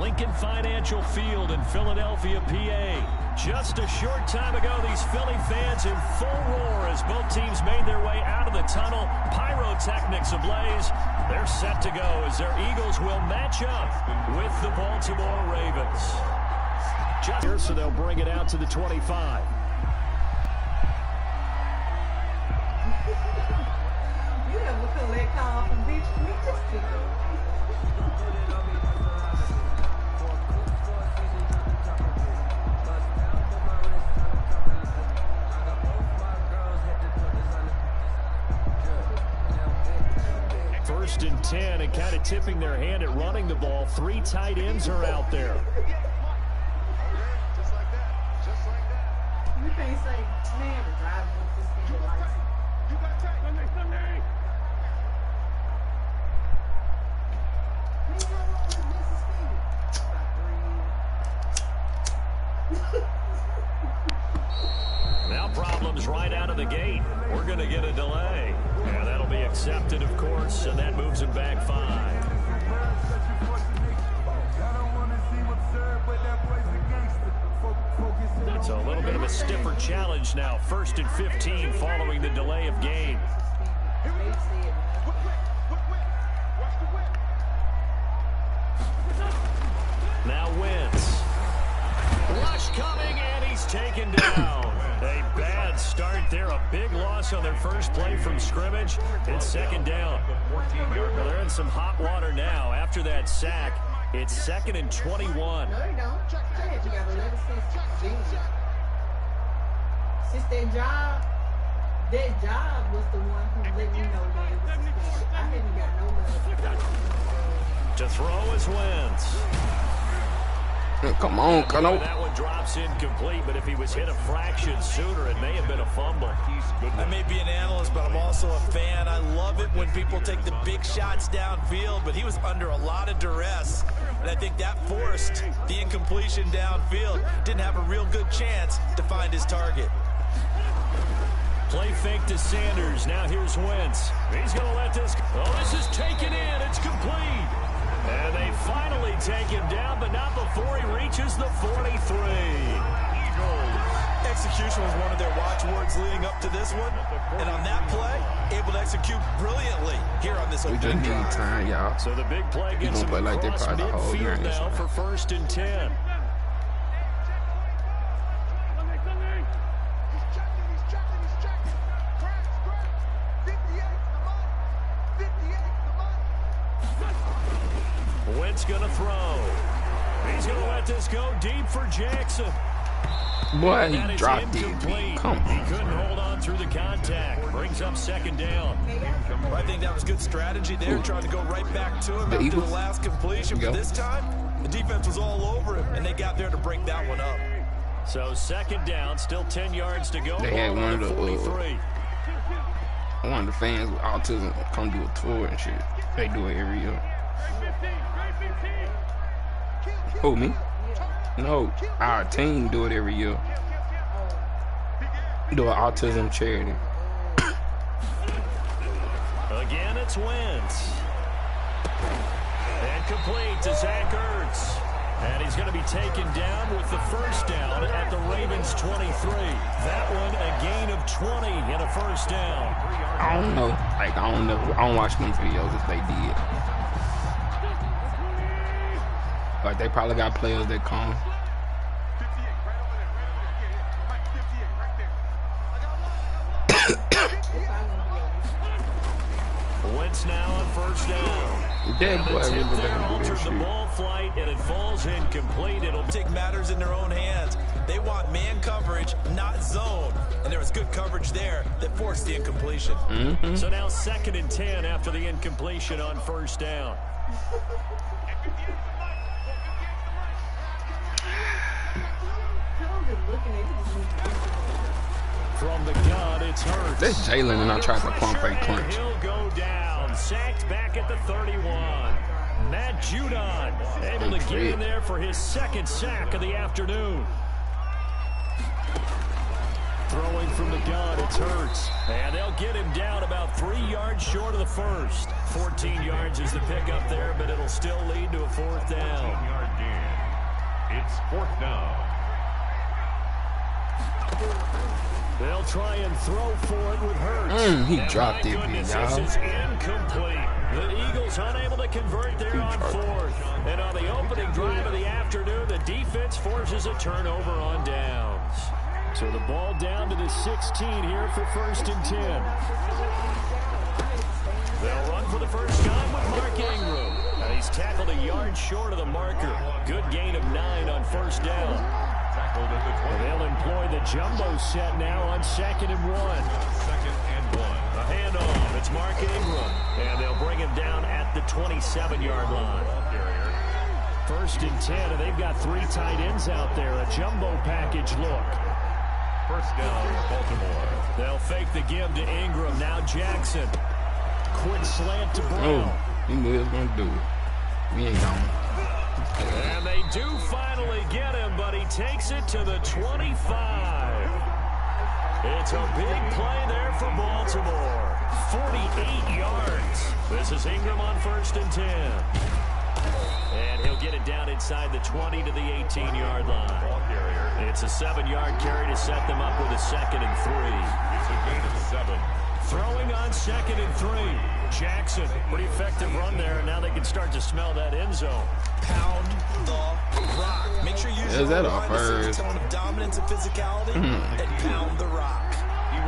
Lincoln Financial Field in Philadelphia, PA. Just a short time ago, these Philly fans in full roar as both teams made their way out of the tunnel. Pyrotechnics ablaze. They're set to go as their Eagles will match up with the Baltimore Ravens. Just here, so they'll bring it out to the 25. You ever collect call from Beach? We just took it. First and 10, and kind of tipping their hand at running the ball. 3 tight ends are out there. Just like that. You can't say, man, the drive with this thing like you got tight. Sunday. Now problems right out of the gate. We're going to get a delay. And that'll be accepted, of course, and that moves him back 5. It's a little bit of a stiffer challenge now. 1st and 15 following the delay of game. Now Wentz. Rush coming, and he's taken down. A bad start there. A big loss on their first play from scrimmage. It's 2nd down. Well, they're in some hot water now. After that sack, it's 2nd and 21. No, they don't. You got 11 since their job was the one who let me know that it was suspended. I haven't got no love. To throw is Wentz. Come on, Cano. That one drops incomplete, but if he was hit a fraction sooner, it may have been a fumble. I may be an analyst, but I'm also a fan. I love it when people take the big shots downfield, but he was under a lot of duress, and I think that forced the incompletion downfield. Didn't have a real good chance to find his target. Play fake to Sanders. Now here's Wentz. He's going to let this go. Oh, this is taken in. It's complete. And they finally take him down, but not before he reaches the 43. Eagles. Execution was one of their watchwords leading up to this one. And on that play, able to execute brilliantly here on this opening drive. Time, y'all. So the big play gets him play like across midfield now for 1st and 10. Wentz going to throw. He's going to let this go deep for Jackson. Boy, he dropped it. Come on. He couldn't hold on through the contact. Brings up 2nd down. Well, I think that was good strategy there, trying to go right back to him after the last completion. But this time, the defense was all over him, and they got there to break that one up. So 2nd down, still 10 yards to go. They had one of the 43. One of the fans with autism come do a tour and shit. They do it every year. Who, me? No, our team do it every year. Do an autism charity. Again, it's Wentz. And complete to Zach Ertz. And he's going to be taken down with the 1st down at the Ravens 23. That one a gain of 20 and a 1st down. I don't know. Like, I don't know. I don't watch them videos if they did. Like, they probably got players that come. Wentz now on 1st down. That boy really altered the ball flight, and it falls incomplete. It'll take matters in their own hands. They want man coverage, not zone. And there was good coverage there that forced the incompletion. So now 2nd and 10 after the incompletion on 1st down. From the gun, it's Hurts. That's Jalen, and I tried to pump a punch. He'll go down. Sacked back at the 31. Matt Judon able to get in there for his 2nd sack of the afternoon. Throwing from the gun, it's Hurts. And they'll get him down about 3 yards short of the first. 14 yards is the pickup there, but it'll still lead to a 4th down. 14-yard gain. It's 4th down. They'll try and throw for it with Hurts. He dropped it, This y'all. is incomplete. The Eagles unable to convert there on 4th. And on the opening drive of the afternoon, the defense forces a turnover on downs. So the ball down to the 16 here for 1st and 10. They'll run for the first time with Mark Ingram. He's tackled a yard short of the marker. Good gain of 9 on 1st down. And they'll employ the jumbo set now on 2nd and 1. 2nd and 1. A handoff. It's Mark Ingram. And they'll bring him down at the 27-yard line. 1st and 10, and they've got 3 tight ends out there. A jumbo package look. 1st down, Baltimore. They'll fake the give to Ingram. Now Jackson. Quick slant to Brown. Oh, he knew he was going to do it. We ain't going. And they do finally get him, but he takes it to the 25. It's a big play there for Baltimore. 48 yards. This is Ingram on 1st and 10. And he'll get it down inside the 20 to the 18-yard line. It's a 7-yard carry to set them up with a 2nd and 3. It's a gain of 7. Throwing on 2nd and 3. Jackson, pretty effective run there, and now they can start to smell that end zone. Pound the rock. Make sure you use Is that a line to set the first? tone of dominance and physicality and pound the rock.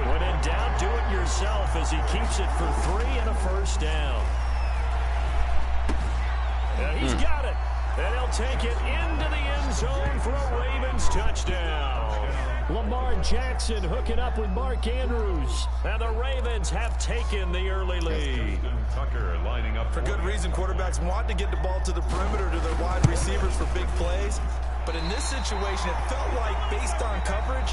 When in doubt, do it yourself as he keeps it for 3 and a 1st down. And he's got it. And he'll take it into the end zone for a Ravens touchdown. Lamar Jackson hooking up with Mark Andrews. And the Ravens have taken the early lead. Tucker lining up For good reason, quarterbacks want to get the ball to the perimeter to their wide receivers for big plays. But in this situation, it felt like, based on coverage,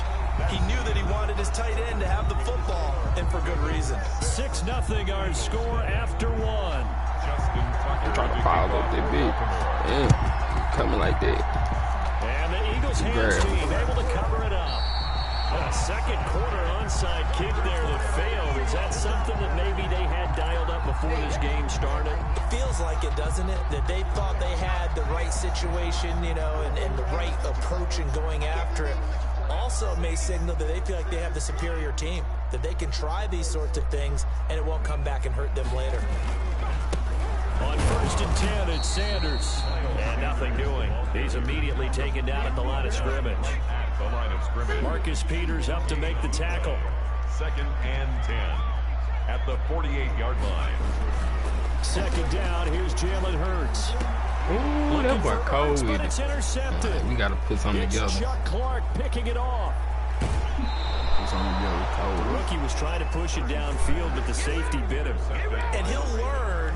he knew that he wanted his tight end to have the football, and for good reason. 6-0 our score after 1. Justin Tucker. I'm trying to pile up that big. Yeah, coming like that. And the Eagles hands team able to cover it up. A second quarter onside kick there that failed. Is that something that maybe they had dialed up before this game started? Feels like it, doesn't it? That they thought they had the right situation, you know, and the right approach in going after it. Also may signal that they feel like they have the superior team, that they can try these sorts of things and it won't come back and hurt them later. On 1st and 10, it's Sanders. And nothing doing. He's immediately taken down at the line of scrimmage. At the line of scrimmage. Marcus Peters up to make the tackle. 2nd and 10. At the 48-yard line. 2nd down, here's Jalen Hurts. Ooh, that boy cold But with it's it. intercepted. We got to put something It's together. Chuck Clark picking it off. Put something together The cold. rookie was trying to push it downfield, but the safety bit him. And he'll learn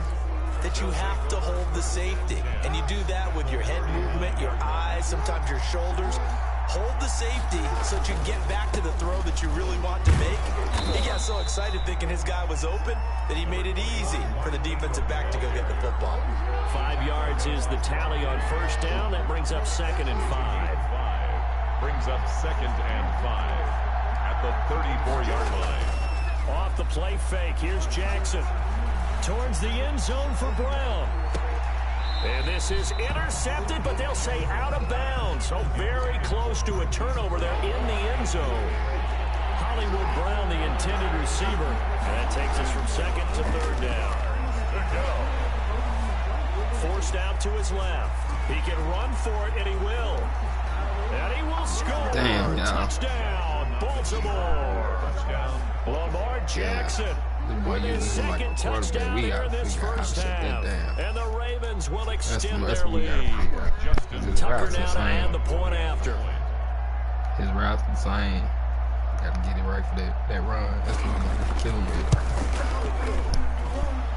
that you have to hold the safety. And you do that with your head movement, your eyes, sometimes your shoulders. Hold the safety so that you get back to the throw that you really want to make. He got so excited thinking his guy was open that he made it easy for the defensive back to go get the football. 5 yards is the tally on 1st down. That brings up 2nd and 5. Brings up 2nd and 5. At the 34-yard line. Off the play fake, here's Jackson. Towards the end zone for Brown. And this is intercepted, but they'll say out of bounds. So very close to a turnover there in the end zone. Hollywood Brown, the intended receiver. And that takes us from 2nd to 3rd down. Forced out to his left. He can run for it, and he will. And he will score. Damn, y'all. Touchdown, Baltimore. Touchdown. Lamar Jackson. Boy, With you his look like second a quarterback. touchdown We there got in to this figure out how to first shut that half. down. And the Ravens will extend That's their what we got to lead. figure out. Justin His Tucker routes now the to add the same. point after. His routes the same. Got to get it right for that run. That's what I'm going to kill him with.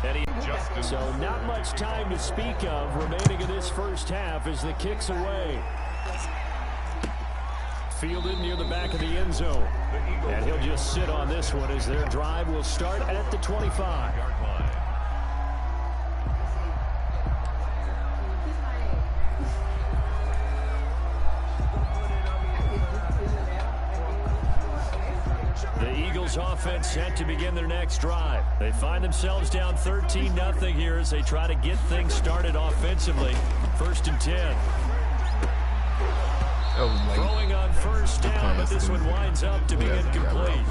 And he, Justin. so not much time to speak of remaining in this first half as the kick's away. Fielded near the back of the end zone. And he'll just sit on this one as their drive will start at the 25. offense set to begin their next drive. They find themselves down 13-0 here as they try to get things started offensively. 1st and 10. Throwing on 1st down, but this one winds up to be incomplete.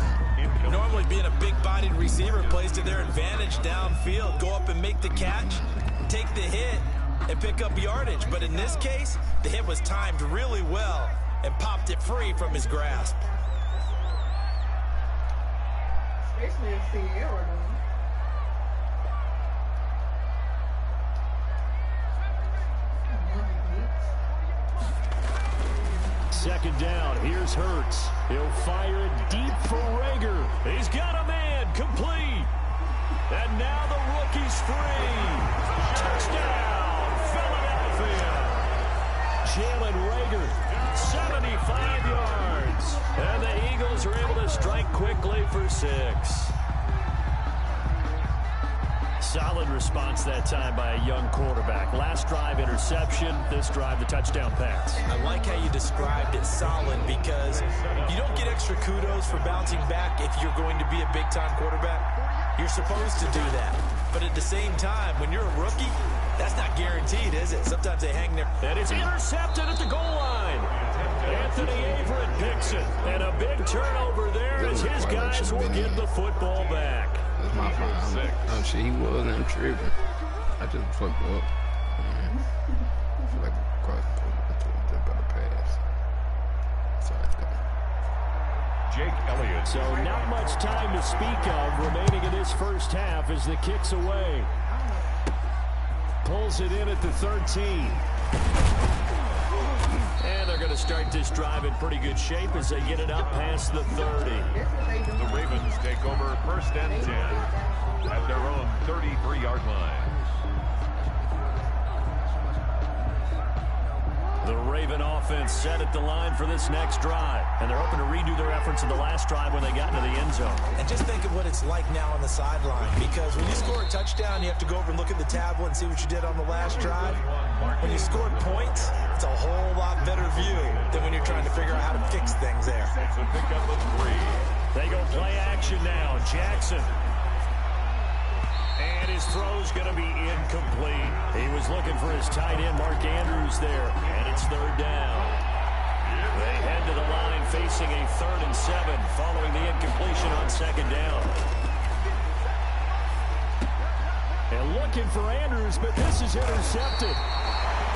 Normally being a big-bodied receiver plays to their advantage downfield. Go up and make the catch, take the hit, and pick up yardage. But in this case, the hit was timed really well and popped it free from his grasp. Especially if Sierra doing. 2nd down. Here's Hurts. He'll fire it deep for Rager. He's got a man. Complete. And now the rookie's free. Touchdown, Philadelphia. Jalen Rager, 75 yards. And the Eagles are able to strike quickly for 6. Solid response that time by a young quarterback. Last drive, interception. This drive, the touchdown pass. I like how you described it solid because you don't get extra kudos for bouncing back if you're going to be a big-time quarterback. You're supposed to do that. But at the same time, when you're a rookie, that's not guaranteed, is it? Sometimes they hang there. And it's intercepted at the goal line. Anthony Averett picks it. And a big turnover there as his guys will get the football back. That's my fault. Oh shit, he wasn't tripping. I just fucked up. I feel like across the better pass. Sorry, it's gone. Jake Elliott. So not much time to speak of remaining in this first half as the kick's away. Pulls it in at the 13. And they're going to start this drive in pretty good shape as they get it up past the 30. The Ravens take over 1st and 10 at their own 33-yard line. The Raven offense set at the line for this next drive. And they're hoping to redo their efforts in the last drive when they got into the end zone. And just think of what it's like now on the sideline. Because when you score a touchdown, you have to go over and look at the tablet and see what you did on the last drive. When you scored points, it's a whole lot better view than when you're trying to figure out how to fix things there. It's a pickup of 3. They go play action now. Jackson. And his throw's going to be incomplete. He was looking for his tight end, Mark Andrews, there. And it's 3rd down. They head to the line facing a 3rd and 7 following the incompletion on 2nd down. And looking for Andrews, but this is intercepted.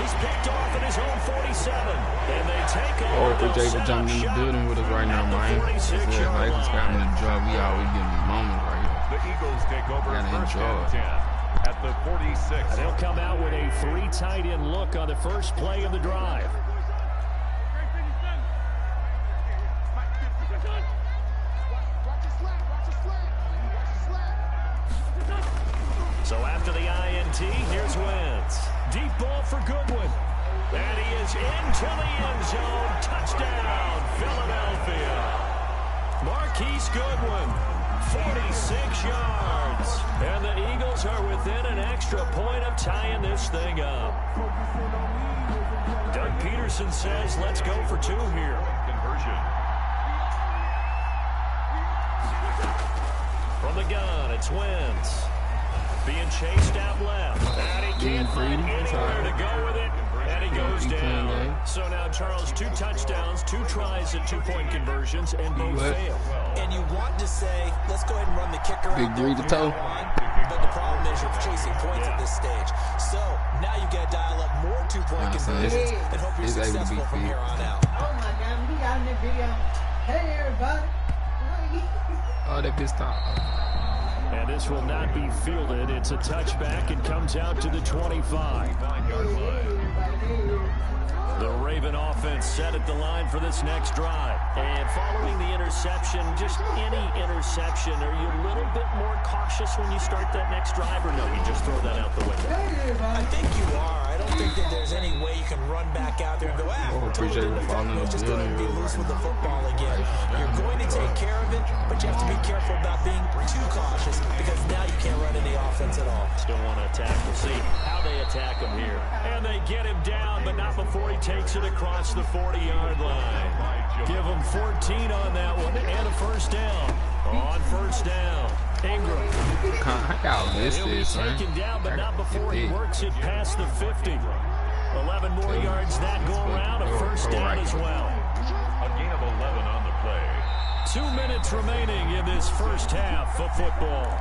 He's picked off at his own 47. And they take off. Or if Jake jumping in the building with us right now, man. Like this guy in the job, we always get in the moment right here. The Eagles take over 1st and 10 at the 46. And they'll come out with a 3 tight end look on the first play of the drive. So after the INT, here's Wentz. Deep ball for Goodwin. And he is into the end zone. Touchdown, Philadelphia. Marquise Goodwin, 46 yards. And the Eagles are within an extra point of tying this thing up. Doug Peterson says, let's go for 2 here. Conversion. From the gun, it's Wentz. Being chased out left. And he can't find anywhere to go with it. And he goes down. So now, Charles, 2 touchdowns, 2 tries at 2-point conversions, and both fail. And you want to say, let's go ahead and run the kicker Big out three to toe. But the problem is you're chasing points at this stage. So now you got to dial up more 2-point conversions and hope you're successful from here on out. Oh my God, we got in the video. Hey everybody. Oh, that bitch top. And this will not be fielded. It's a touchback and comes out to the 25. The Raven offense set at the line for this next drive. And following the interception, just any interception, are you a little bit more cautious when you start that next drive, or no, you just throw that out the window? I think you are. I don't think that there's any way you can run back out there and go, we're totally different. Let's just go ahead and be loose with the football again. You're going to take care of it, but you have to be careful about being too cautious because now you can't run any offense at all. Still want to attack. We'll see how they attack him here. And they get him down, but not before he takes it across the 40-yard line. Give him 14 on that one and a 1st down. On first down, Ingram. I got He'll be taken down, but not before he works it past the 50. 11 more yards that go around, a first down as well. A gain of 11 on the play. 2 minutes remaining in this first half of football.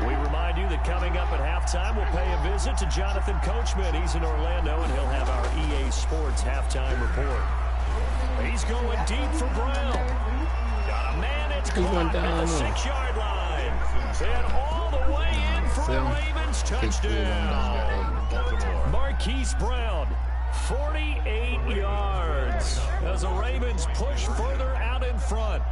We remind you that coming up at halftime, we'll pay a visit to Jonathan Coachman. He's in Orlando, and he'll have our EA Sports halftime report. He's going deep for Brown. Got a man, it's caught at the 6-yard line. And all the way in for a Ravens touchdown. Marquise Brown, 48 yards as the Ravens push further out in front.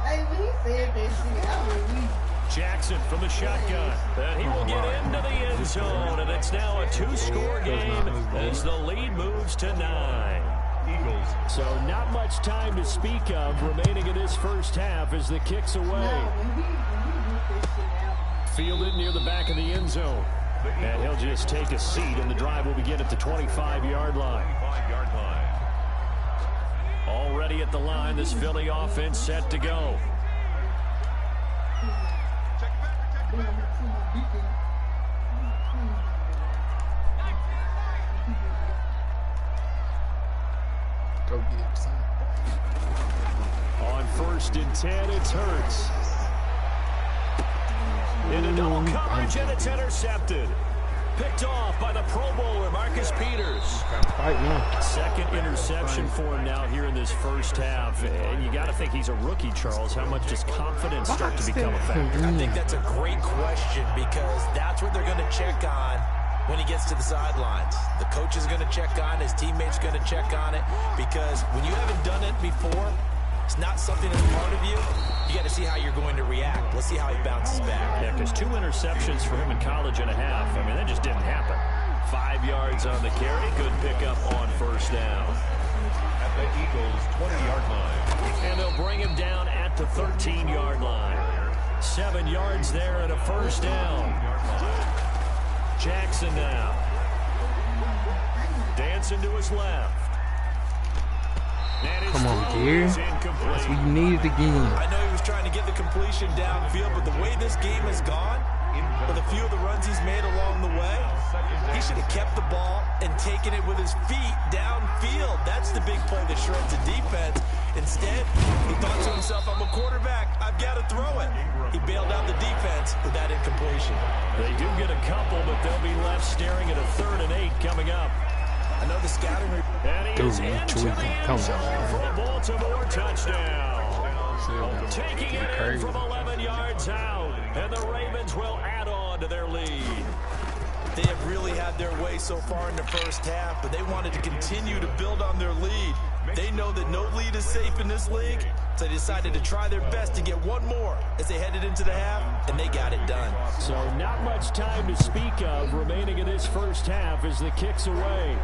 Hey, when he said that shit, I was weak. Jackson from the shotgun, and he will get into the end zone, and it's now a 2-score game as the lead moves to 9. Eagles. So not much time to speak of remaining in this first half as the kick's away. When he whipped this shit out. Fielded near the back of the end zone, and he'll just take a seat, and the drive will begin at the 25-yard line. 25-yard line. Already at the line, this Philly offense set to go. Go get some. On 1st and 10, it's Hurts. Into double coverage, and it's intercepted. Picked off by the Pro Bowler, Marcus Peters. Fight now. Second interception for him now here in this first half. And you got to think he's a rookie, Charles. How much does confidence start to become a factor? I think that's a great question because that's what they're going to check on when he gets to the sidelines. The coach is going to check on, his teammates going to check on it, because when you haven't done it before, it's not something that's part of you. You got to see how you're going to react. Let's see how he bounces back. Yeah, because 2 interceptions for him in college and a half. I mean, that just didn't happen. 5 yards on the carry. Good pickup on first down. At the Eagles' 20-yard line. And they'll bring him down at the 13-yard line. 7 yards there and a first down. Jackson now. Dancing to his left. Come on, Gary. That's what you needed again. I know he was trying to get the completion downfield, but the way this game has gone, with a few of the runs he's made along the way, he should have kept the ball and taken it with his feet downfield. That's the big play that shreds the defense. Instead, he thought to himself, I'm a quarterback, I've got to throw it. He bailed out the defense with that incompletion. They do get a couple, but they'll be left staring at a 3rd and 8 coming up. I know the scouting. And he is into the end zone for a Baltimore touchdown. Taking it in from 11 yards out, and the Ravens will add on to their lead. They have really had their way so far in the first half, but they wanted to continue to build on their lead. They know that no lead is safe in this league, so they decided to try their best to get one more as they headed into the half, and they got it done. So not much time to speak of remaining in this first half as the kick's away.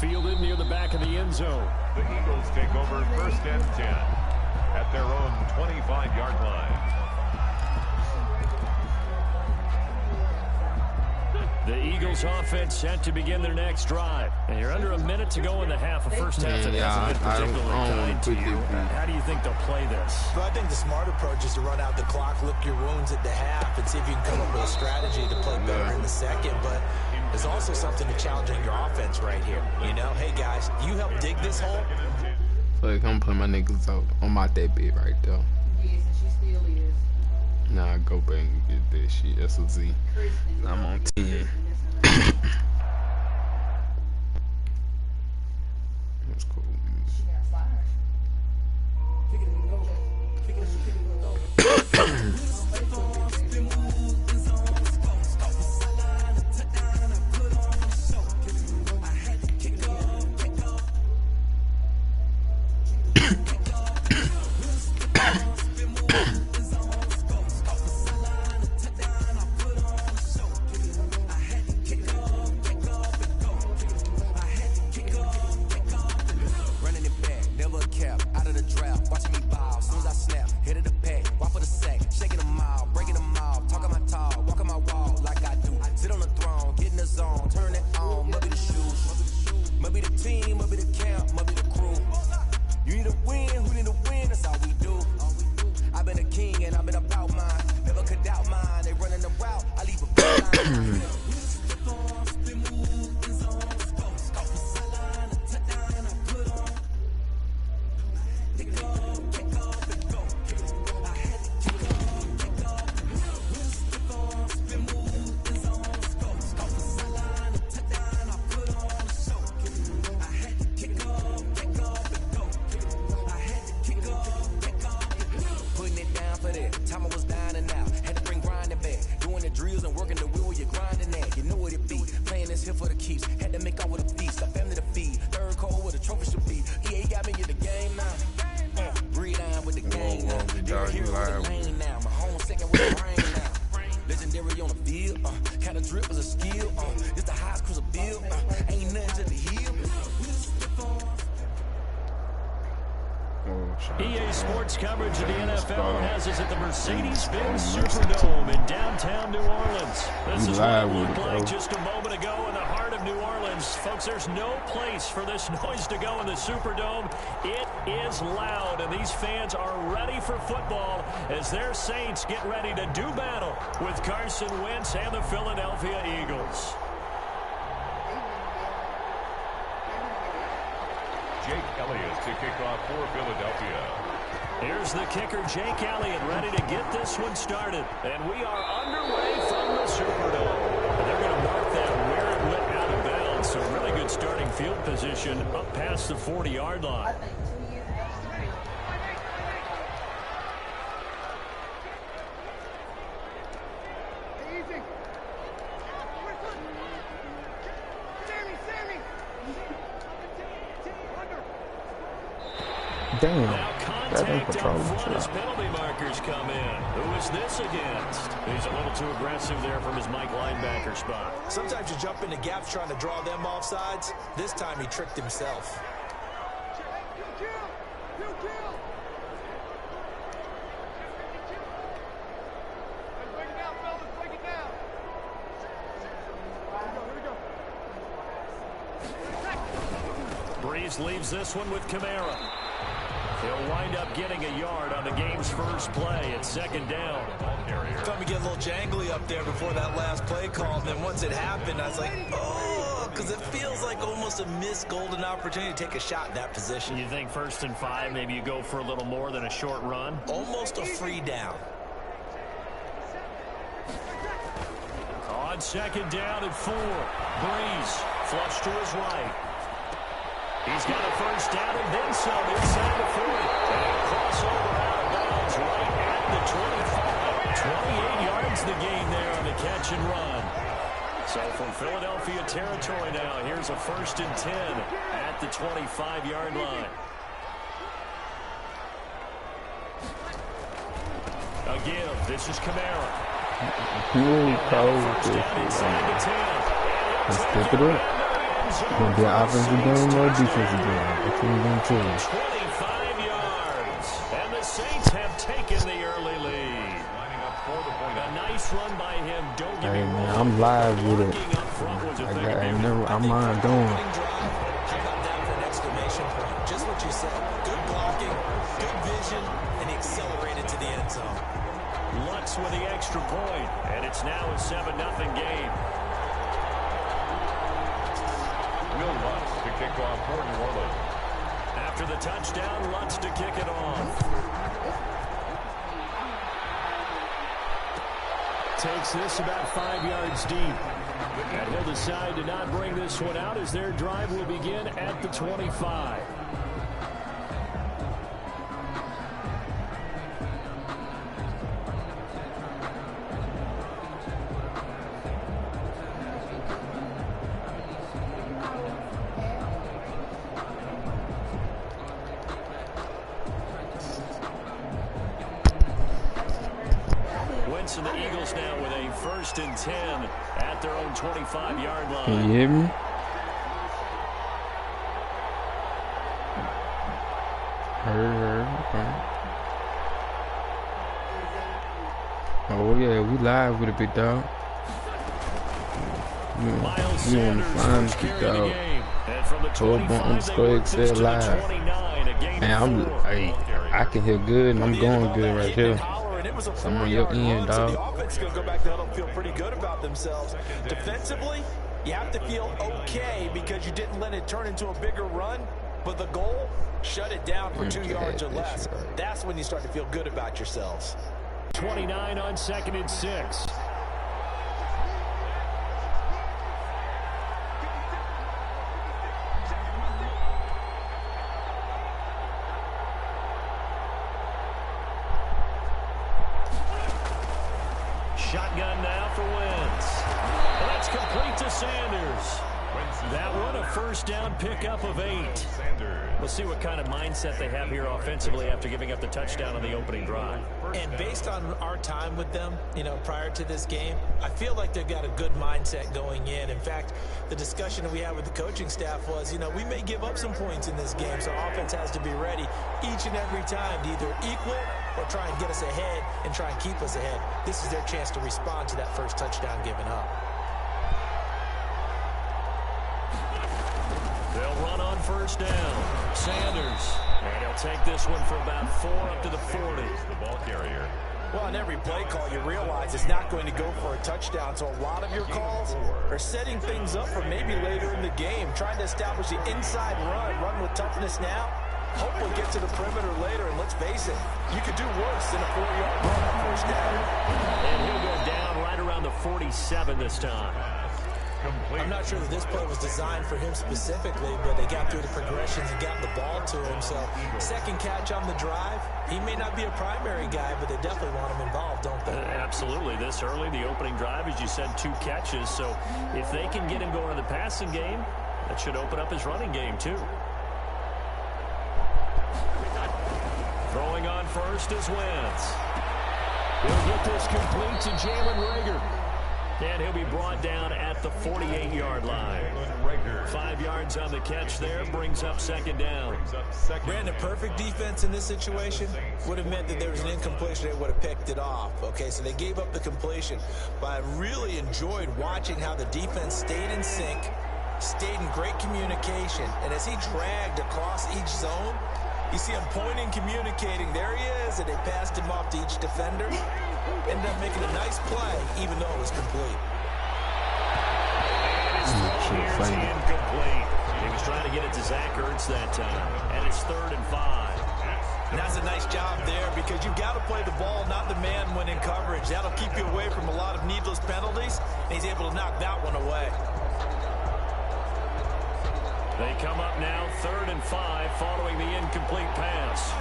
Fielded near the back of the end zone. The Eagles take over 1st and 10 at their own 25-yard line. The Eagles offense set to begin their next drive. And you're under a minute to go in the half of first half. That hasn't been particularly kind to you. How do you think they'll play this? Well, I think the smart approach is to run out the clock, lick your wounds at the half, and see if you can come up with a strategy to play better in the second. But there's also something to challenging your offense right here. You know, hey guys, you help dig this hole. So I'm gonna play my niggas out on my deadbeat right there. Yes, and she still is. Nah, go back and get that shit. That's a Z. Kristen. I'm on 10. That's cool. She got fired. for that. Time I was down and out, had to bring grinding back. Doing the drills and working the wheel where you're grinding at. You know what it be, playing this here for the keeps. Had to make out with a feast, a family to feed. Third cold where the trophy should be. EA got me in the game now. Breathe on with the game now. They're here with the lane now. My home second with the rain now. Legendary on the field, kinda drip as a skill. It's the highest cruiser bill, ain't nothing to the heel. EA Sports coverage of the NFL has us at the Mercedes-Benz Superdome in downtown New Orleans. This is what it looked like just a moment ago in the heart of New Orleans. Folks, there's no place for this noise to go in the Superdome. It is loud, and these fans are ready for football as their Saints get ready to do battle with Carson Wentz and the Philadelphia Eagles. Jake Elliott to kick off for Philadelphia. Here's the kicker, Jake Elliott, ready to get this one started. And we are underway from the Superdome. And they're going to mark that where it went out of bounds. So really good starting field position up past the 40-yard line. Damn. Now contact up front as penalty markers come in. Who is this against? He's a little too aggressive there from his Mike linebacker spot. Sometimes you jump into gaps trying to draw them off sides. This time he tricked himself. Breeze leaves this one with Kamara. He'll wind up getting a yard on the game's first play at second down. Thought we get a little jangly up there before that last play call. And then once it happened, I was like, oh, because it feels like almost a missed golden opportunity to take a shot in that position. You think 1st and 5, maybe you go for a little more than a short run? Almost a free down. On second down and 4. Breeze flush to his right. He's got a first down and then some inside the 40. And a crossover out of bounds right at the 25. 28 yards the gain there on the catch and run. So from Philadelphia territory now, here's a 1st and 10 at the 25-yard line. A give. This is Kamara. Let's step it up. It's going to be an offensive game or a defensive game. It's going to be 25 yards. And the Saints have taken the early lead. A nice run by him. Don't get me wrong. I'm live with it. I'm mind going. Just what you said. Good blocking, good vision, and he accelerated to the end zone. Lutz with the extra point, and it's now a 7-0 game. Will Lutz to kick off for New Orleans. After the touchdown, Lutz to kick it off. Takes this about 5 yards deep. And he'll decide to not bring this one out as their drive will begin at the 25. And the Eagles now with a 1st and 10 at their own 25-yard line. Can you hear me? Heard. Okay. Oh yeah, we live with a big dog. You on the flying big dog. @4._XL live. Man, I can hear good and I'm going good right here. I'm on your end, dog. The offense is going to go back to huddle and feel pretty good about themselves. Defensively, you have to feel okay because you didn't let it turn into a bigger run. But the goal, shut it down for 2 yards or less. That's when you start to feel good about yourselves. 29 on 2nd and 6. Shotgun now for Wentz. And that's complete to Sanders. That one a first down pickup of 8. We'll see what kind of mindset they have here offensively after giving up the touchdown on the opening drive. And based on our time with them, prior to this game, I feel like they've got a good mindset going in. In fact, the discussion that we had with the coaching staff was, we may give up some points in this game, so offense has to be ready each and every time to either equal or try and get us ahead and try and keep us ahead. This is their chance to respond to that first touchdown given up. They'll run on first down. Sanders. And he'll take this one for about 4 up to the 40. The ball carrier. Well, on every play call, you realize it's not going to go for a touchdown. So a lot of your calls are setting things up for maybe later in the game, trying to establish the inside run with toughness now. Hopefully get to the perimeter later, and let's face it, you could do worse than a 4-yard run on first down. And he'll go down right around the 47 this time. I'm not sure that this play was designed for him specifically, but they got through the progressions and got the ball to him. So second catch on the drive. He may not be a primary guy, but they definitely want him involved, don't they? Absolutely. This early, the opening drive, as you said, 2 catches. So if they can get him going in the passing game, that should open up his running game too. Throwing on first is Wentz. He'll get this complete to Jalen Reagor. And he'll be brought down at the 48-yard line. 5 yards on the catch there, brings up second down. Brandon, perfect defense in this situation would have meant that there was an incompletion. They would have picked it off. Okay, so they gave up the completion. But I really enjoyed watching how the defense stayed in sync, stayed in great communication. And as he dragged across each zone, you see him pointing, communicating. There he is, and they passed him off to each defender. Ended up making a nice play, even though it was complete. Here's incomplete. He was trying to get it to Zach Ertz that time. And it's 3rd and 5. And that's a nice job there because you've got to play the ball, not the man when in coverage. That'll keep you away from a lot of needless penalties. And he's able to knock that one away. They come up now 3rd and 5 following the incomplete pass.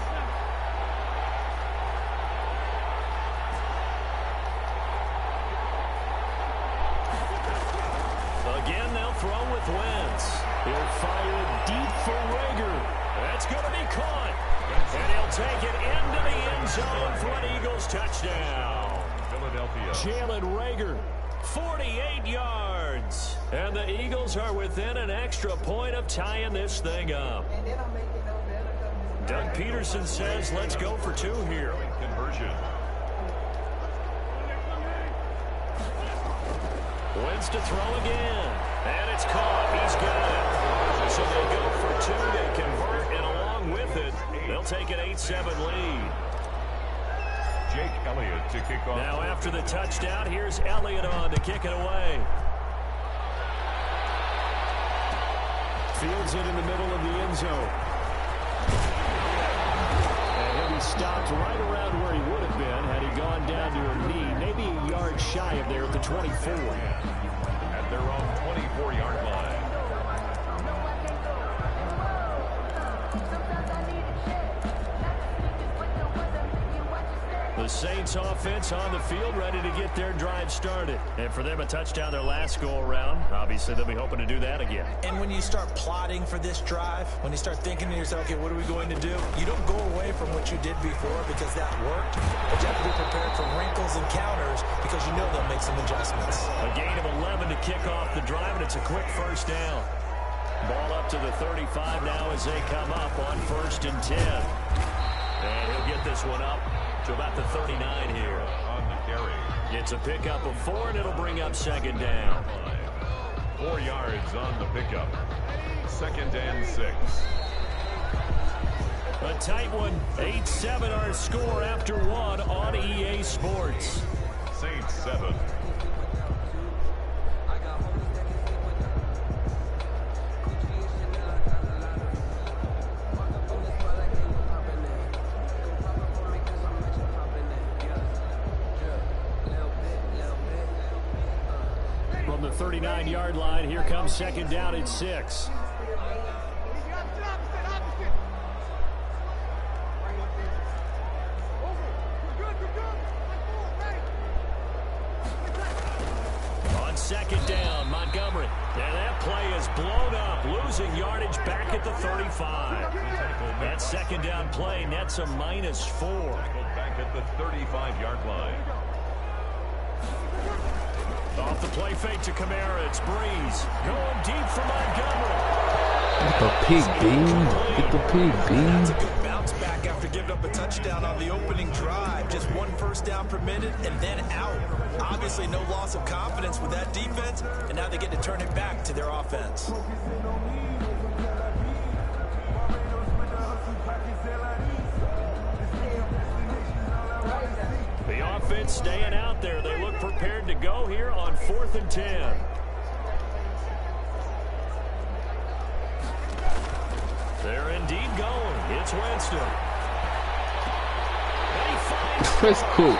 Again, they'll throw with Wentz. He'll fire it deep for Reagor. That's going to be caught. And he'll take it into the end zone for an Eagles touchdown. Philadelphia. Jalen Reagor, 48 yards. And the Eagles are within an extra point of tying this thing up. Doug Peterson says, let's go for 2 here. Conversion. Wentz to throw again. And it's caught. He's got it. So they go for 2. They convert, and along with it, they'll take an 8-7 lead. Jake Elliott to kick off. Now after the touchdown, here's Elliott on to kick it away. Fields it in the middle of the end zone. And he'll be stopped right around where he would have been had he gone down to a knee, maybe a yard shy of there at the 24. At their own 24-yard line. The Saints offense on the field, ready to get their drive started. And for them, a touchdown their last go-around. Obviously, they'll be hoping to do that again. And when you start plotting for this drive, when you start thinking to yourself, okay, what are we going to do? You don't go away from what you did before because that worked. But you have to be prepared for wrinkles and counters because you know they'll make some adjustments. A gain of 11 to kick off the drive, and it's a quick first down. Ball up to the 35 now as they come up on 1st and 10. And he'll get this one up to about the 39 here. On the carry. It's a pickup of 4, and it'll bring up second down. 4 yards on the pickup. 2nd and 6. A tight one. 8-7 our score after 1 on EA Sports. Saints 7. From the 39-yard line, here comes second down at 6. second down. Montgomery. And that play is blown up, losing yardage back at the 35. That second down play nets a -4. Back at the 35-yard line. Off the play fake to Kamara. It's Breeze going deep for Montgomery. Get the pig, bean. Get the pig, bean. That's a good bounce back after giving up a touchdown on the opening drive. Just 1 first down per minute and then out. Obviously no loss of confidence with that defense, and now they get to turn it back to their offense. The offense staying out there. They look prepared to go here on 4th and 10. They're indeed going. It's Winston. That's cool.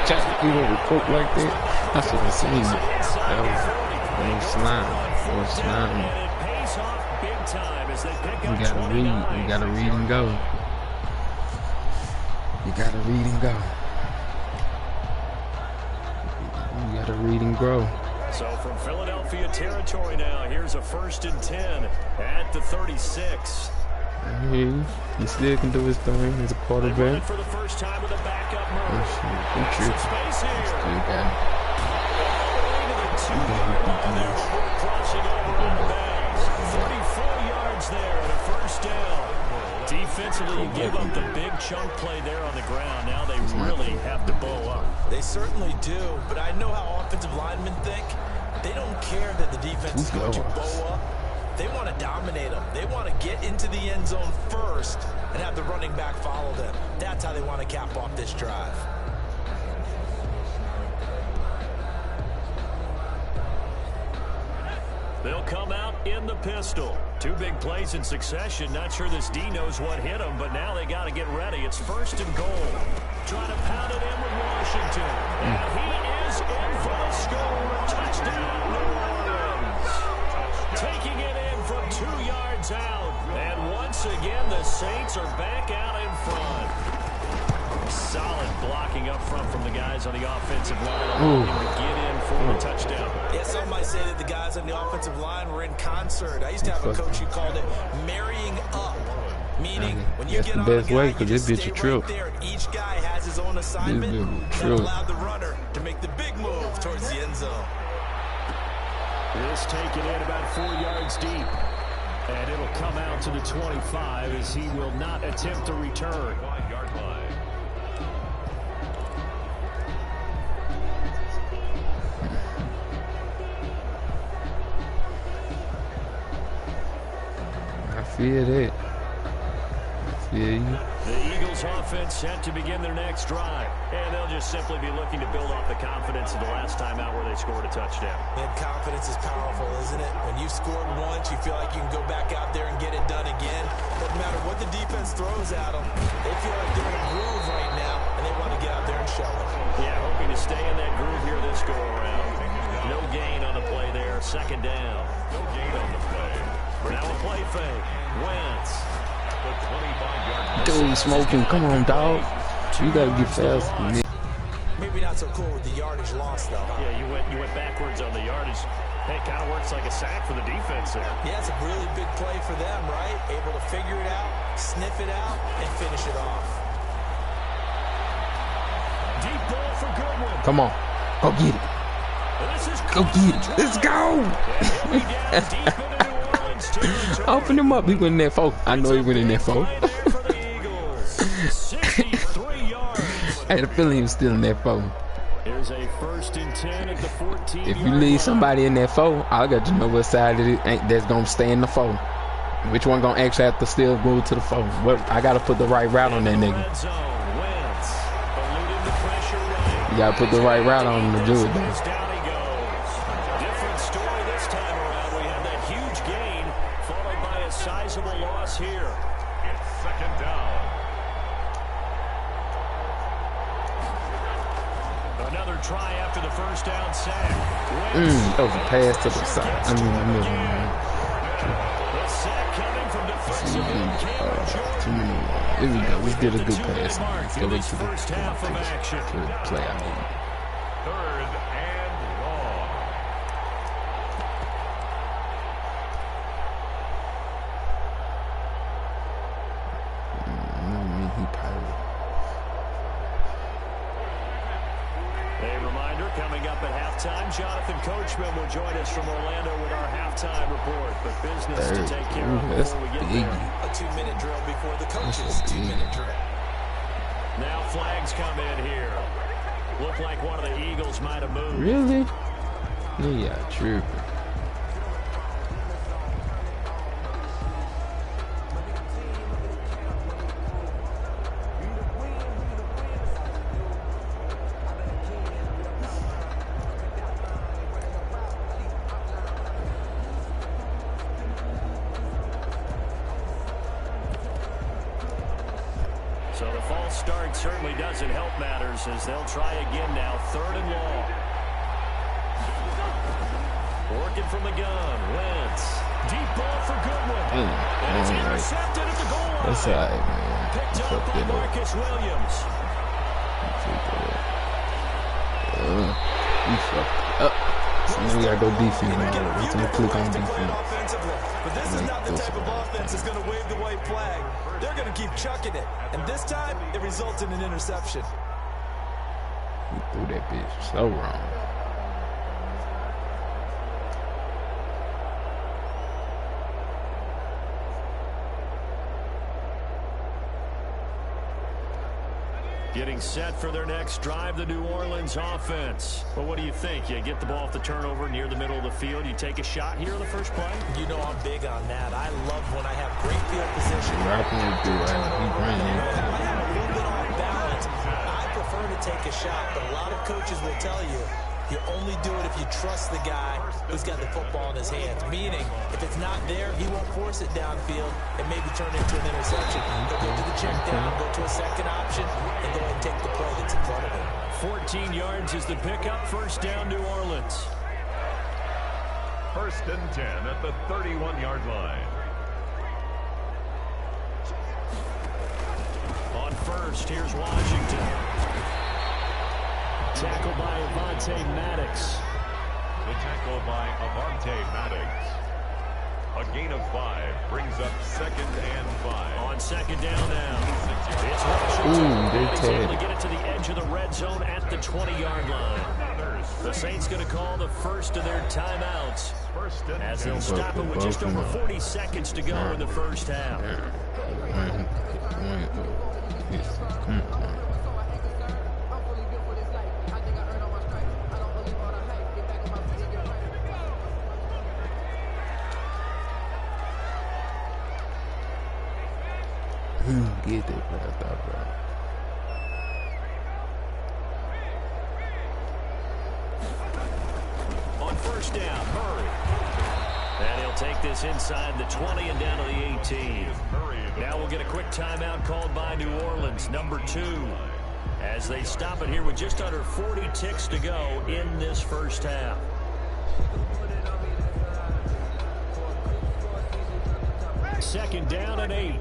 Just you want to cook like that? That's what I seen. That was slime. That was slime. And it pays off big time as they pick up You gotta 29. read. You gotta read and go. You gotta read and go. You gotta read and grow. So from Philadelphia territory now, here's a 1st and 10 at the 36. He still can do his thing as a quarterback. For the first time with a backup move. Still got it. Crossing over out of bounds. 34 yards there and a 1st down. Defensively, you give up the big chunk play there on the ground. Now they really have to bow up. They certainly do, but I know how offensive linemen think. They don't care that the defense is going to bow up. They want to dominate them. They want to get into the end zone first and have the running back follow them. That's how they want to cap off this drive. They'll come out in the pistol. 2 big plays in succession. Not sure this D knows what hit him, but now they got to get ready. It's 1st and goal. Trying to pound it in with Washington. And he is in for the score. Touchdown, New Orleans. Taking it in from 2 yards out. And once again, the Saints are back out in front. Solid blocking up front from the guys on the offensive line. To get in for the touchdown. Yeah, some might say that the guys on the offensive line were in concert. I used to have a coach who called it marrying up. Meaning, when you get on a guy, you just stay right there. Each guy has his own assignment that allowed the runner to make the big move towards the end zone. This taken in about 4 yards deep. And it'll come out to the 25 as he will not attempt to return. 5-yard line. I feel that. I feel you. The Eagles offense set to begin their next drive. And they'll just simply be looking to build off the confidence of the last time out where they scored a touchdown. And confidence is powerful, isn't it? When you scored once, you feel like you can go back out there and get it done again. Doesn't matter what the defense throws at them. They feel like they're in a groove right now, and they want to get out there and show it. Yeah, hoping to stay in that groove here this go-around. No gain on the play there. 2nd down. No gain on the play. Now a play fake. Wentz. Dude, smoking. Come on, dog. You gotta get fast. Maybe not so cool with the yardage loss, though. Yeah, you went backwards on the yardage. Hey, it kind of works like a sack for the defense there. Yeah, it's a really big play for them, right? Able to figure it out, sniff it out, and finish it off. Deep ball for Goodwin. Come on. Go get it. Go get it. Let's go. Open him up. He went in that 4. I know he went in that 4. I had a feeling he was still in that 4. Here's a 1st and 10 at the 14. If you leave somebody in that 4, I got to know what side it is that's gonna stay in the 4. Which one gonna actually have to still go to the 4? Well, I gotta put the right route on that nigga. You gotta put the right route on him to do it, though. Different story this time around. We have that huge gain followed by a sizable loss here. It's 2nd down. Another try after the 1st down sack. That was a pass to the side. I mean, the middle. The sack coming from defensive end Cameron Jordan. Here we go. We did a good pass. Let's go to the First half of action. play. I mean, 3rd and long. A reminder, coming up at halftime, Jonathan Coachman will join us from Orlando with our halftime report. But business to take care of before we get there. A 2-minute drill before the coach's 2-minute drill. Now flags come in here. Look like one of the Eagles might have moved. Really? Yeah, true. So the false start certainly doesn't help matters as they'll try again now. 3rd and long. Working from the gun. Wentz. Deep ball for Goodwin. And it's intercepted at the goal line. That's all right, man. Picked up by Marcus Williams. You fucked up. So now we gotta go defense now. We're gonna click on defense. But this is not the type of offense that's going to wave the white flag. They're going to keep chucking it. And this time, it results in an interception. He threw that bitch so wrong. Getting set for their next drive, the New Orleans offense. Well, what do you think? You get the ball off the turnover near the middle of the field. You take a shot here in the first play? You know I'm big on that. I love when I have great field position. He have a little bit off balance. I prefer to take a shot, but a lot of coaches will tell you you only do it if you trust the guy who's got the football in his hands. Meaning, if it's not there, he won't force it downfield and maybe turn it into an interception. He'll go to the check down, go to a second option, and go ahead and take the play that's in front of him. 14 yards is the pickup. 1st down, New Orleans. 1st and 10 at the 31-yard line. On 1st, here's Washington. Tackled by Avonte Maddox. The tackle by Avonte Maddox. A gain of 5 brings up 2nd and 5. On 2nd down now. It's Washington. He's able to get it to the edge of the red zone at the 20-yard line. The Saints going to call the first of their timeouts as they'll stop it with just over 40 seconds to go in the first half. Get it, what I thought, bro. On 1st down, Murray. And he'll take this inside the 20 and down to the 18. Now we'll get a quick timeout called by New Orleans, number 2. As they stop it here with just under 40 ticks to go in this first half. Second down and 8.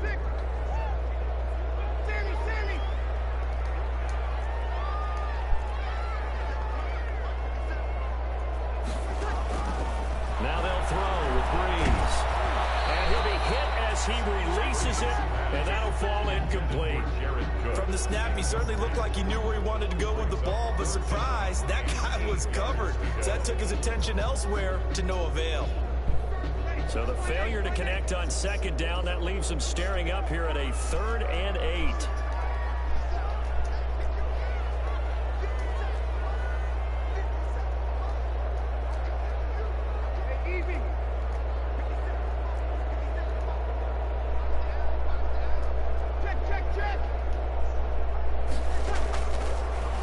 Now they'll throw with Breeze. And he'll be hit as he releases it, and that'll fall incomplete. From the snap, he certainly looked like he knew where he wanted to go with the ball, but surprise, that guy was covered. So that took his attention elsewhere to no avail. So the failure to connect on 2nd down, that leaves him staring up here at a 3rd and 8.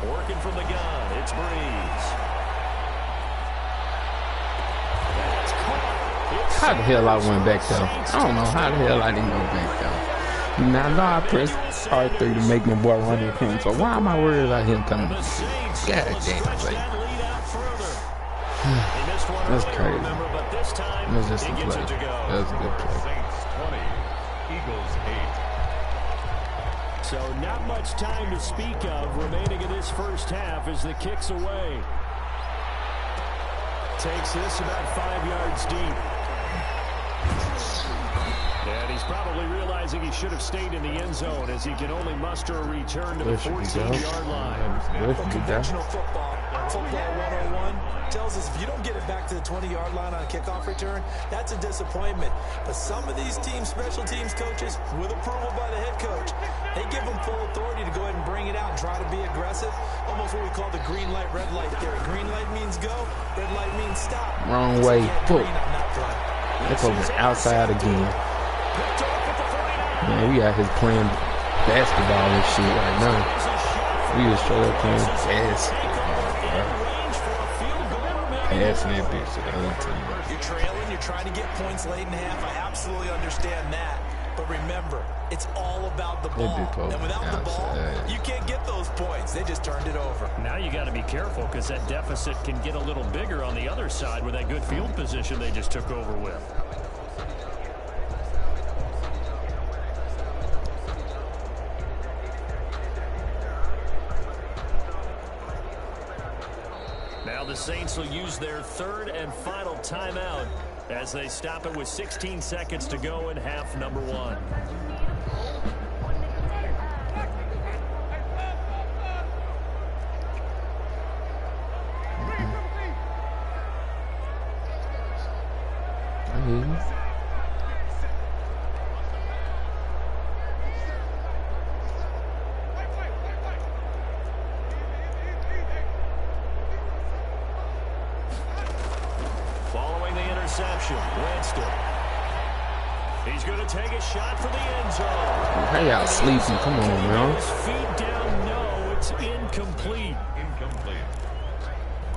Working from the gun, it's Breeze. That's caught. How the hell I went back there? I don't know how the hell I didn't go back there. Now, I know I pressed R3 to make my boy run in him, so why am I worried about him coming? God damn, like. That's crazy. That's just a play. That's a good play. Saints 20, Eagles 8. So not much time to speak of remaining in this first half as the kick's away. Takes this about 5 yards deep. And he's probably realizing he should have stayed in the end zone as he can only muster a return to the 14-yard line. Conventional football, Football 101 tells us if you don't get it back to the 20-yard line on a kickoff return, that's a disappointment. But some of these teams, special teams coaches, with approval by the head coach, they give them full authority to go ahead and bring it out and try to be aggressive. Almost what we call the green light, red light theory. Green light means go, red light means stop. Wrong way. That was outside again. Man, we out here playing basketball and shit right now. We just straight up playing basketball. Passing that bitch to the other team. You're trailing, you're trying to get points late in half. I absolutely understand that. But remember, it's all about the ball. And without the ball, you can't get those points. They just turned it over. Now you got to be careful because that deficit can get a little bigger on the other side with that good field position they just took over with. Now the Saints will use their third and final timeout as they stop it with 16 seconds to go in half number 1. Winston. He's going to take a shot for the end zone. How y'all sleeping? Come on, man. His feet down. No, it's incomplete. Incomplete.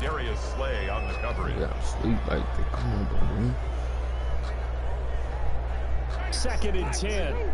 Darius Slay on the coverage. Y'all sleep like that. Come on, man. 2nd and 10.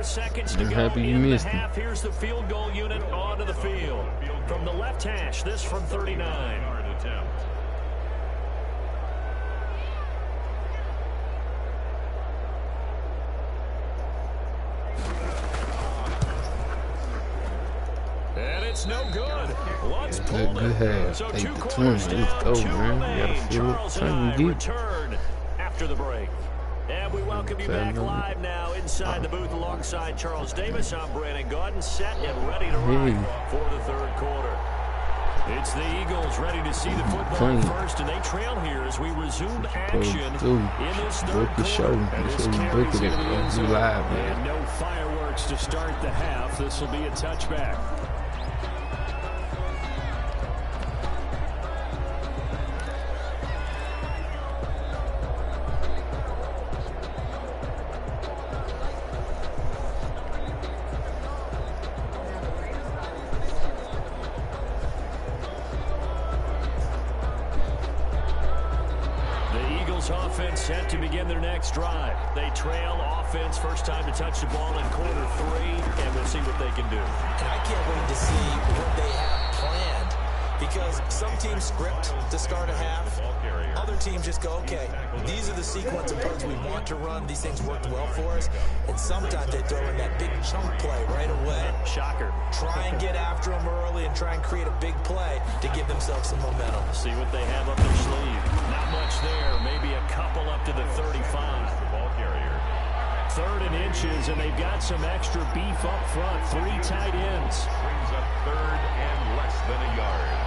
Seconds to go in the half. Here's the field goal unit onto the field. From the left hash, this from 39. And it's no good. Once pulled it. So 2 quarters down, 2 remain. Charles and I return after the break. And we welcome you back live now inside the booth alongside Charles Davis. I'm Brandon Gaudin, set and ready to ride for the third quarter. It's the Eagles ready to see the football first, and they trail here as we resume action in this third quarter. And this carries into the end zone. And no fireworks to start the half. This will be a touchback. Offense set to begin their next drive. They trail offense, first time to touch the ball in quarter 3, and we'll see what they can do. And I can't wait to see what they have planned, because some teams script to start a half. Other teams just go, okay, these are the sequence of plays we want to run. These things worked well for us. And sometimes they throw in that big chunk play right away. Shocker. Try and get after them early and try and create a big play to give themselves some momentum. See what they have up their sleeve. Not much there. Maybe a couple up to the 35. Ball carrier. 3rd and inches, and they've got some extra beef up front. 3 tight ends. Brings up 3rd and less than a yard.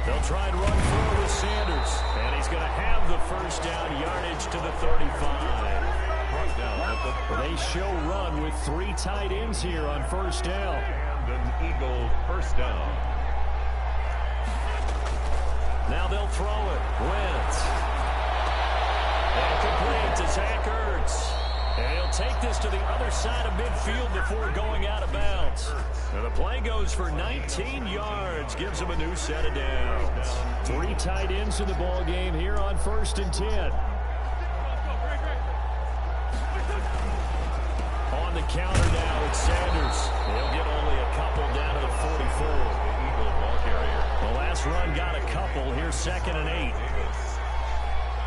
They'll try and run forward with Sanders. And he's going to have the first down, yardage to the 35. They show run with 3 tight ends here on first down. And an Eagle first down. Now they'll throw it. Wentz. And complete to Zach Ertz. And he'll take this to the other side of midfield before going out of bounds. And the play goes for 19 yards. Gives him a new set of downs. 3 tight ends in the ball game here on 1st and 10. On the counter now with Sanders. He'll get only a couple down to the 44. Eagle ball carrier. The last run got a couple. Here's 2nd and 8.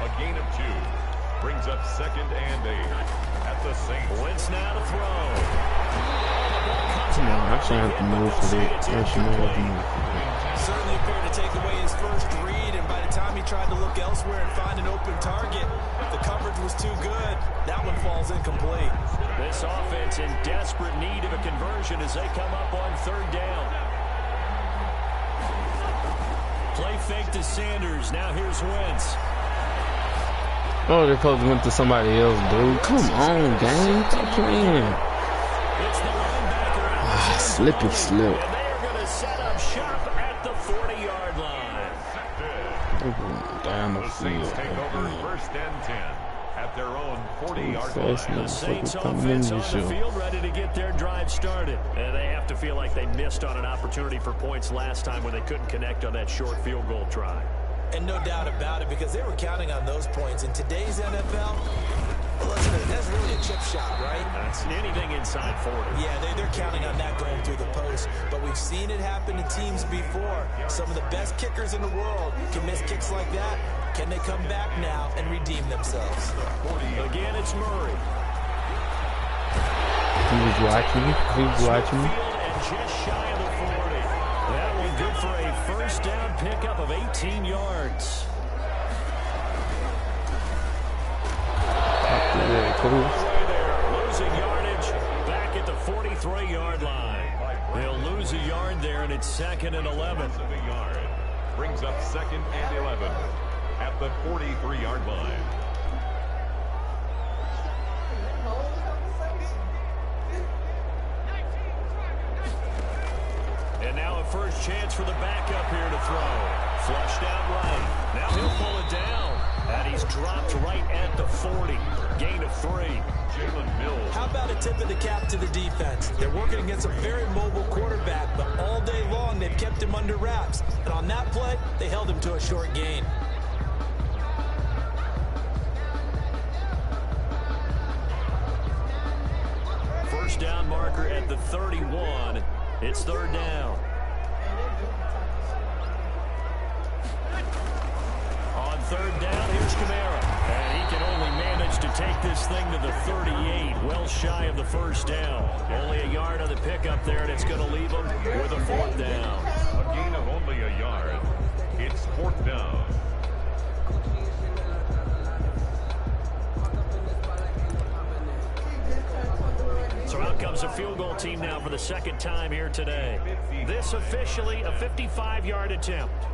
A gain of 2. Brings up 2nd and 8 at the Saints. Wentz now to throw. Come on, I shouldn't have to move for that. I shouldn't have to move for that. Certainly appeared to take away his first read, and by the time he tried to look elsewhere and find an open target, the coverage was too good. That one falls incomplete. This offense in desperate need of a conversion as they come up on 3rd down. Play fake to Sanders. Now here's Wentz. Oh, they're supposed to went to somebody else, dude. Come on, gang. Stop playing. It's the linebacker. Slippy slip. And they are going to set up shop at the 40-yard line. Down the The field. Saints take over 1st and 10 at their own 40-yard line. The Saints offense on the field ready to get their drive started. And they have to feel like they missed on an opportunity for points last time when they couldn't connect on that short field goal try. And no doubt about it, because they were counting on those points. In today's NFL, well, listen, that's really a chip shot, right? That's anything inside 40. Yeah, they're counting on that going through the post. But we've seen it happen to teams before. Some of the best kickers in the world can miss kicks like that. Can they come back now and redeem themselves? Again, it's Murray. He was watching me. He was watching me. And just shy of the 40. That one good for a 1st down pickup of 18 yards. Away there, losing yardage back at the 43-yard line. They'll lose a yard there, and it's 2nd and 11. Brings up 2nd and 11 at the 43-yard line. And now a first chance for the backup here to throw. Flushed out right. Now he'll pull it down. And he's dropped right at the 40. Gain of 3. Jalen Mills. How about a tip of the cap to the defense? They're working against a very mobile quarterback, but all day long they've kept him under wraps. And on that play, they held him to a short gain. First down marker at the 31. It's 3rd down. On 3rd down, here's Kamara. And he can only manage to take this thing to the 38, well shy of the 1st down. Only a yard on the pickup there, and it's going to leave him with a 4th down. A gain of only a yard. It's 4th down. So out comes a field goal team now for the 2nd time here today. This officially a 55-yard attempt.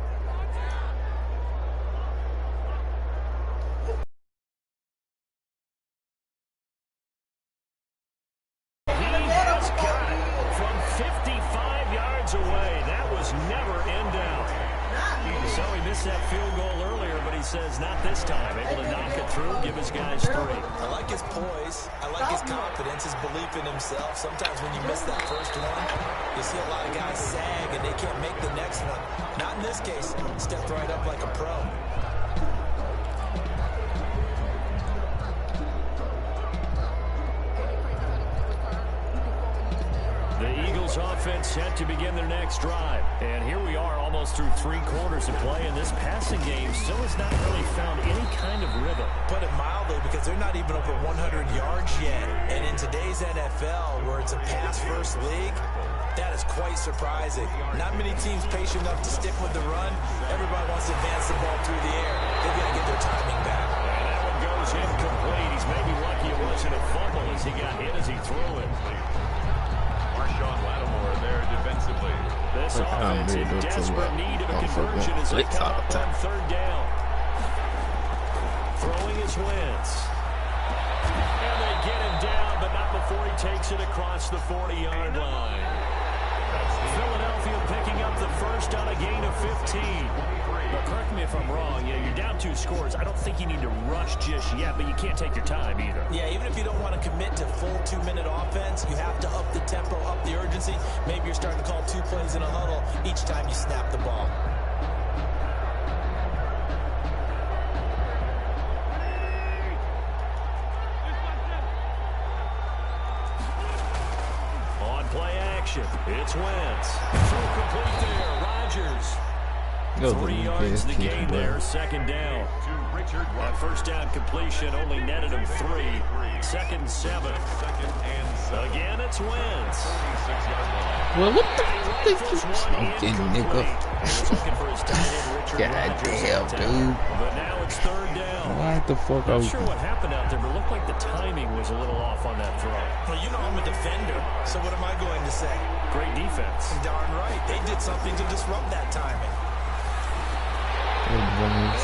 He just got it from 55 yards away. That was never in doubt. So he missed that field goal earlier, but he says not this time. Able to knock it through, give his guys 3. I like his poise. I like his confidence, his belief in himself. Sometimes when you miss that first one, you see a lot of guys sag and they can't make the next one. Not in this case. Stepped right up like a pro. The Eagles offense set to begin their next drive. And here we are almost through 3 quarters of play, and this passing game still has not really found any kind of rhythm. Put it mildly, because they're not even over 100 yards yet. And in today's NFL, where it's a pass-first league, that is quite surprising. Not many teams patient enough to stick with the run. Everybody wants to advance the ball through the air. They've got to get their timing back. And that one goes incomplete. He's maybe lucky it wasn't a fumble as he got hit as he threw it. Marshawn Lattimore there defensively. This offense in desperate need of a conversion as they come up on 3rd down. Throwing his Wentz. And they get him down, but not before he takes it across the 40-yard line. Philadelphia picking up the first on a gain of 15. But correct me if I'm wrong, you're down 2 scores. I don't think you need to rush just yet, but you can't take your time either. Yeah, even if you don't want to commit to full 2-minute offense, you have to up the tempo, up the urgency. Maybe you're starting to call 2 plays in a huddle each time you snap the ball. Play action. It's Wentz. Throw complete there. Rodgers. 3 yards the gain there. Second down. That first down completion only netted him 3. 2nd and 7. Again, it's Wentz. Well, what the fuck is this smoking, nigga? God damn, dude. But now it's 3rd down. What the fuck? I'm not sure what happened out there, but it looked like the timing was a little off on that throw. Well, you know I'm a defender, so what am I going to say? Great defense. Darn right. They did something to disrupt that timing. Not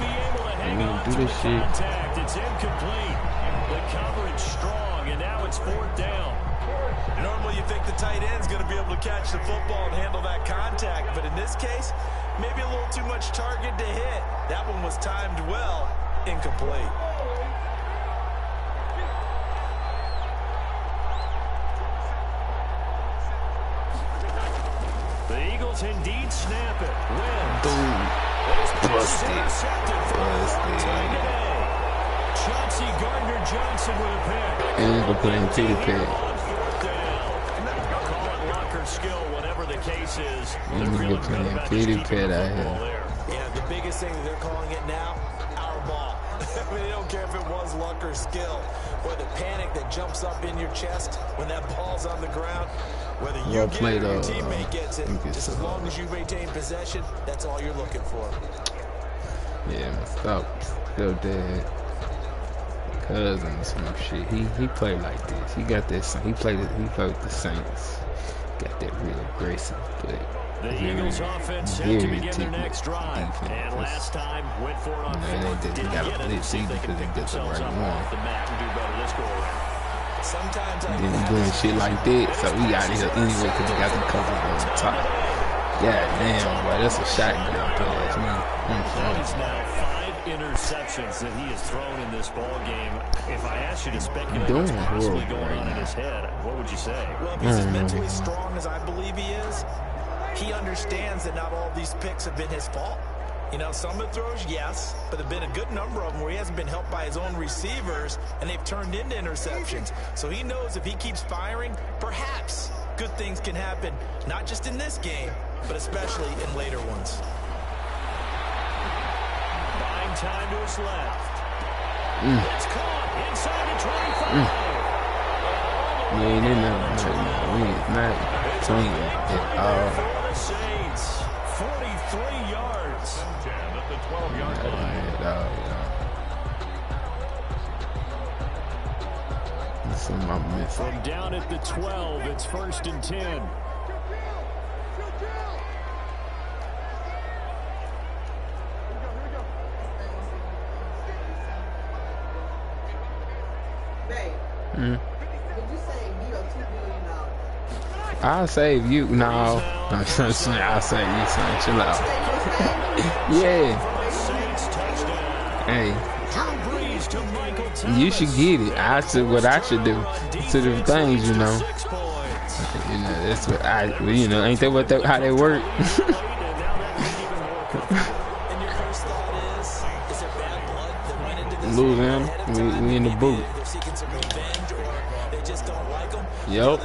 be able to hang on to the contact. It's incomplete. The coverage strong, and now it's 4th down. Normally you think the tight end's going to be able to catch the football and handle that contact, but in this case, maybe a little too much target to hit. That one was timed well, incomplete. The Eagles indeed snap it. Wins. Busted. Chauncey Gardner-Johnson with a pick. And he's playing kitty pad. Call it luck or skill, whatever the case is. He's playing kitty pad out here. Yeah, the biggest thing that they're calling it now, our ball. I mean, they don't care if it was luck or skill, or the panic that jumps up in your chest when that ball's on the ground. Whether you get it or your teammate gets it, just as long as you maintain possession, that's all you're looking for. Yeah, my still dead. Cousin, some shit. He played like this. He got this. He played with the Saints. Got that real aggressive, but the Eagles offense set to begin their next drive. And last time went for it on 4th. Didn't get it. See if they can pick themselves up off the mat and do better this go around. Sometimes I then he doing shit like that, so we out here anyway because we got the coverage on the top. God damn, boy, that's a shotgun pass, man. He's now 5 interceptions that he has thrown in this ball game. If I asked you to speculate what's possibly going on in his head, what would you say? Well, if he's as mentally strong as I believe he is, he understands that not all these picks have been his fault. You know, some of the throws, yes, but there have been a good number of them where he hasn't been helped by his own receivers, and they've turned into interceptions. So he knows if he keeps firing, perhaps good things can happen, not just in this game, but especially in later ones. Buying time to his left. It's caught inside the 25. We ain't in there. We ain't not playing at all. 43 yards. At the 12-yard line. From down at the 12, it's 1st and 10. I'll save you. No. I'll save you, son. Chill out. Yeah. Hey. You should get it. I said what I should do to the things, you know. You know, that's what you know, ain't that what how they work? Losing, we in the boot. Yep.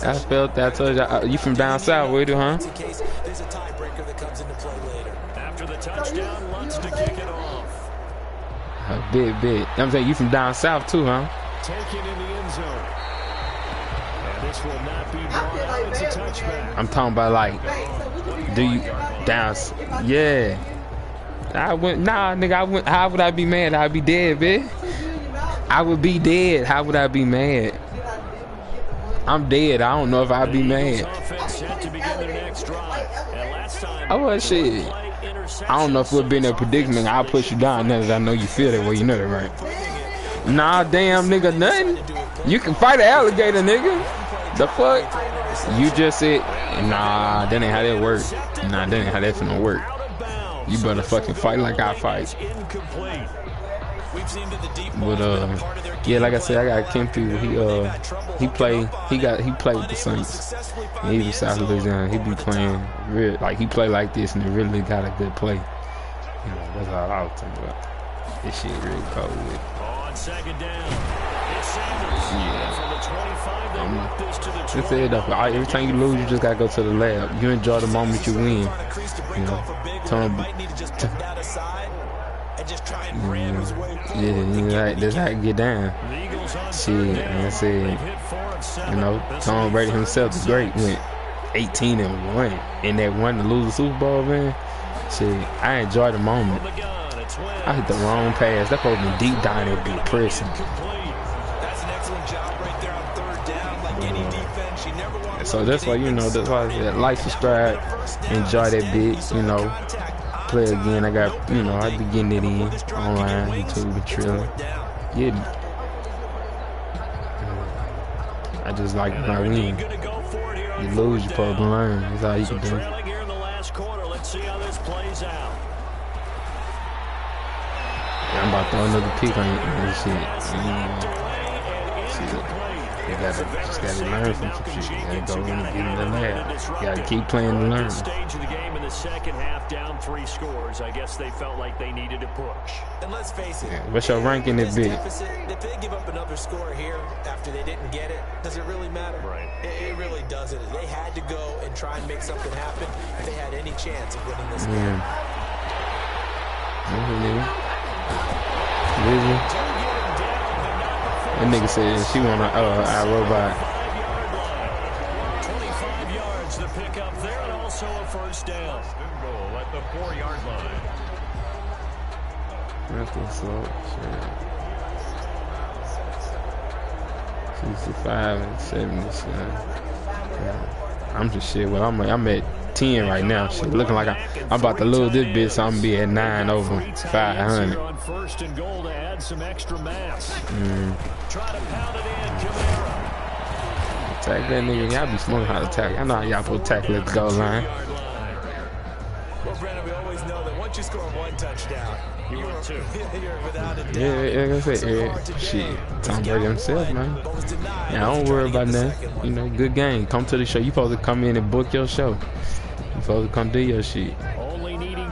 I felt that. I told you, you from down south, with you, huh? After the touchdown, wants to kick it off. Big. I'm saying you from down south too, huh? Taken in the end zone. And this will not be brought out. It's a touchback. I'm talking about like, do you down? Yeah. I went. Nah, nigga. I went. How would I be mad? I'd be dead, bitch. I would be dead. How would I be mad? I'm dead. I don't know if I'd be mad. Oh, shit. I don't know if we'll be in a predicament. I'll push you down now that I know you feel that way. You know that, right? Nah, damn, nigga, nothing. You can fight an alligator, nigga. The fuck? You just said, nah, that ain't how that work. Nah, that ain't how that finna work. You better fucking fight like I fight. But yeah, like I said, I got Kempy. He played with the Saints. And he was South Louisiana. He be playing real, like he play like this, and he really got a good play. You know, that's all I was talking about. This shit really cold with. On on second down. It's Sanders. Yeah. From the 25, they work this to the 20. That's it though. Every time you lose, you just gotta go to the lab. You enjoy the moment you win. You know, yeah, that's how you get down. Shit, that's it. You know, Tom Brady himself is great. Went 18-1, and that won to lose the Super Bowl, man. Shit, I enjoy the moment. I hit the wrong pass. That supposed to be deep down there, be pressing. That's an excellent job right there on third down. Like any defense, you never want to. So that's why, you know, that's why I said like, subscribe, enjoy that bit, you know. Play again. I got, you know, I be getting it in online, YouTube, Triller. Yeah. I just like when I win. You lose, you supposed to learn. That's how you can do it. I'm about to throw another pick on this shit. You just gotta learn from some shit. You gotta go in and get in the lab. You gotta keep playing to learn. Stage of the game in the second half, down 3 scores. I guess they felt like they needed to push. And let's face it. Yeah. What's your rank in this bit? If they give up another score here after they didn't get it, does it really matter? Right. It really doesn't. They had to go and try and make something happen if they had any chance of winning this game. That nigga said she want a robot. 25 yards to pick up there, and also a first down. Goal at the 4-yard line. That's what's up. 65 and 70. I'm just shit. Well, I'm at 10 right now. Shit, looking like I'm about to lose this bit, so I'm gonna be at 9 over 500. On first and goal to add some extra mass. Try to pound it in, Camara. Attack that nigga. Y'all be smoking how to tackle. I know how y'all supposed to tackle at the goal line. Well, Brandon, we always know that once you score one touchdown, you're without a doubt. Yeah, like I said, shit. Tom Brady himself, man. Yeah, don't worry about nothing. You know, good game. Come to the show. You supposed to come in and book your show. You supposed to come do your shit.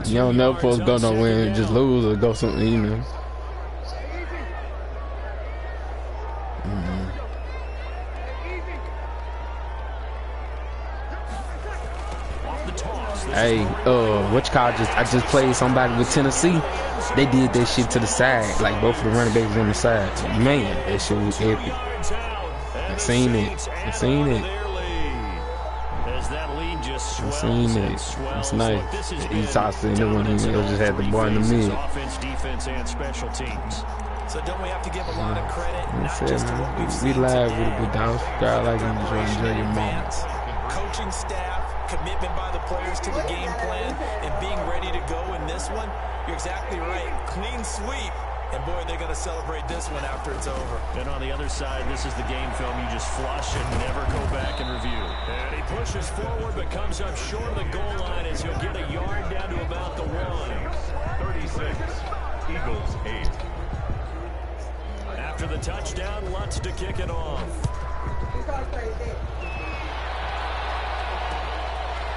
You don't never supposed to go nowhere and just lose or go something, you know. Hey, what you call I just played somebody with Tennessee. They did that shit to the side, like both of the running backs on the side. Man, that shit was epic. I seen it. I seen it. It's nice. He's tossed in the one. He just had the ball in the mid. Offense, defense, and special teams. So don't we have to give a lot of credit? Not just to what we've we seen live today, with a down guy like him. Just enjoy your moments. Coaching staff, commitment by the players to the game plan, and being ready to go in this one. You're exactly right. Clean sweep. And boy, they're going to celebrate this one after it's over. And on the other side, this is the game film you just flush and never go back and review. And he pushes forward but comes up short of the goal line as he'll get a yard down to about the 1. 36. Eagles 8. After the touchdown, Lutz to kick it off.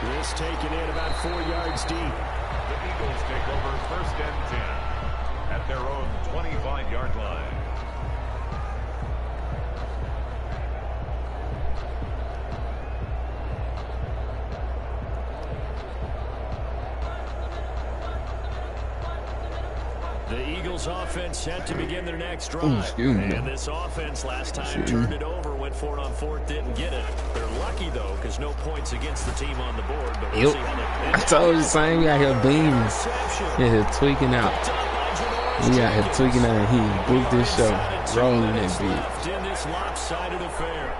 This taken in about 4 yards deep. The Eagles take over first and 10 at their own 25-yard line. The Eagles offense set to begin their next drive. And this offense last time turned it over, went for it on fourth, didn't get it. They're lucky, though, because no points against the team on the board. But we'll see how they I told you, same. We out here beaming. Yeah, here tweaking out. We out here tweaking out and he booked this show. Rolling that bitch. in this lopsided affair.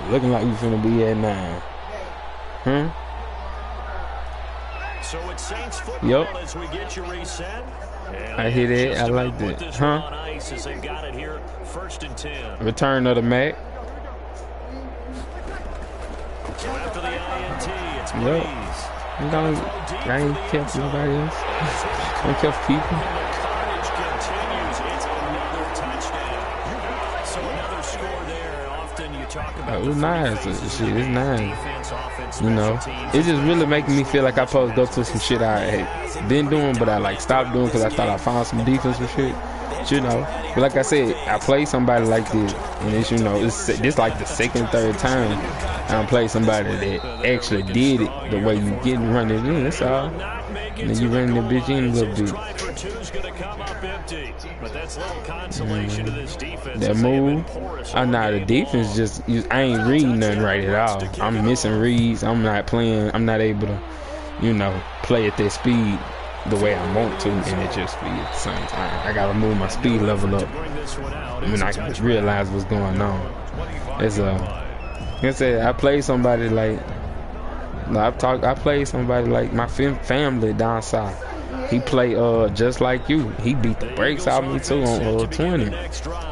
Looking like we finna be at 9. Huh? So it's Saints football as we get you reset. I hear that. I like that. Huh? As they've got it here, first and 10. Return of the Mac. So after the INT, it's Breeze. I ain't kept nobody else. I ain't kept people. The carnage continues. It's another touchdown. So another score there. Often you talk about It was nice. Shit, it's nice. defense, offense, You know, special teams. it's just really making me feel like I supposed to go to some shit I had been doing, but I like stopped doing because I thought I found some defensive shit. you know, but like I said, I play somebody like this, and it's, you know, this like the second, third time I play somebody that actually did it the way you getting running in. That's all. And then you run the bitch in a little bit. That move, I'm not the defense. Just I ain't reading nothing right at all. I'm missing reads. I'm not playing. I'm not able to, you know, play at that speed the way I want to, and at your speed at the same time. I gotta move my speed level up when I can realize what's going on. It's like I said, I played somebody like I played somebody like my family down south. He played just like you. He beat the brakes out of me too on 20.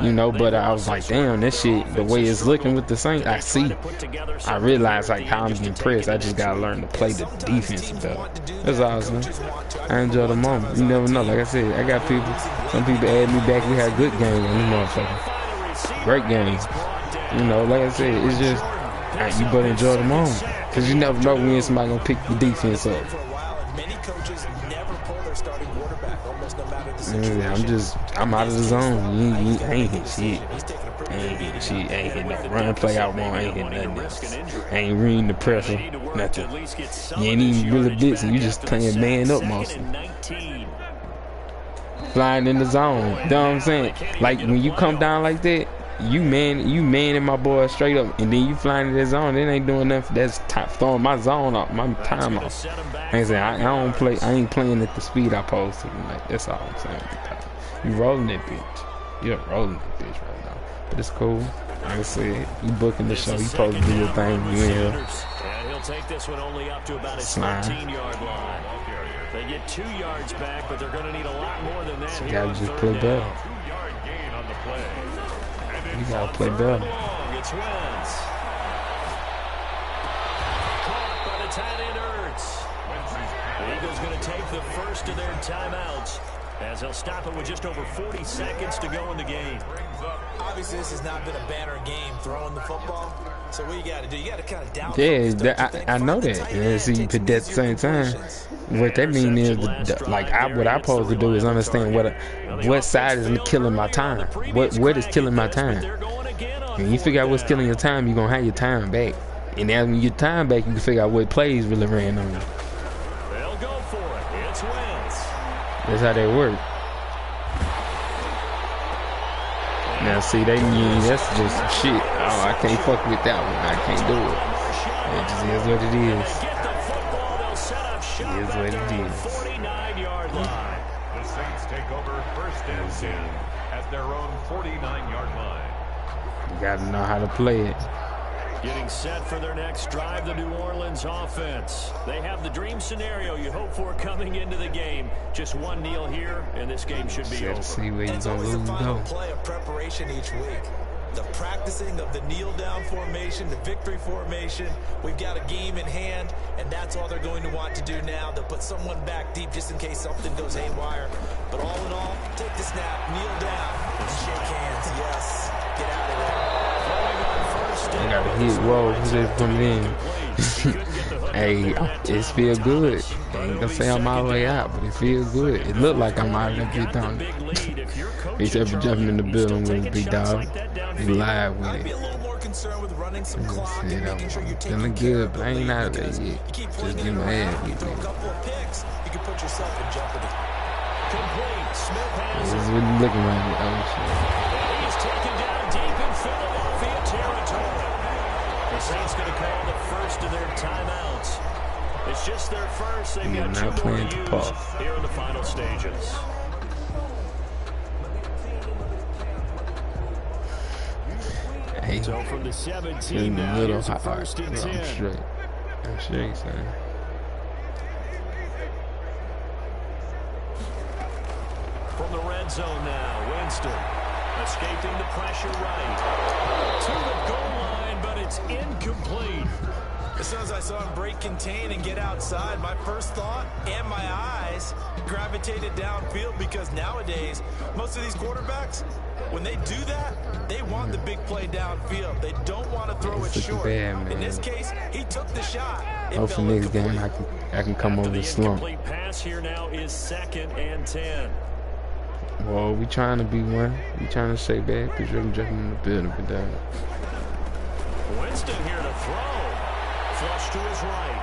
You know, but I was like, damn, that shit, the way it's looking with the Saints, I realize like how I'm getting pressed. I just gotta learn to play the defense better. That's all I'm saying. I enjoy the moment. You never know. Like I said, I got people, some people add me back. We had good games on this motherfucker. Great games. You know, like I said, it's just you better enjoy the moment. Cause you never know when somebody gonna pick the defense up. I'm out of the zone. I ain't hit shit. I ain't hit no run play I want. I ain't hit nothing else. I ain't reading the pressure. Nothing. You ain't even really blitzing. You just playing man up mostly. Flying in the zone. You know what I'm saying? Like when you come down like that, you manning my boy straight up, and then you flying in that zone. It ain't doing nothing. That's throwing my zone off, my time off. I saying I don't play. I ain't playing at the speed I supposed to. Like that's all I'm saying. You rolling that bitch. You're rolling that bitch right now. But it's cool. Like I said, you booking the show. You supposed to do your thing. You in here. And he'll take this one only up to about his 13-yard line. They get 2 yards back, but they're going to need a lot more than that. So you gotta just play better. You gotta play better. It's Wentz. Caught by the tight end Ertz. The Eagles going to take the first of their timeouts, as they'll stop it with just over 40 seconds to go in the game. Obviously, this has not been a banner game throwing the football. So what you got to do, you got to kind of down. Yeah, I know that. And see, but at the same time, what that means is, what I'm supposed to do is understand what side is killing my time. What is killing my time? When you figure out what's killing your time, you're gonna have your time back. And then when you get time back, you can figure out what plays really ran on you. They'll go for it. It's Wentz. That's how they work. Now see, that's just some shit. Oh, I can't fuck with that one. I can't do it. It just is what it is. It is what it is. 49-yard line. The Saints take over first and 10 at their own 49-yard line. You gotta know how to play it. Getting set for their next drive, the New Orleans offense. They have the dream scenario you hope for coming into the game. Just one kneel here, and this game should be over. See where you're gonna lose, go. Play of preparation each week. The practicing of the kneel down formation, the victory formation. We've got a game in hand, and that's all they're going to want to do now. They'll put someone back deep just in case something goes haywire. But all in all, take the snap, kneel down, and shake hands. Yes, get out of there. I got to hit. Whoa, who's that coming in? Hey, it feels good. I ain't gonna say I'm all the way out, but it feels good. It look like I'm out of that big dog. Except for jumping in the building with a big dog. He live with it. I'm feeling good, but I ain't out of there yet. Just get my ass beat. This is what he's looking like. Oh shit. He's taken down deep in Philadelphia territory. The Saints going to call the first of their timeouts. It's just their first. They've got 2 more to use here in the final stages. Hey, so from the 17 now, here's a first and 10. I'm straight. I'm straight, son. From the red zone now, Winston escaping the pressure right to the goal line, but it's incomplete. As soon as I saw him break contain and get outside, my first thought and my eyes gravitated downfield, because nowadays, most of these quarterbacks, when they do that, they want the big play downfield. They don't want to throw it short. Bad, in this case, he took the shot. Hopefully next game I can come over the slump. Pass here now is 2nd and 10. Well, we trying to be one. We trying to say back because you're jumping in the building for that. Winston here to throw. Flush to his right.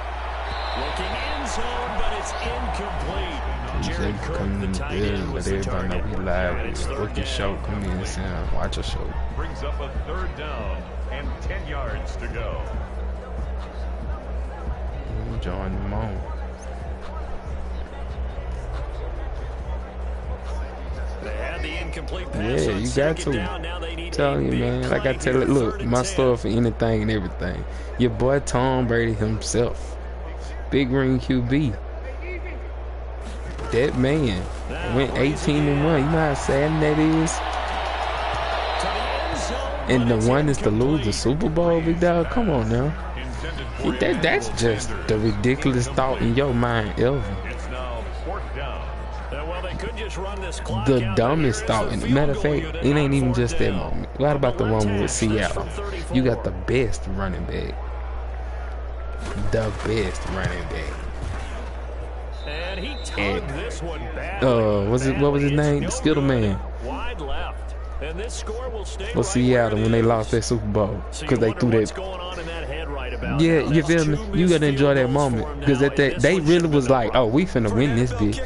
Looking end zone, but it's incomplete. Jared coming in the building, but everybody know we live. Rookie show, come in and watch a show. Brings up a 3rd down and 10 yards to go. Join them on. They had the incomplete pass. Yeah, you got to. Tell you, man. Like I tell it, look, my story for anything and everything. Your boy Tom Brady himself. Big ring QB. That man went 18-1. You know how sad that is? And the one is to lose the Super Bowl, big dog. Come on now. That's just the ridiculous thought in your mind, Elvin. The dumbest thought. And matter of fact, it ain't even just that moment. What about the one with Seattle? You got the best running back. The best running back. And he tugged this one back. What was his name? The Skittle Man. Wide left. And this score will stay For Seattle when they lost that Super Bowl because they threw that. Yeah, you feel me? You gotta enjoy that moment because they really was like, oh, we finna win this bitch.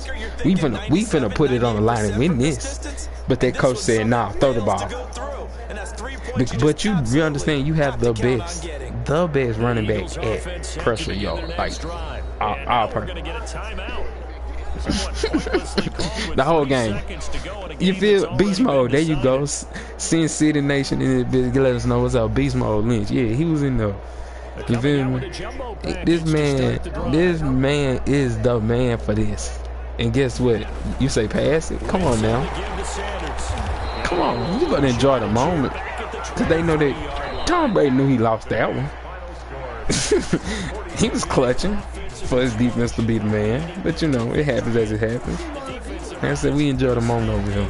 We finna put it on the line and win this. But that coach said, nah, throw the ball. But you understand, you have the best running back at pressure, y'all. Like, our the whole game. You feel beast mode? There you go. Sin City Nation in it. Let us know what's up. Beast mode Lynch. Yeah, he was in there. You feel me? This man is the man for this. And guess what? You say pass it? Come on now. Come on. You gotta enjoy the moment. Cause they know that Tom Brady knew he lost that one. He was clutching for his defense to be the man. But you know, it happens as it happens. And I said we enjoy the moment over here.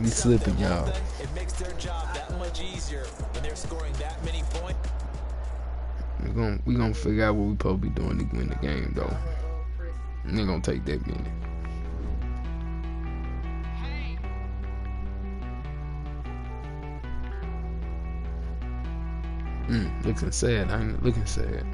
We slipping, y'all. It makes their job that much easier when they're scoring that many points. We gonna figure out what we supposed to be doing to win the game though. It ain't gonna take that minute. Looking sad. I ain't looking sad.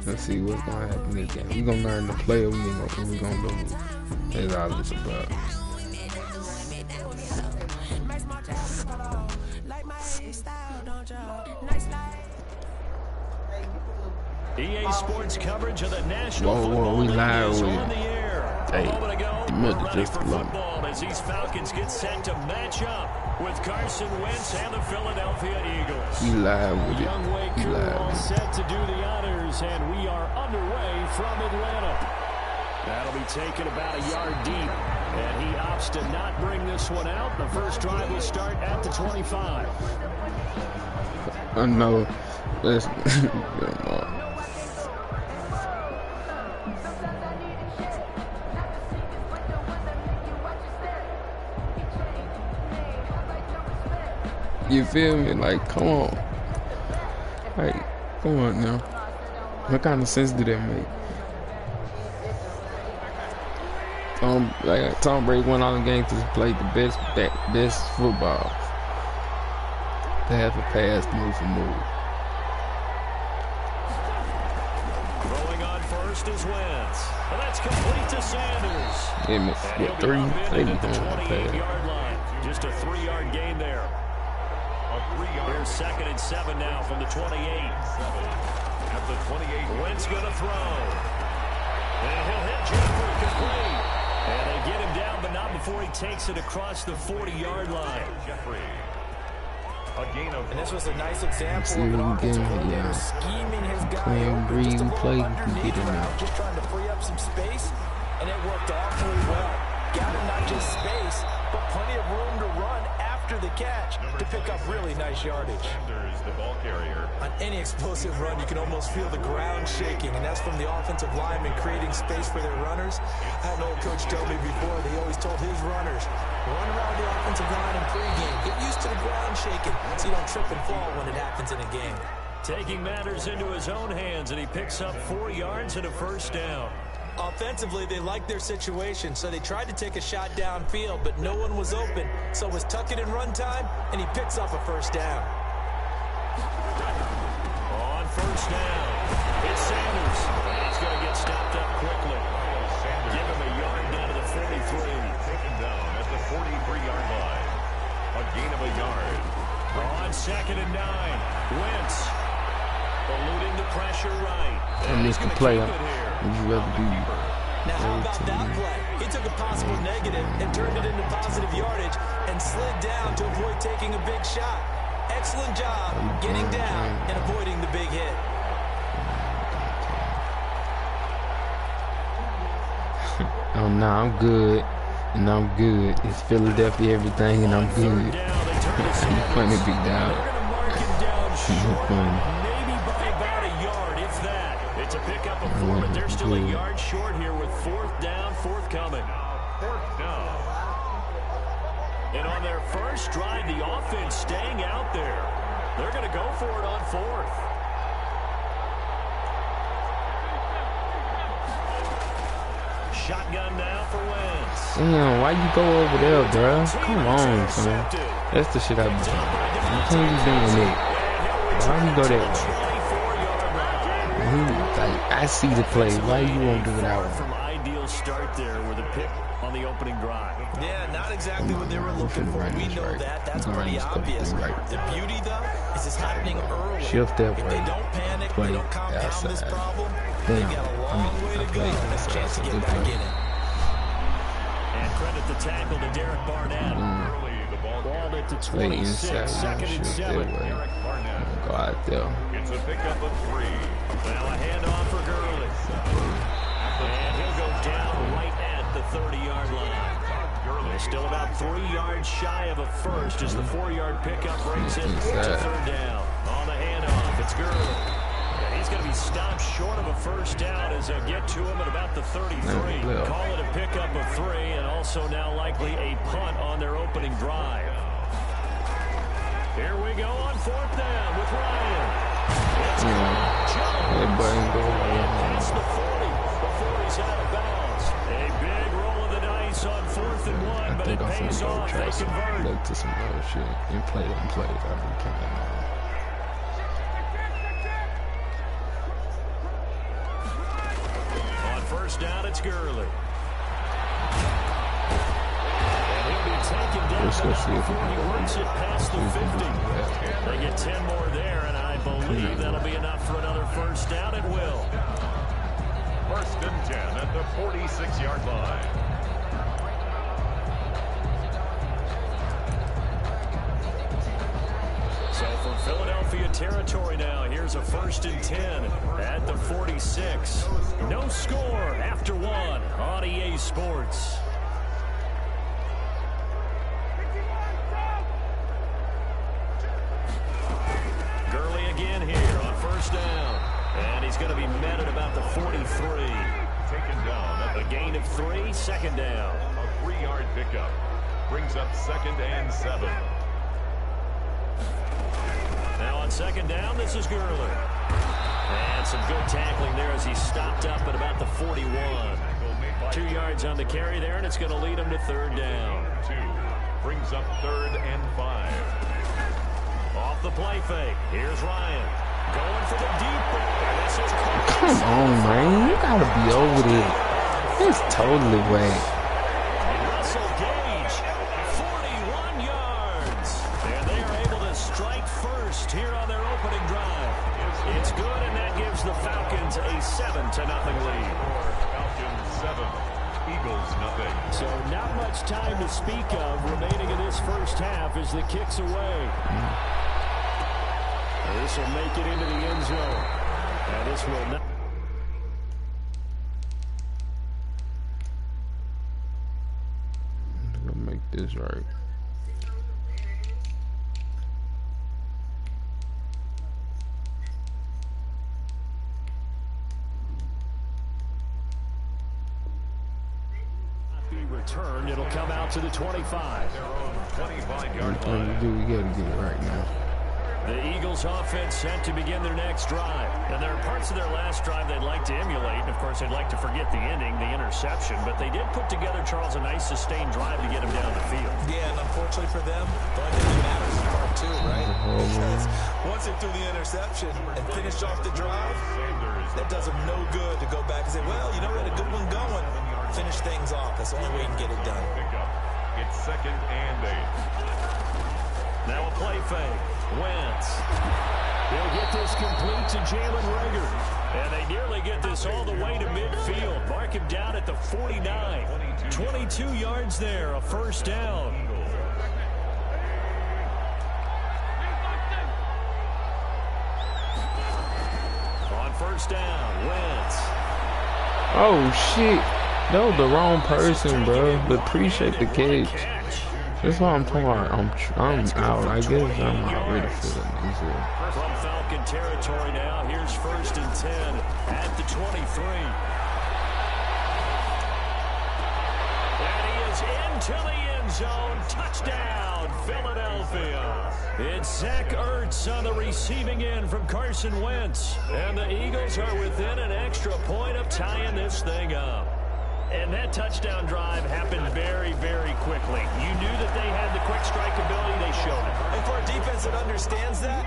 Let's see what's gonna happen this game. We gonna learn to play or we gonna lose. That's all it's about. EA Sports coverage of the National Whoa, we live with on the air. Hey, the mother just football as these Falcons get set to match up with Carson Wentz and the Philadelphia Eagles. We live with it. Young Wake We crew live all with it. set to do the honors, and we are underway from Atlanta. That'll be taken about a yard deep, and he opts to not bring this one out. The first drive will start at the 25. I know. Let's You feel me? Like, come on. Like, come on now. What kind of sense do that make? Tom Brady went on the game to play the best football. To have a pass move for move. Rolling on first is Wentz. And that's complete to Sanders. Yeah, what, 3? They be at the doing the 28-yard line. Just a 3-yard gain there. Here's 2nd and 7 now from the 28. At the 28. Wentz going to throw. And he'll hit Jeffrey complete. And they get him down, but not before he takes it across the 40-yard line. Jeffrey. A gain of. And this was a nice example See of an what we offensive getting, coordinator yeah. scheming his guy Clean open breathe, just a play, little we can underneath get him him, out. just trying to free up some space, and it worked awfully well. Got him not just space, but plenty of room to run after after the catch to pick up really nice yardage. Sanders, the ball carrier. On any explosive run, you can almost feel the ground shaking, and that's from the offensive linemen creating space for their runners. I had an old coach tell me before, they always told his runners, run around the offensive line in pregame. Get used to the ground shaking so you don't trip and fall when it happens in a game. Taking matters into his own hands, and he picks up 4 yards and a first down. Offensively, they liked their situation, so they tried to take a shot downfield, but no one was open. So it was tuck it and run time, and he picks up a first down. On first down, it's Sanders. He's going to get stopped up quickly. Give him a yard down to the 43. Taken down at the 43-yard line. A gain of a yard. On 2nd and 9, Wentz eluding the pressure right. I missed the play. Would you rather be? Now, how about that play? He took a possible negative and turned it into positive yardage and slid down to avoid taking a big shot. Excellent job getting down and avoiding the big hit. Oh, no, I'm good. And I'm good. It's Philadelphia everything, and I'm good. You funny, big dog. Funny. It's a pickup of 4, but they're still a yard short here with 4th down forthcoming. 4th down. And on their first drive, the offense staying out there. They're going to go for it on 4th. Shotgun now for Wentz. Damn, why you go over there, bro? Come on, son. That's the shit I be doing. You can't be doing it. Why you go that way? Like, I see the play. Why you won't do it out? From ideal start there with a pick on the opening drive. Yeah, not exactly what they were looking for. We know that. That's pretty obvious. The beauty, though, is it's happening early. Shift that way. If they don't panic, they don't compound this problem, they've got a long way to go and a chance to get back in it. And credit the tackle to Derek Barnett. Early, the ball At the Play 26, inside. 2nd and 7. Derek Barnett. Go out there. It's a pickup of 3. Now a handoff for Gurley. And he'll go down right at the 30-yard line. They're still about 3 yards shy of a first as the 4-yard pickup brings it to 3rd down. On the handoff, it's Gurley. And he's going to be stopped short of a first down as they get to him at about the 33. Call it a pickup of 3 and also now likely a punt on their opening drive. Here we go on 4th down with Ryan. It's the 40 before he's out of bounds. A big roll of the dice on 4th and 1, but it pays off. They convert. Look to some other shit and play them plays. I've been counting on 1st down, it's Gurley. And he'll be taken down before he works it past the 50. They get 10 more there, and I believe that'll be enough for another first down. It will. 1st and 10 at the 46-yard line. So from Philadelphia territory now, here's a 1st and 10 at the 46. No score after 1 on EA Sports. Gurley again here on 1st down. And he's going to be met at about the 43. Taken down at A gain of 3, 2nd down. a 3-yard pickup. Brings up 2nd and 7. Now on 2nd down, this is Gurley. And some good tackling there as he stopped up at about the 41. 2 yards on the carry there, and it's going to lead him to 3rd down. 2. Brings up 3rd and 5. Off the play fake. Here's Ryan. Going for the deep ball. This is Come on, man. You gotta be over there. It's totally whack. Russell Gage, 41 yards. And they are able to strike first here on their opening drive. It's good, and that gives the Falcons a 7-0 lead. Falcons 7. Eagles nothing. So not much time to speak of remaining in this first half as the kick's away. This will make it into the end zone. And this will not. I'm gonna make this right. returned. It'll come out to the 25. Their own 25-yard line. We gotta get it right now. The Eagles offense set to begin their next drive. And there are parts of their last drive they'd like to emulate. And, of course, they'd like to forget the ending, the interception. But they did put together, Charles, a nice sustained drive to get them down the field. Yeah, and unfortunately for them, the only thing that matters is part two, right? Because once they threw the interception and finished off the drive, that does them no good to go back and say, well, you know, we had a good one going. Finish things off. That's the only way you can get it done. It's 2nd and 8. Now a play fake. Wentz. He'll get this complete to Jalen Reagor. And they nearly get this all the way to midfield. Mark him down at the 49. 22 yards there, a first down. On first down, Wentz. Oh, shit. That was the wrong person, bro. But appreciate the catch. That's what I'm talking about. I'm out. I guess I'm already feeling this. From Falcon territory now. Here's 1st and 10 at the 23. And he is into the end zone. Touchdown, Philadelphia. It's Zach Ertz on the receiving end from Carson Wentz. And the Eagles are within an extra point of tying this thing up. And that touchdown drive happened very, very quickly. You knew that they had the quick strike ability. They showed it. And for a defense that understands that,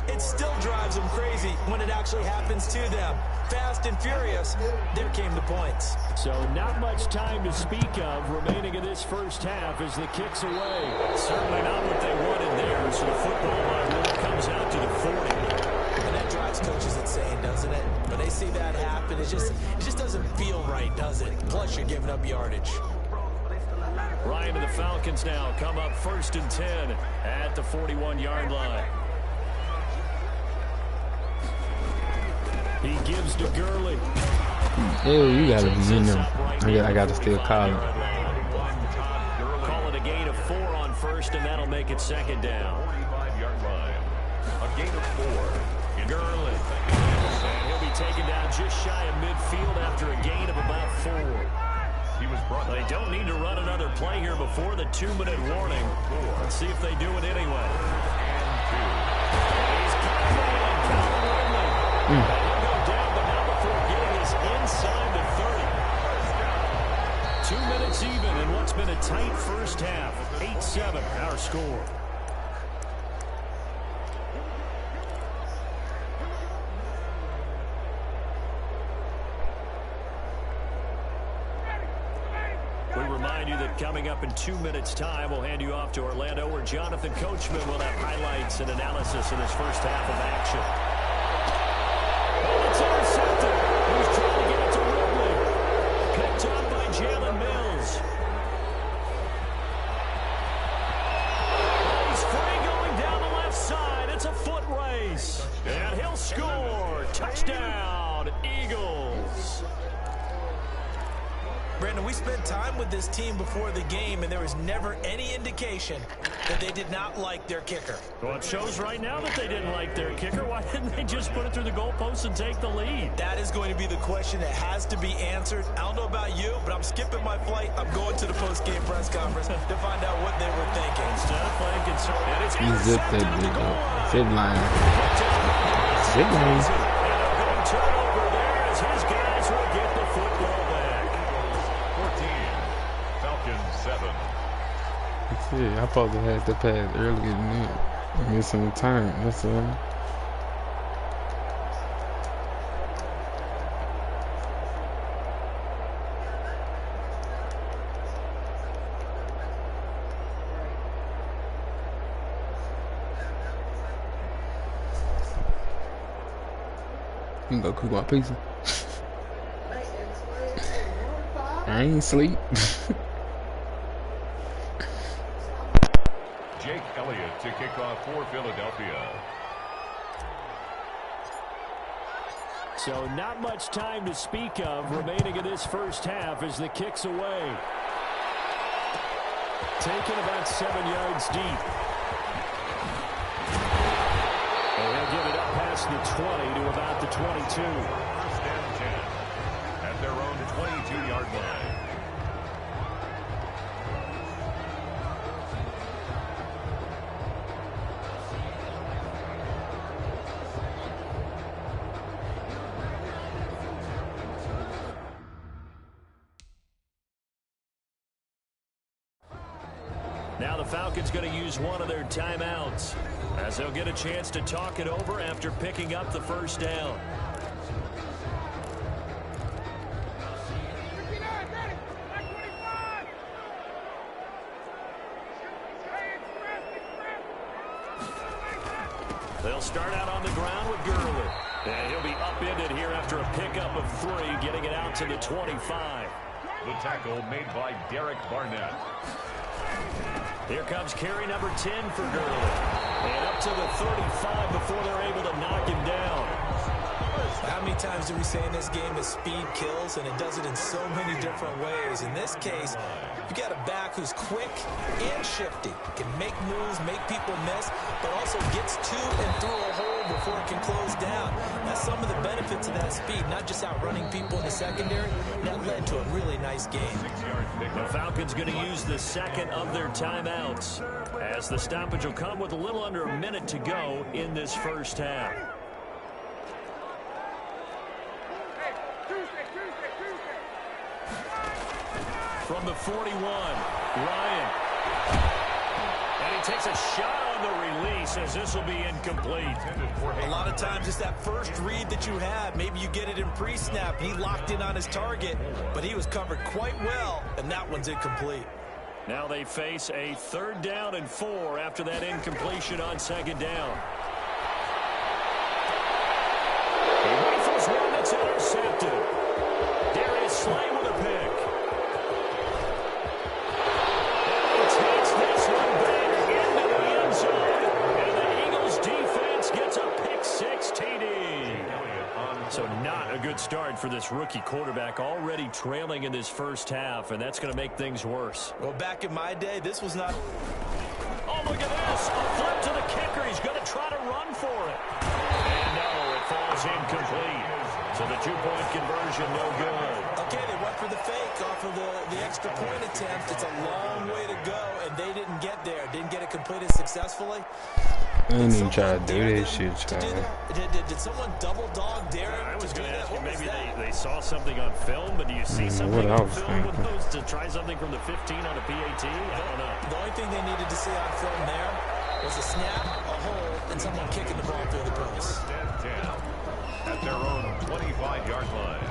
it still drives them crazy when it actually happens to them. Fast and furious, there came the points. So not much time to speak of remaining in this first half as the kick's away. Certainly not what they wanted there, so the football really comes out to the 40. And that drives coaches insane, doesn't it? When they see that happen, it just doesn't feel right, does it? Plus, you're giving up yardage. Ryan and the Falcons now come up 1st and 10 at the 41-yard line. He gives to Gurley. Ew, you gotta be in there. I gotta still call it. Call it a gain of 4 on first, and that'll make it 2nd down. 45-yard line. A gain of 4. Gurley. And he'll be taken down just shy of midfield after a gain of about 4. He was brought. They don't need to run another play here before the 2-minute warning. Let's see if they do it anyway. And he's coming in. Calvin Ridley. He'll go down, but not before getting this inside the 30. 2 minutes even in what's been a tight first half. 8-7, our score. We remind you that coming up in 2 minutes' time, we'll hand you off to Orlando, where Jonathan Coachman will have highlights and analysis in this first half of action. And it's intercepted. He's trying to get it to Ridley. Picked up by Jalen Mills. He's free going down the left side. It's a foot race. And he'll score. Touchdown, Eagles. Brandon, we spent time with this team before the game, and there was never any indication that they did not like their kicker. Well, it shows right now that they didn't like their kicker. Why didn't they just put it through the goalpost and take the lead? That is going to be the question that has to be answered. I don't know about you, but I'm skipping my flight. I'm going to the post-game press conference to find out what they were thinking. Instead of playing concern, and it's He zipped that big up. Zip line. Zip line. And a big turnover there as his guys will get the football back. 14. Falcons 7. That's it. I supposed to have the pass earlier than that. I missed some time. That's all. You can go cook my pizza. I ain't sleep. Jake Elliott to kick off for Philadelphia. So not much time to speak of remaining in this first half as the kick's away. Taken about 7 yards deep. And he'll give it up past the 20 to about the 22. First and 10 at their own 22-yard line. Now the Falcons going to use one of their timeouts as they'll get a chance to talk it over after picking up the first down. They'll start out on the ground with Gurley. And he'll be upended here after a pickup of 3, getting it out to the 25. The tackle made by Derek Barnett. Here comes carry number 10 for Gurley. And up to the 35 before they're able to knock him down. How many times do we say in this game that speed kills, and it does it in so many different ways? In this case, you've got a back who's quick and shifty, can make moves, make people miss, but also gets to and through a hole before it can close down. That's some of the benefits of that speed, not just outrunning people in the secondary. That led to a really nice game. The Falcons going to use the second of their timeouts as the stoppage will come with a little under a minute to go in this first half. From the 41, Ryan. And he takes a shot on the release as this will be incomplete. A lot of times it's that first read that you have. Maybe you get it in pre-snap. He locked in on his target, but he was covered quite well, and that one's incomplete. Now they face a 3rd down and 4 after that incompletion on 2nd down. He rifles one that's intercepted. Darius Slay with a pick. So not a good start for this rookie quarterback, already trailing in this first half, and that's going to make things worse. Well, back in my day, this was not... Oh, look at this. A flip to the kicker. He's going to try to run for it. And no, it falls incomplete. So the 2-point conversion, no good. Okay, they went for the fake off of the extra point attempt. It's a long way to go, and they didn't get there. Didn't get it completed successfully. I ain't even try to do this shit, child. Did someone double dog dare him? I was going to ask you, maybe they saw something on film, but do you see something on film with those to try something from the 15 on a PAT? I don't know. The only thing they needed to see on film there was a snap, a hole, and someone kicking the ball through the post. At their own 25-yard line.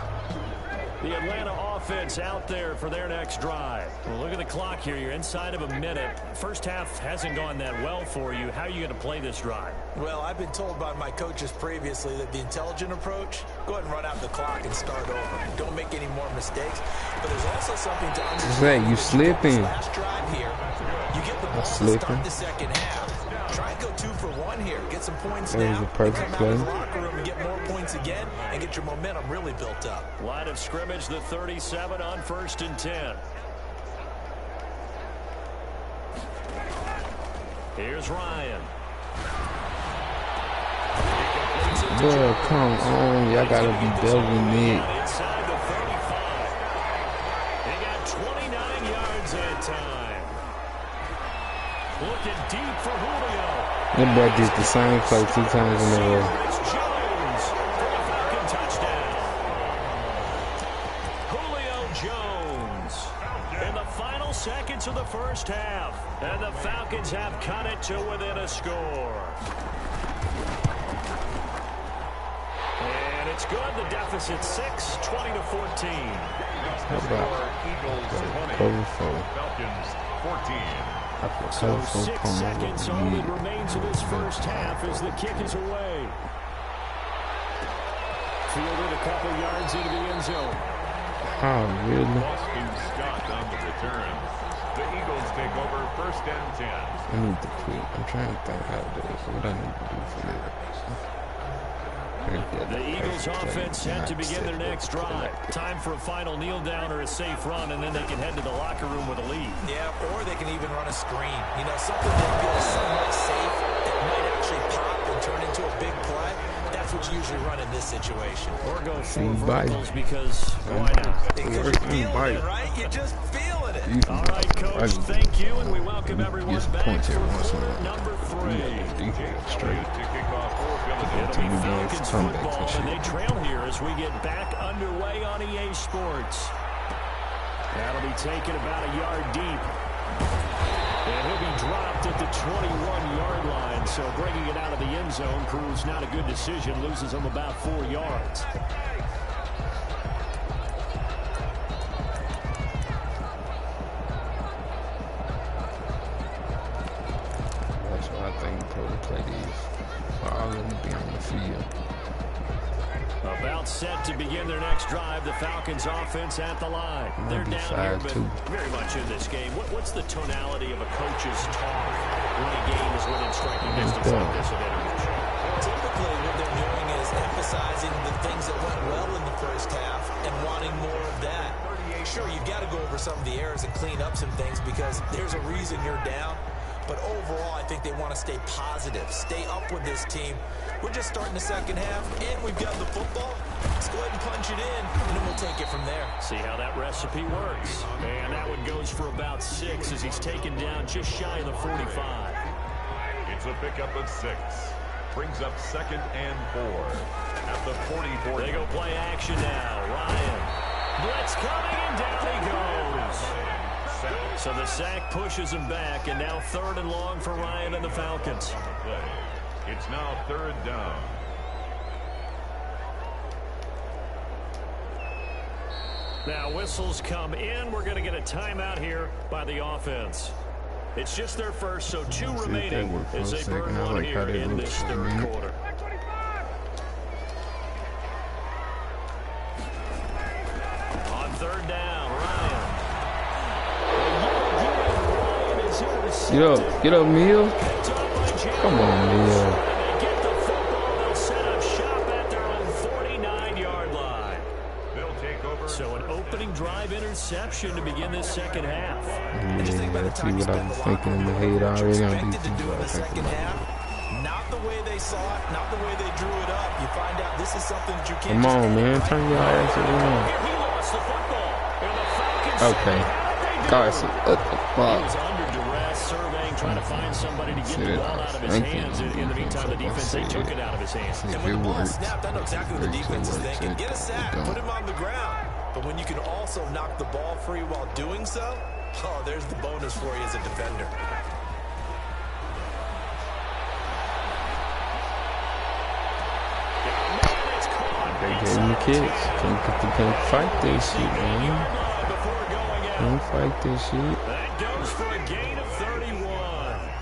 The Atlanta offense out there for their next drive. Well, look at the clock here. You're inside of a minute. First half hasn't gone that well for you. How are you going to play this drive? Well, I've been told by my coaches previously that the intelligent approach, go ahead and run out the clock and start over. Don't make any more mistakes. But there's also something to understand. You slipping. Last drive here, you get the ball to start the second half. Try and go 2 for 1 here. Get some points now. A perfect come play. out of the locker room and get more points again and get your momentum really built up. Line of scrimmage, the 37 on 1st and 10. Here's Ryan. Bro, come on. Y'all gotta be better than me. Inside the 35. They got 29 yards that time. Looking deep for Julio. That boy did the same play 2 times in a row. Jones for a Falcon touchdown. Julio Jones in the final seconds of the first half. And the Falcons have cut it to within a score. And it's good. The deficit 6, 20-14. How about cover 4? Falcons 14. So 6 seconds all that remains of this first half as the kick is away. Fielded a couple yards into the end zone. Oh, really? Boston Scott on the return. The Eagles take over 1st and 10. I need to quit. I'm trying to think how to do this. What I need to do for this. The Eagles offense set to begin their next drive. Time for a final kneel down or a safe run, and then they can head to the locker room with a lead. Yeah, or they can even run a screen. You know, something that feels somewhat safe that might actually pop and turn into a big play. That's what you usually run in this situation. Or go full verticals because why not? Because you're feeling it, right? You're just feeling it. All right, Coach, thank you, and we welcome everyone back for quarter number 3. Straight. It'll be Falcons football, and they trail here as we get back underway on EA Sports. That'll be taken about a yard deep. And he'll be dropped at the 21-yard line. So bringing it out of the end zone proves not a good decision. Loses him about 4 yards. That's why I think we probably play these. All of them be on the field. About set to begin their next drive. The Falcons offense at the line. They're down here, but very much in this game. What's the tonality of a coach's talk when a game is within striking distance like this of intermission? Typically, what they're doing is emphasizing the things that went well in the first half and wanting more of that. Sure, you've got to go over some of the errors and clean up some things because there's a reason you're down. But overall, I think they want to stay positive, stay up with this team. We're just starting the second half, and we've got the football. Let's go ahead and punch it in, and then we'll take it from there. See how that recipe works. And that one goes for about 6 as he's taken down just shy of the 45. It's a pickup of 6. Brings up 2nd and 4 at the 44. They go play action now. Ryan. Blitz coming, and down he goes. So the sack pushes him back, and now 3rd and long for Ryan and the Falcons. It's now 3rd down. Now whistles come in. We're going to get a timeout here by the offense. It's just their first, so 2 remaining as they burn one here in this 3rd quarter. On 3rd down, Ryan. Get up, Meal. Come on, Meal. They get the football. They'll set up shop at their own 49-yard line. They'll take over. So an opening drive interception to begin this second half. Yeah, that's what I was thinking in my head already. Not the way they saw it, not the way they drew it up. You find out this is something that you can't. Come on, man. Turn your ass around. He lost the football. And the Falcons Okay. Carson, what the He fuck? was under duress, surveying, trying to find somebody to get the ball out of his hands. In the meantime, the defense, they took it out of his hands. And when the ball snapped, I know exactly what the defense is thinking. Get a sack, put him on the ground. But when you can also knock the ball free while doing so, oh, there's the bonus for you as a defender. They gave him the kicks. Can't fight this shit, man. Can't fight this shit. That goes for a gain of 31.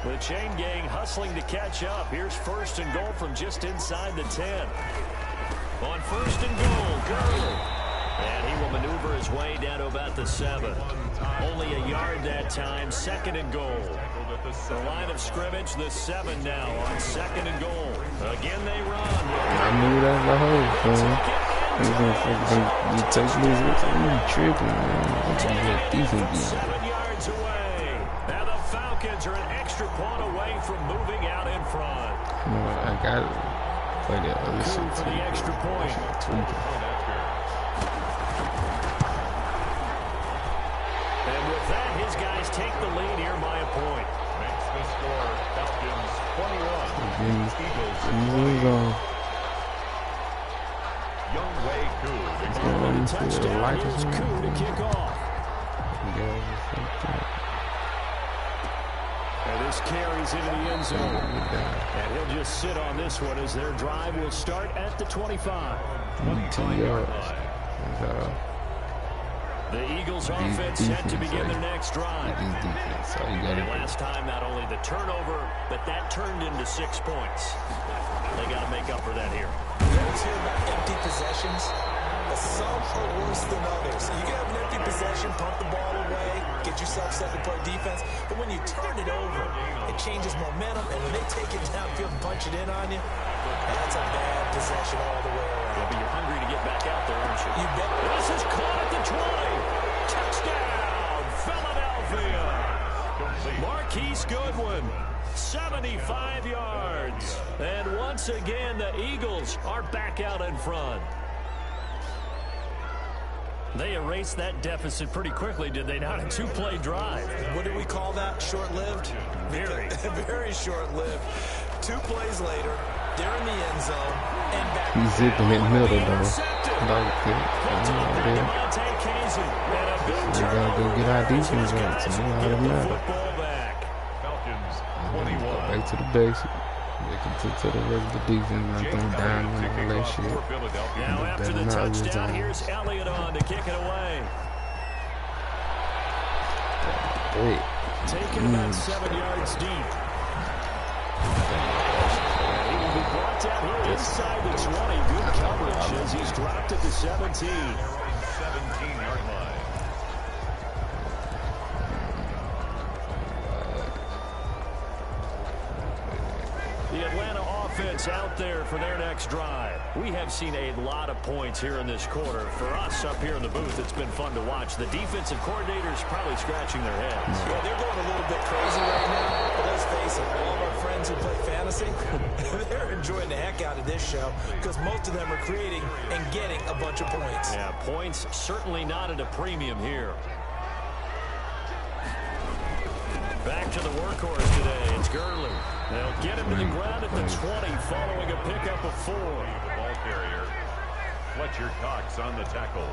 The chain gang hustling to catch up. Here's 1st and goal from just inside the 10. On 1st and goal, Gurley. And he will maneuver his way down to about the 7. Only a yard that time. 2nd and goal. The line of scrimmage, the 7 now on 2nd and goal. Again they run. I knew that the whole thing. You take me, you tripping, man. From 7 yards away. Now the Falcons are an extra point away from moving out in front. I got it. Play that other shit for the extra point. And with that, his guys take the lead here by a point. Makes the score Falcons 21. Eagles Young Wei Koo. And the touchdown is Koo to kick off. And this carries into the end zone. And he'll just sit on this one as their drive will start at the 25. 2 yards. The Eagles offense set to begin their next drive. And last time, not only the turnover, but that turned into 6 points. They got to make up for that here. You always hear about empty possessions, but some are worse than others. You can have an empty possession, pump the ball away, get yourself set to play defense, but when you turn it over, it changes momentum, and when they take it downfield and punch it in on you, that's a bad possession all the way around. Yeah, but you're hungry to get back out there, aren't you? You bet. This is caught at the 20. Touchdown, Philadelphia. Marquise Goodwin, 75 yards. And once again, the Eagles are back out in front. They erased that deficit pretty quickly, did they not? A 2-play drive. What do we call that? Short-lived? Very. Very short-lived. 2 plays later, they're in the end zone, and back. He's zipping in the middle, though. We gotta go get our defense right, so it don't matter. back to the basics. To the regular defense, not going down and all that shit. Now after the touchdown, here's Elliott on to kick it away. Taking about 7 yards deep. He will be brought down here inside the 20. Good coverage as he's dropped at the 17. 17-yard line. The Atlanta offense out there for their next drive. We have seen a lot of points here in this quarter. For us up here in the booth, it's been fun to watch. The defensive coordinators probably scratching their heads. Yeah, they're going a little bit crazy right now. But let's face it, all of our friends who play fantasy, they're enjoying the heck out of this show because most of them are creating and getting a bunch of points. Yeah, points certainly not at a premium here. Back to the workhorse today. It's Gurley. They'll get him to the ground at the 20 following a pickup of 4. Ball carrier. Fletcher Cox on the tackle.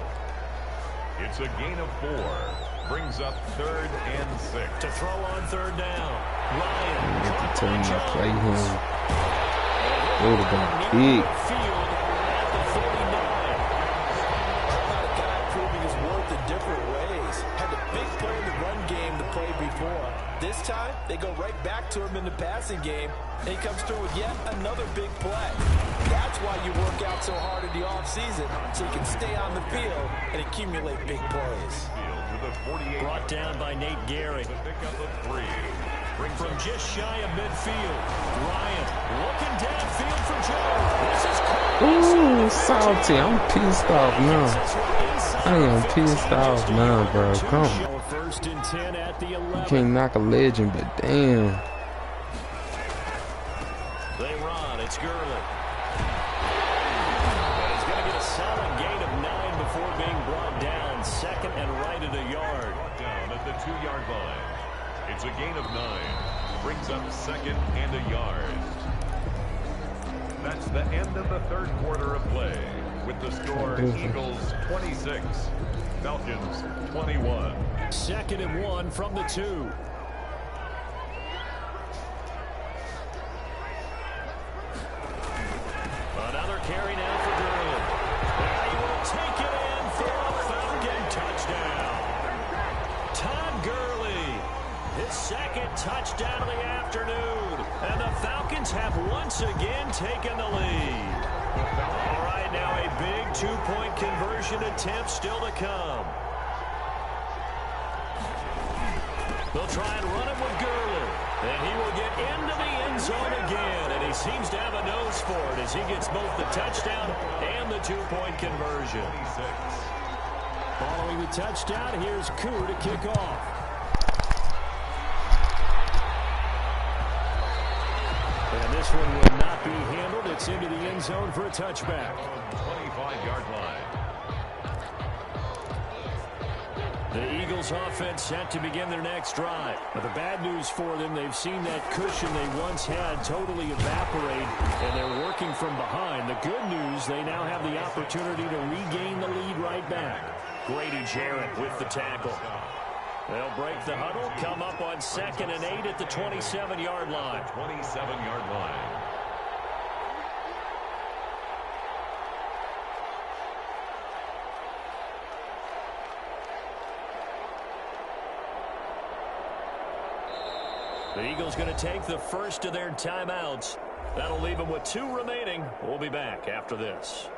It's a gain of 4. Brings up 3rd and 6. To throw on 3rd down. Ryan. Tell him to play him. It would have been big. Field at the 49. About a guy proving his worth in different ways. Had a big play in the run game to play before. This time, they go right back to him in the passing game, and he comes through with yet another big play. That's why you work out so hard in the offseason, so you can stay on the field and accumulate big plays. Brought down by Nate Gehrig. Pickup of 3. From just shy of midfield. Ryan looking downfield for Joe. This is Ooh, salty. I'm pissed off now. I am pissed off now, bro. Come on. First and 10 at the 11. You can't knock a legend, but damn. They run. It's Gurley. And he's going to get a solid gain of 9 before being brought down. 2nd and right at a yard. Down at the 2-yard line. It's a gain of 9. Brings up 2nd and a yard. That's the end of the 3rd quarter of play. With the score, Eagles 26, Falcons 21. 2nd and 1 from the 2. Another carry now for Gurley. And he will take it in for a Falcon touchdown. Todd Gurley, his 2nd touchdown of the afternoon. And the Falcons have once again taken the lead. All right, now a big 2-point conversion attempt still to come. They'll try and run him with Gurley. And he will get into the end zone again. And he seems to have a nose for it as he gets both the touchdown and the 2-point conversion. Following the touchdown, here's Koo to kick off. And this one will not be handled. It's into the end zone for a touchback. 25-yard line. The Eagles offense set to begin their next drive. But the bad news for them, they've seen that cushion they once had totally evaporate, and they're working from behind. The good news, they now have the opportunity to regain the lead right back. Grady Jarrett with the tackle. They'll break the huddle, come up on 2nd and 8 at the 27-yard line. 27-yard line. The Eagles going to take the first of their timeouts. That'll leave them with 2 remaining. We'll be back after this.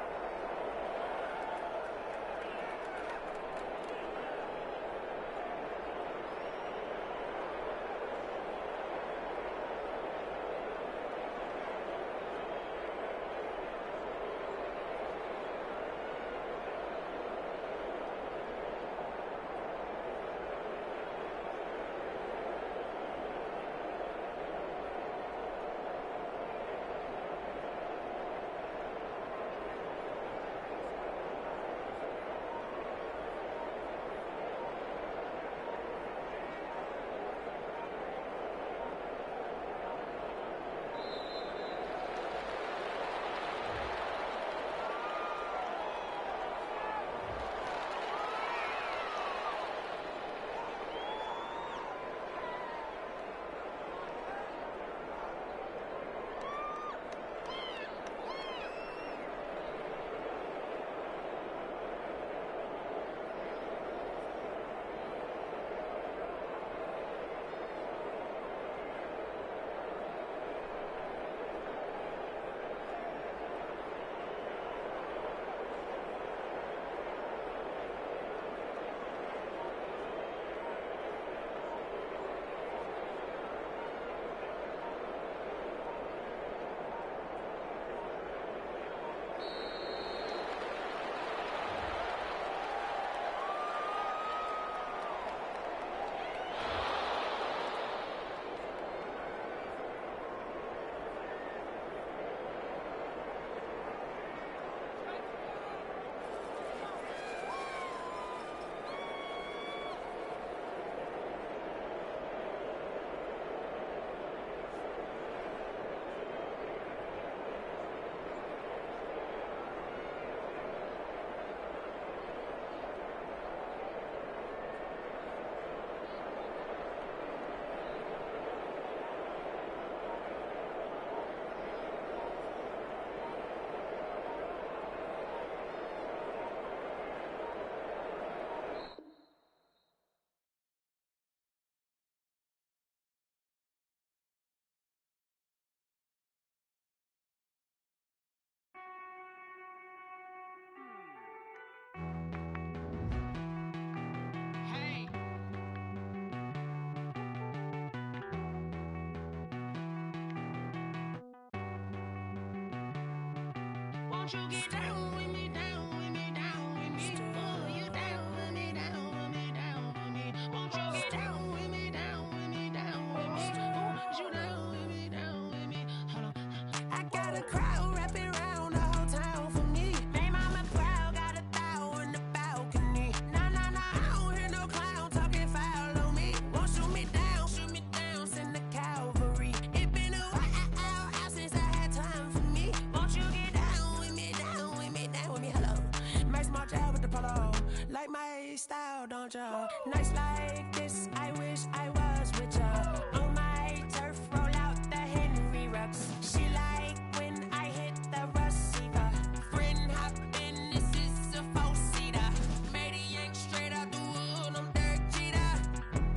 Like my style, don't ya? Nights like this, I wish I was with ya. On my turf, roll out the Henry Rux. She like when I hit the receiver. Friend hop in, this is a four-seater. Made a yank straight out the wood, I'm Derek Jeter.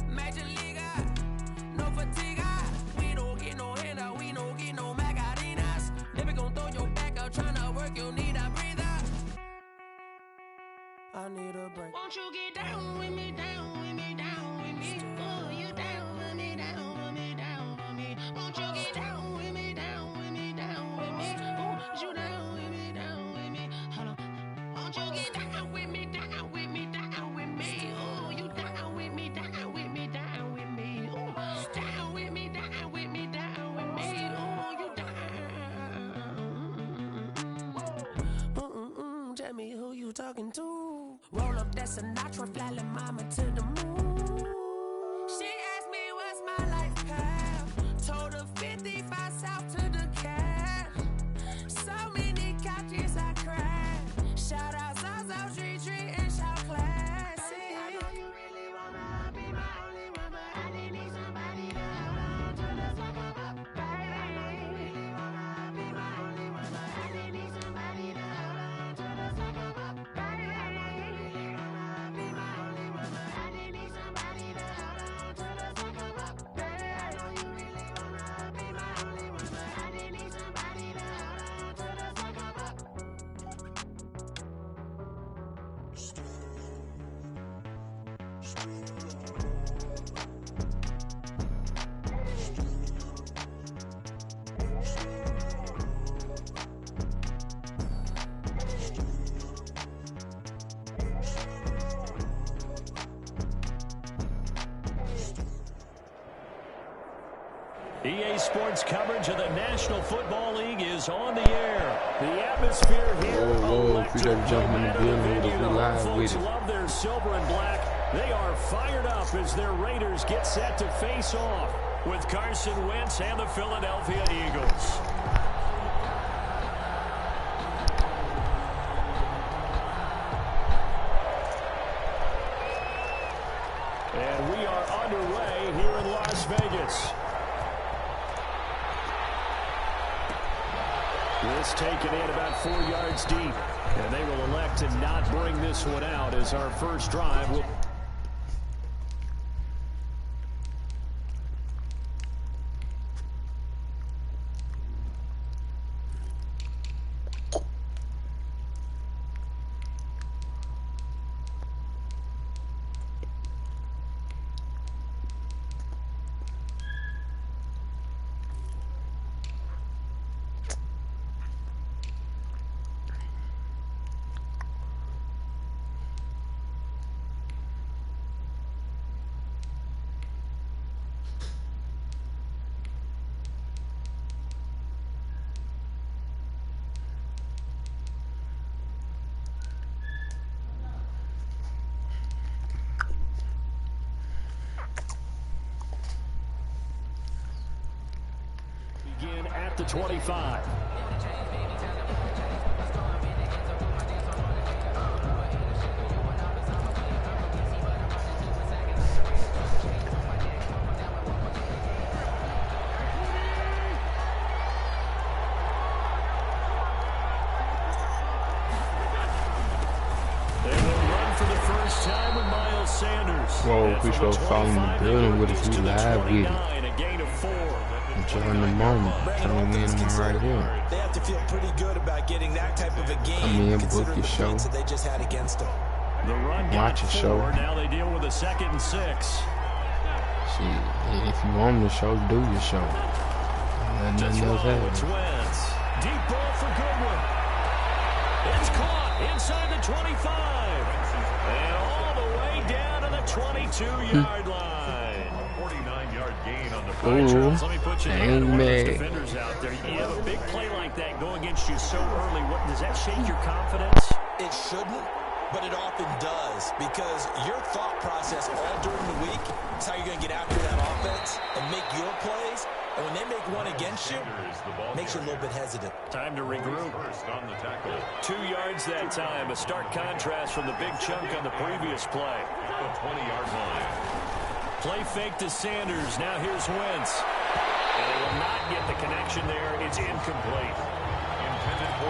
Major leaguer, no fatigue. We don't get no handout, we don't get no Magarinas. Never gon' throw your back out, tryna work, you'll need a breather. I need a break. Won't you get down with me, down with me, down with me? Oh, you down with me, down with me, down with me. Won't you get down with me, down with me, down with me? Oh, you down with me, down with me. Hold on. Won't you get down with me, down with me, down with me? Oh, you down with me, down with me, down with me. Oh, down with me, down with me, down with me. Oh, you down. Tell me who you talking to. Roll up that Sinatra, fly la mama to the moon. She asked me what's my life path. Told her 55 south to the cat. So many couches I cried. Shout out Zazo, Tree, and shout classy. I know you really wanna be my only one, but I didn't need somebody to hold on to the fuck up, baby. I know you really wanna be my only one, but I didn't need somebody to hold on to the fuck up, baby. EA Sports coverage of the National Football League is on the air. The atmosphere here electric. Jump in the building with a live Folks with it. love their silver and black. They are fired up as their Raiders get set to face off with Carson Wentz and the Philadelphia Eagles. And we are underway here in Las Vegas. This taken in about 4 yards deep. And they will elect to not bring this one out as our first drive will... Begin at the 25. Whoa, we should fall in the building with us. We live with it. Enjoying the moment. Trying to win one right here. They have to feel pretty good about getting that type of a game. Come in, book your show. That they just had against them. The run Watch your show. Now they deal with a 2nd and 6. Shit, if you want the show, do your show. Let nothing else happen. Deep ball for Goodwin. It's caught inside the 25. And all the way down to the 22-yard line. A 49-yard gain on the All right, Charles, let me put you Dang, down. One of those man. defenders out there. You have a big play like that go against you so early. What, does that shake your confidence? It shouldn't, but it often does, because your thought process all during the week is how you're going to get after that offense and make your plays. And when they make one against you, it makes you a little bit hesitant. Time to regroup. First on the tackle. 2 yards that time. A stark contrast from the big chunk on the previous play. The 20-yard line. Play fake to Sanders. Now here's Wentz. And they will not get the connection there. It's incomplete.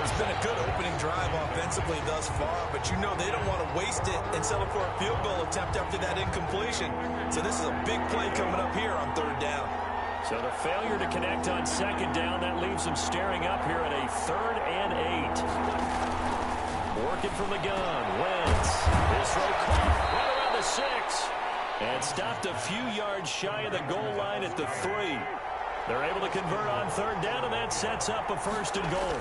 It's been a good opening drive offensively thus far, but you know they don't want to waste it and settle for a field goal attempt after that incompletion. So this is a big play coming up here on 3rd down. So the failure to connect on 2nd down, that leaves them staring up here at a 3rd and 8. Working from the gun. Wentz. His throw caught right around the 6. And stopped a few yards shy of the goal line at the 3. They're able to convert on 3rd down, and that sets up a 1st and goal.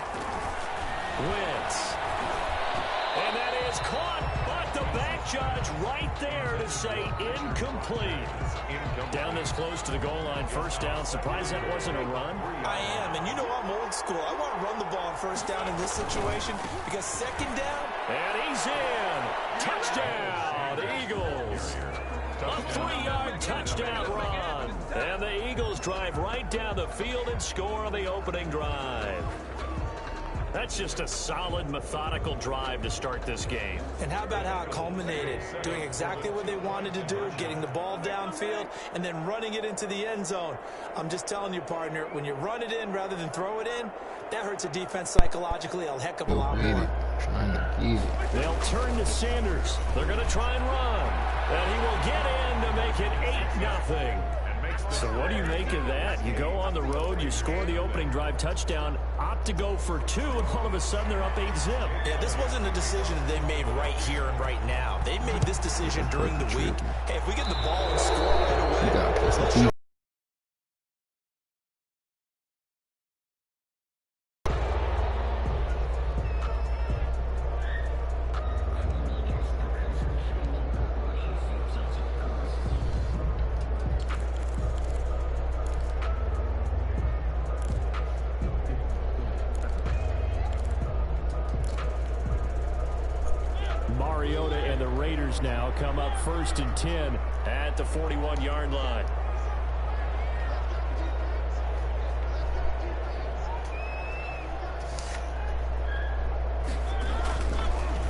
Wentz. And that is caught, but the back judge right there to say incomplete. Down this close to the goal line, 1st down. Surprised that wasn't a run? I am, and you know I'm old school. I want to run the ball on 1st down in this situation because 2nd down. And he's in. Touchdown, Eagles. A 3-yard touchdown run. And the Eagles drive right down the field and score on the opening drive. That's just a solid, methodical drive to start this game. And how about how it culminated? Doing exactly what they wanted to do, getting the ball downfield, and then running it into the end zone. I'm just telling you, partner, when you run it in rather than throw it in, that hurts a defense psychologically a heck of a lot more. They'll turn to Sanders. They're going to try and run. And he will get in to make it 8-0. So what do you make of that? You go on the road, you score the opening drive touchdown, opt to go for 2, and all of a sudden they're up 8-0. Yeah, this wasn't a decision that they made right here and right now. They made this decision during the week. Hey, if we get the ball and score right away, let's show. Mariota and the Raiders now come up 1st and 10 at the 41-yard line.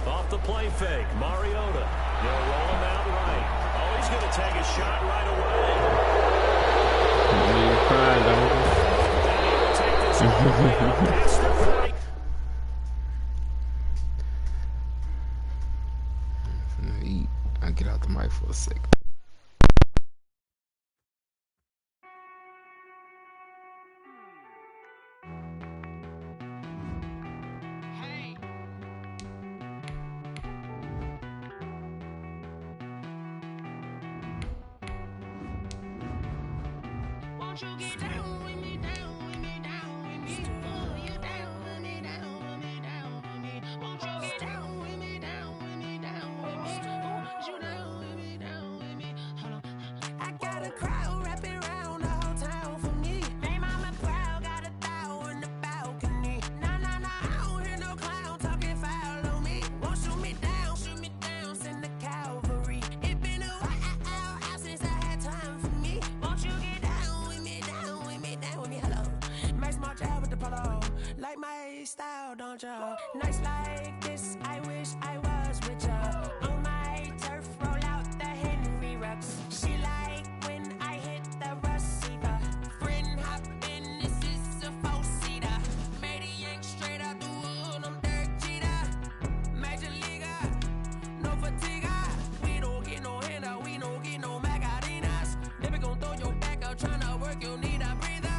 Off the play fake, Mariota. They'll roll him out right. Oh, he's going to take a shot right away. You're crying, don't you? And he will take this all the way up past the 40. I'll get out the mic for a second. Won't you get down with me, down with me, down with me? Oh, you down with me, down with me, down with me. Won't you get down with me, down with me, down with me? Oh, you down with me, down with me? Hold on. I got a crowd wrapping around the whole town for me. They mama proud, got a thou in the balcony. Nah, nah, nah, I don't hear no clown talking foul on me. Won't shoot me down, send the cavalry. It been a while since I had time for me. Won't you get down with me, down with me, down with me? Hello. Max March out with the polo. Like my style, don't ya? Nights like this, I wish I was with ya. On my turf, roll out the Henry Rux. She like when I hit the receiver. Friend hop in, this is a 4-seater. Made a yank straight out the wood, I'm Derek Jeter. Major leaguer, no fatigue. We don't get no handout, we don't get no Macarinas. Never gon' throw your back out, tryna work, you need a breather.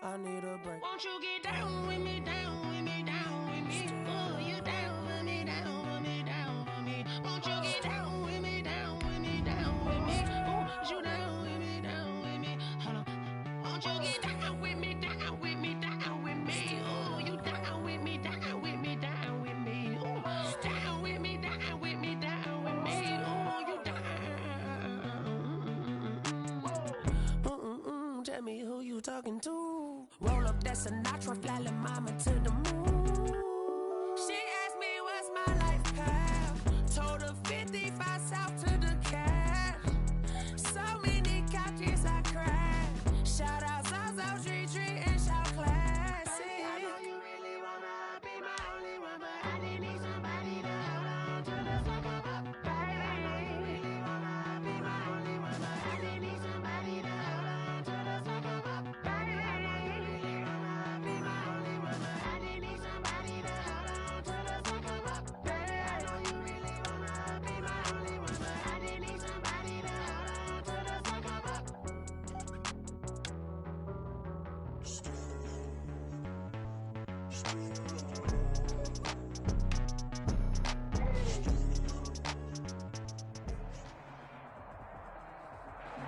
I need a break. Won't you get down with me, down with me, down with me? Oh, you down with me, down with me, down with me? Won't you get down with me, down with me, down with me? Oh, you down with me, down with me? Hold on. Won't you get down with me, down with me, down with me? Oh, you down with me, down talking to. Roll up that Sinatra, fly la mama to the moon. She asked me what's my life path. Told her 55 south to the cash. So many couches I cried. Shout out Zazo, Tree Tree, and shout classic. I know you really wanna be my only one, but I didn't need somebody to hold on to the fuck up, baby. I know you really wanna be my only one, but I didn't need somebody to hold on to the fuck up, baby. I know you really wanna be my only one, but I didn't need somebody to hold on to the fuck up, baby. I know you really wanna be my only one, but I didn't need somebody to hold on to the fuck up.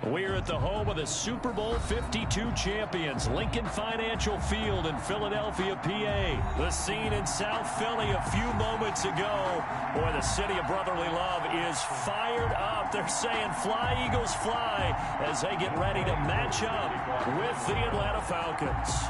We're at the home of the Super Bowl 52 champions, Lincoln Financial Field in Philadelphia, PA. The scene in South Philly a few moments ago. Boy, the city of brotherly love is fired up. They're saying fly, Eagles, fly, as they get ready to match up with the Atlanta Falcons.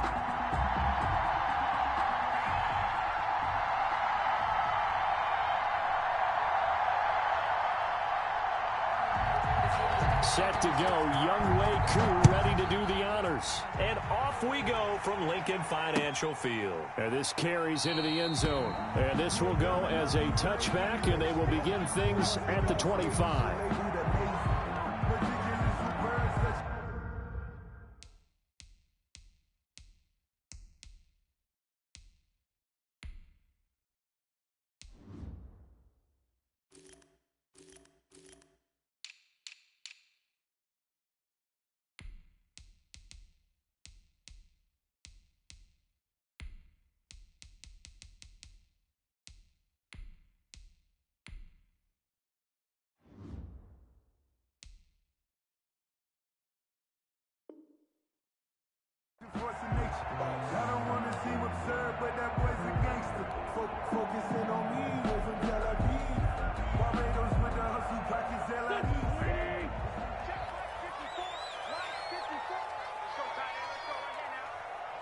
Set to go, Young Wei Koo ready to do the honors. And off we go from Lincoln Financial Field. And this carries into the end zone. And this will go as a touchback, and they will begin things at the 25. I don't want to seem absurd, but that boy's a gangster. Focusing on me, live in Tel Aviv. Barbados with the hustle, practice LID.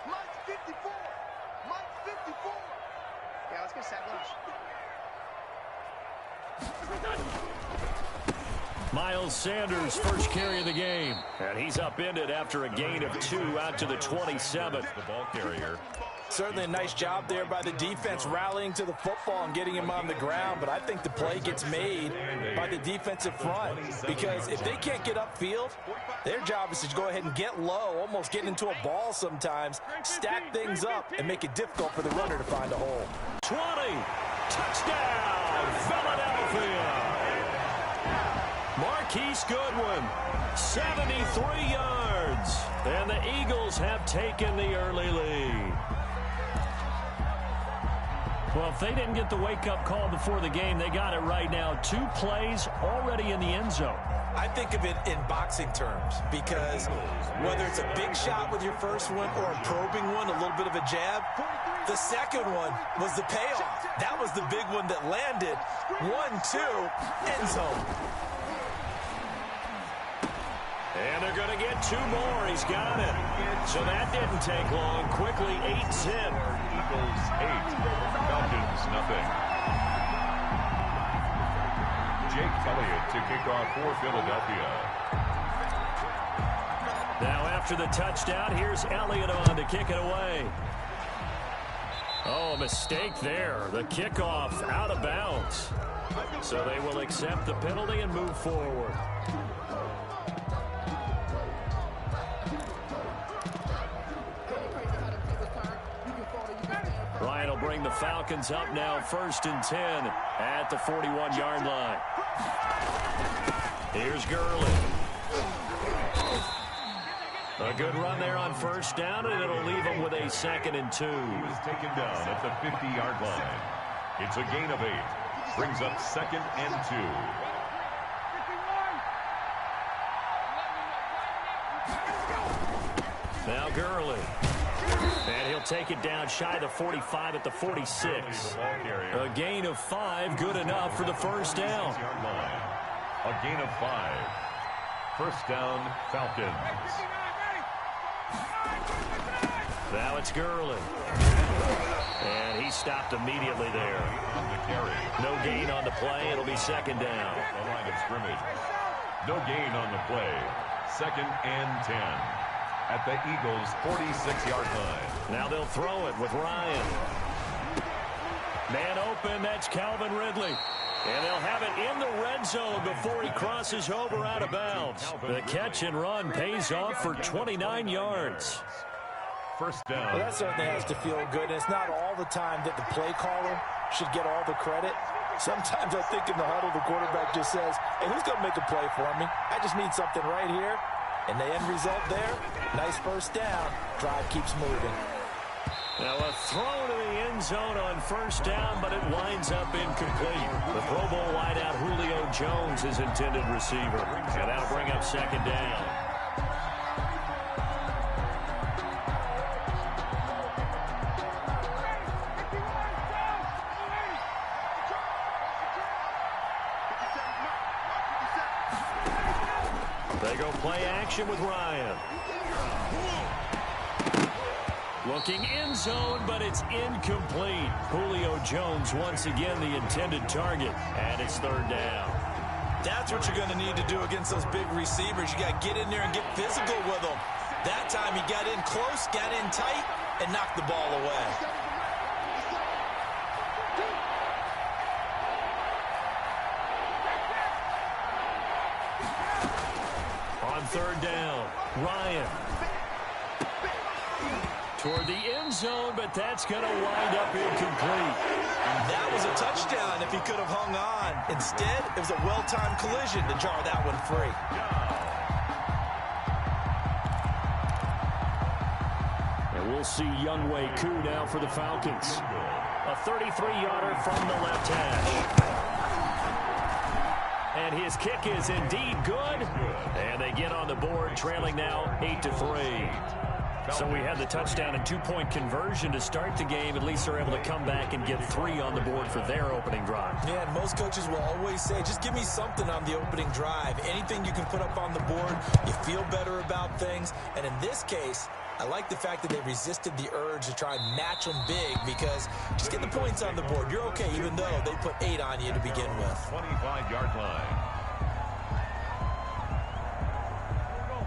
Mike's 54. Mike's 54. Yeah, let's go set lunch. Miles Sanders, first carry of the game. And he's upended after a gain of 2 out to the 27th. The ball carrier. Certainly a nice job there by the defense rallying to the football and getting him on the ground, but I think the play gets made by the defensive front because if they can't get upfield, their job is to go ahead and get low, almost get into a ball sometimes, stack things up, and make it difficult for the runner to find a hole. 20, touchdown, Philadelphia. Marquise Goodwin, 73 yards, and the Eagles have taken the early lead. Well, if they didn't get the wake-up call before the game, they got it right now. 2 plays already in the end zone. I think of it in boxing terms because whether it's a big shot with your first one or a probing one, a little bit of a jab, the second one was the payoff. That was the big one that landed. 1-2, end zone. And they're going to get 2 more. He's got it. So that didn't take long. Quickly, 8-10. Eagles 8, Falcons nothing. Jake Elliott to kick off for Philadelphia. Now after the touchdown, here's Elliott on to kick it away. Oh, a mistake there. The kickoff out of bounds. So they will accept the penalty and move forward. Ryan will bring the Falcons up now, 1st and 10 at the 41-yard line. Here's Gurley. A good run there on 1st down, and it'll leave him with a 2nd and 2. He was taken down at the 50-yard line. It's a gain of 8. Brings up 2nd and 2. Now Gurley. And he'll take it down shy the 45 at the 46. A gain of 5, good enough for the 1st down. A gain of 5. 1st down, Falcons. Now it's Gurley. And he stopped immediately there. No gain on the play. It'll be second down. The line of scrimmage. No gain on the play. 2nd and 10. At the Eagles' 46-yard line. Now they'll throw it with Ryan. Man open, that's Calvin Ridley. And they'll have it in the red zone before he crosses over out of bounds. The catch and run pays off for 29 yards. First down. Well, that certainly has to feel good. And it's not all the time that the play caller should get all the credit. Sometimes I think in the huddle, the quarterback just says, hey, who's going to make a play for me? I just need something right here. And the end result there, nice first down. Drive keeps moving. Now a throw to the end zone on first down, but it winds up incomplete. The Pro Bowl wideout Julio Jones is intended receiver. And that'll bring up second down. They go play action with Ryan. Looking end zone, but it's incomplete. Julio Jones once again the intended target, and it's third down. That's what you're going to need to do against those big receivers. You got to get in there and get physical with them. That time he got in close, got in tight, and knocked the ball away. On third down, Ryan. Toward the end zone, but that's going to wind up incomplete. That was a touchdown if he could have hung on. Instead, it was a well-timed collision to jar that one free. And we'll see Younghoe Koo now for the Falcons. A 33-yarder from the left hash. And his kick is indeed good. And they get on the board, trailing now 8-3. So we had the touchdown and two-point conversion to start the game. At least they're able to come back and get 3 on the board for their opening drive. Yeah, and most coaches will always say, just give me something on the opening drive. Anything you can put up on the board, you feel better about things. And in this case, I like the fact that they resisted the urge to try and match them big, because just get the points on the board. You're okay, even though they put 8 on you to begin with. 25-yard line.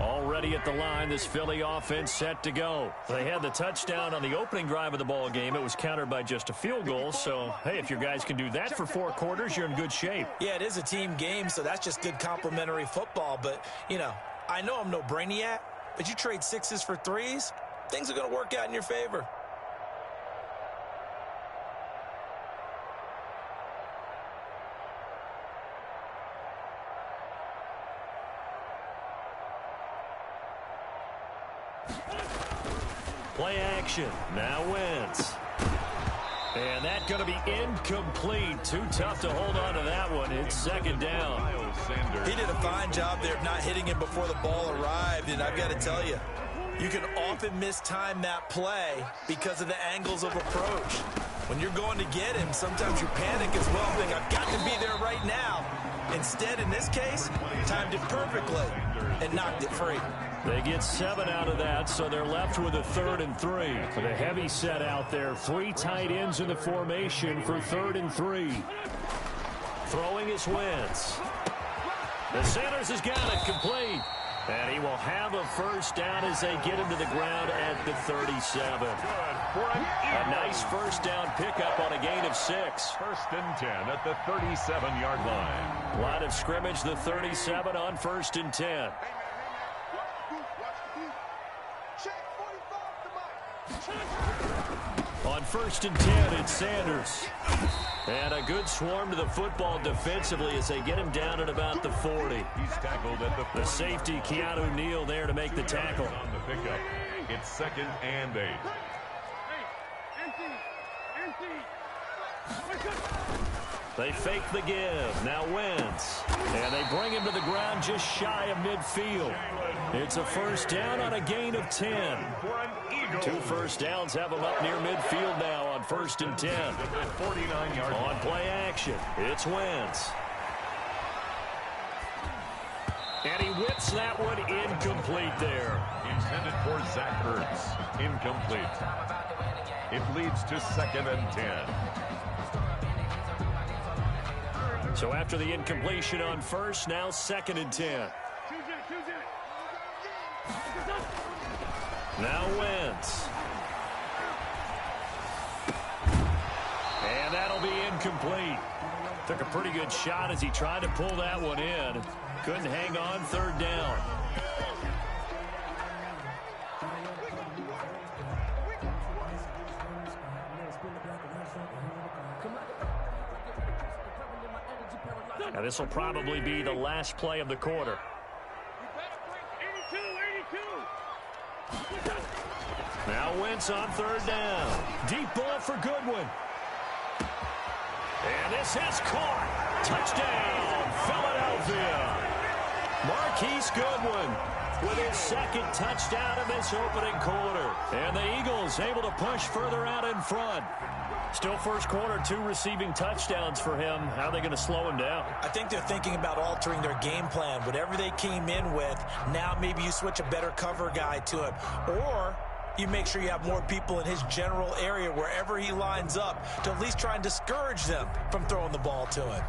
Already at the line, this Philly offense set to go. They had the touchdown on the opening drive of the ball game. It was countered by just a field goal. So, hey, if your guys can do that for 4 quarters, you're in good shape. Yeah, it is a team game, so that's just good complimentary football. But, you know I'm no brainiac, but you trade 6s for 3s, things are going to work out in your favor. Play action. Now Wentz. And that's going to be incomplete. Too tough to hold on to that one. It's second down. He did a fine job there of not hitting him before the ball arrived. And I've got to tell you, you can often mistime that play because of the angles of approach. When you're going to get him, sometimes you panic as well. Think, I've got to be there right now. Instead, in this case, timed it perfectly and knocked it free. They get 7 out of that, so they're left with a 3rd and 3. With a heavy set out there, 3 tight ends in the formation for 3rd and 3. Throwing is Wentz. The Sanders has got it complete. And he will have a first down as they get him to the ground at the 37. A nice first down pickup on a gain of 6. 1st and 10 at the 37-yard line. Line of scrimmage, the 37 on 1st and 10. On 1st and 10, it's Sanders. And a good swarm to the football defensively as they get him down at about the 40. He's tackled at the safety, Keanu Neal, there to make the tackle. On the pickup, it's 2nd and 8. They fake the give. Now Wentz. And they bring him to the ground just shy of midfield. It's a first down on a gain of 10. 2 first downs have him up near midfield now on 1st and 10. 49-yard on play action, it's Wentz. And he whips that one incomplete there. Intended for Zach Ertz. Incomplete. It leads to 2nd and 10. So after the incompletion on first, now 2nd and 10. Now Wentz. And that'll be incomplete. Took a pretty good shot as he tried to pull that one in. Couldn't hang on 3rd down. Now this will probably be the last play of the quarter. Now Wentz on 3rd down. Deep ball for Goodwin. And this is caught. Touchdown, Philadelphia. Marquise Goodwin with his 2nd touchdown in this opening quarter. And the Eagles able to push further out in front. Still first quarter, 2 receiving touchdowns for him. How are they going to slow him down? I think they're thinking about altering their game plan. Whatever they came in with, now maybe you switch a better cover guy to him. Or you make sure you have more people in his general area wherever he lines up to at least try and discourage them from throwing the ball to him.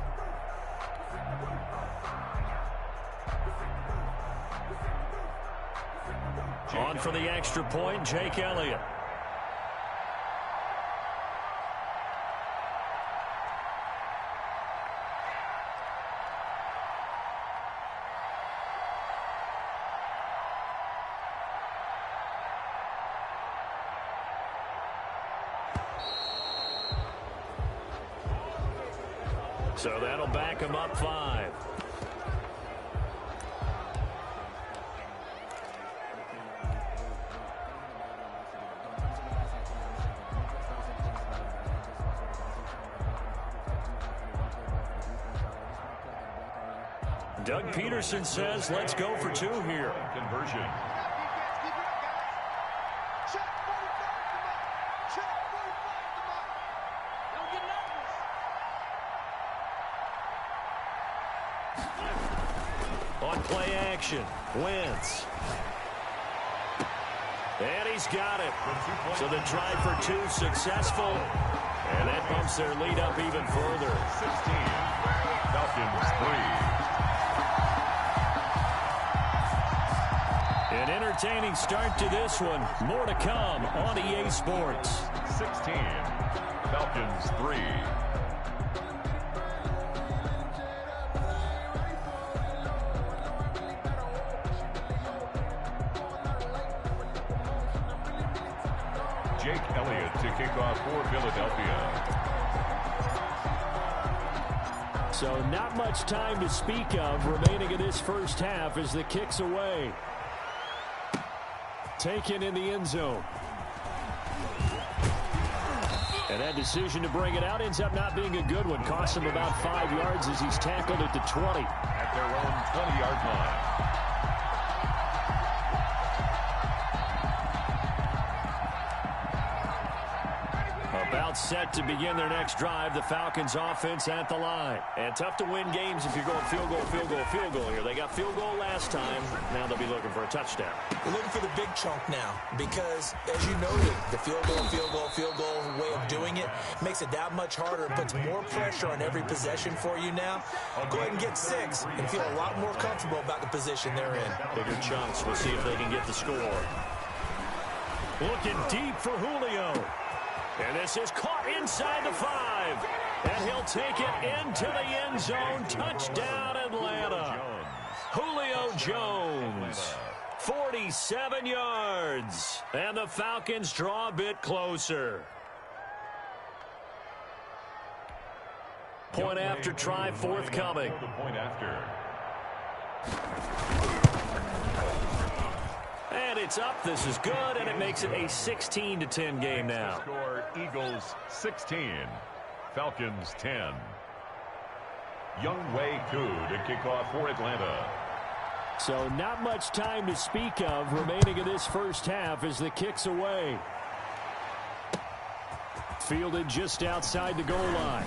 On for the extra point, Jake Elliott. So that'll back him up 5. Doug Peterson says, let's go for 2 here. Conversion. On play action, Wentz. And he's got it. So the try for 2 successful. And that bumps their lead up even further. 16. Falcons 3. An entertaining start to this one. More to come on EA Sports. 16. Falcons 3. Jake Elliott to kick off for Philadelphia. So not much time to speak of remaining in this first half as the kick's away. Taken in the end zone. And that decision to bring it out ends up not being a good one. Costs him about 5 yards as he's tackled at the 20. At their own 20-yard line. About set to begin their next drive. The Falcons offense at the line. And tough to win games if you're going field goal, field goal, field goal here. They got field goal last time. Now they'll be looking for a touchdown. They're looking for the big chunk now because, as you noted, the field goal way of doing it makes it that much harder and puts more pressure on every possession for you now. Go ahead and get 6 and feel a lot more comfortable about the position they're in. Bigger chunks. We'll see if they can get the score. Looking deep for Julio. And this is caught inside the 5. And he'll take it into the end zone. Touchdown, Atlanta. Julio Jones. 47 yards. And the Falcons draw a bit closer. Point after try forthcoming. Point after. And it's up. This is good, and it makes it a 16-10 game now. Score Eagles 16, Falcons 10. Younghoe Koo to kick off for Atlanta. So not much time to speak of remaining in this first half as the kick's away. Fielded just outside the goal line.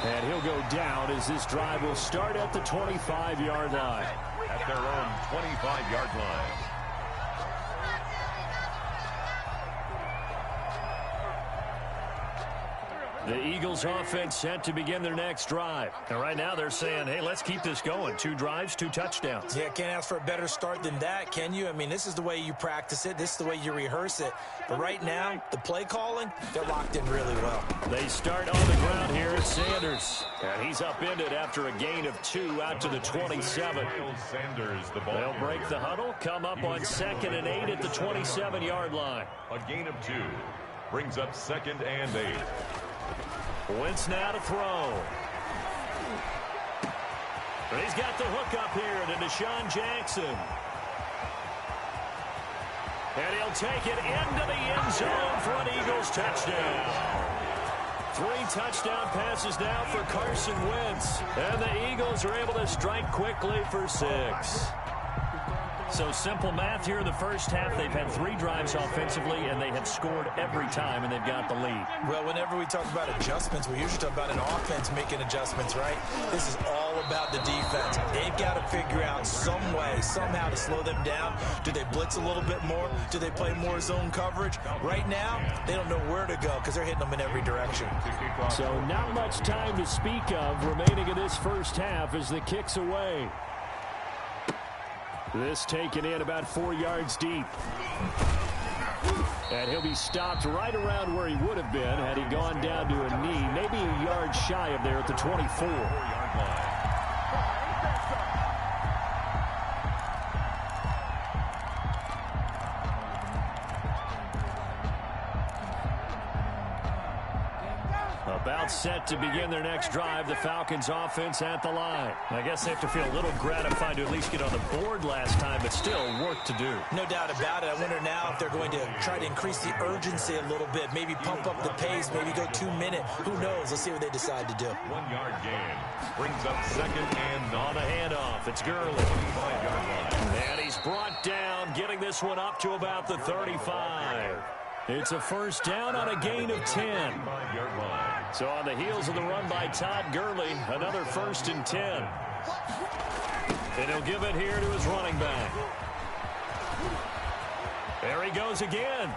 And he'll go down as this drive will start at the 25-yard line. At their own 25-yard line. The Eagles offense set to begin their next drive. And right now they're saying, hey, let's keep this going. 2 drives, 2 touchdowns. Yeah, can't ask for a better start than that, can you? I mean, this is the way you practice it. This is the way you rehearse it. But right now, the play calling, they're locked in really well. They start on the ground here at Sanders. And he's upended after a gain of 2 out to the 27. Sanders, the ball They'll carrier. break the huddle, come up on 2nd and 8 at the 27-yard line. A gain of 2 brings up 2nd and 8. Wentz now to throw. But he's got the hook up here to Deshaun Jackson. And he'll take it into the end zone for an Eagles touchdown. 3 touchdown passes now for Carson Wentz. And the Eagles are able to strike quickly for 6. So simple math here in the first half. They've had 3 drives offensively, and they have scored every time, and they've got the lead. Well, whenever we talk about adjustments, we usually talk about an offense making adjustments, right? This is all about the defense. They've got to figure out some way, somehow to slow them down. Do they blitz a little bit more? Do they play more zone coverage? Right now, they don't know where to go because they're hitting them in every direction. So not much time to speak of remaining in this first half as the kick's away. This taken in about 4 yards deep. And he'll be stopped right around where he would have been had he gone down to a knee, maybe a yard shy of there at the 24-yard line. About set to begin their next drive, the Falcons offense at the line. I guess they have to feel a little gratified to at least get on the board last time, but still work to do. No doubt about it. I wonder now if they're going to try to increase the urgency a little bit, maybe pump up the pace, maybe go 2-minute. Who knows? Let's see what they decide to do. 1-yard gain brings up 2nd and on the handoff. It's Gurley. 25-yard line. And he's brought down, getting this one up to about the 35. It's a first down on a gain of 10. 25-yard line. So on the heels of the run by Todd Gurley, another 1st and 10. And he'll give it here to his running back. There he goes again.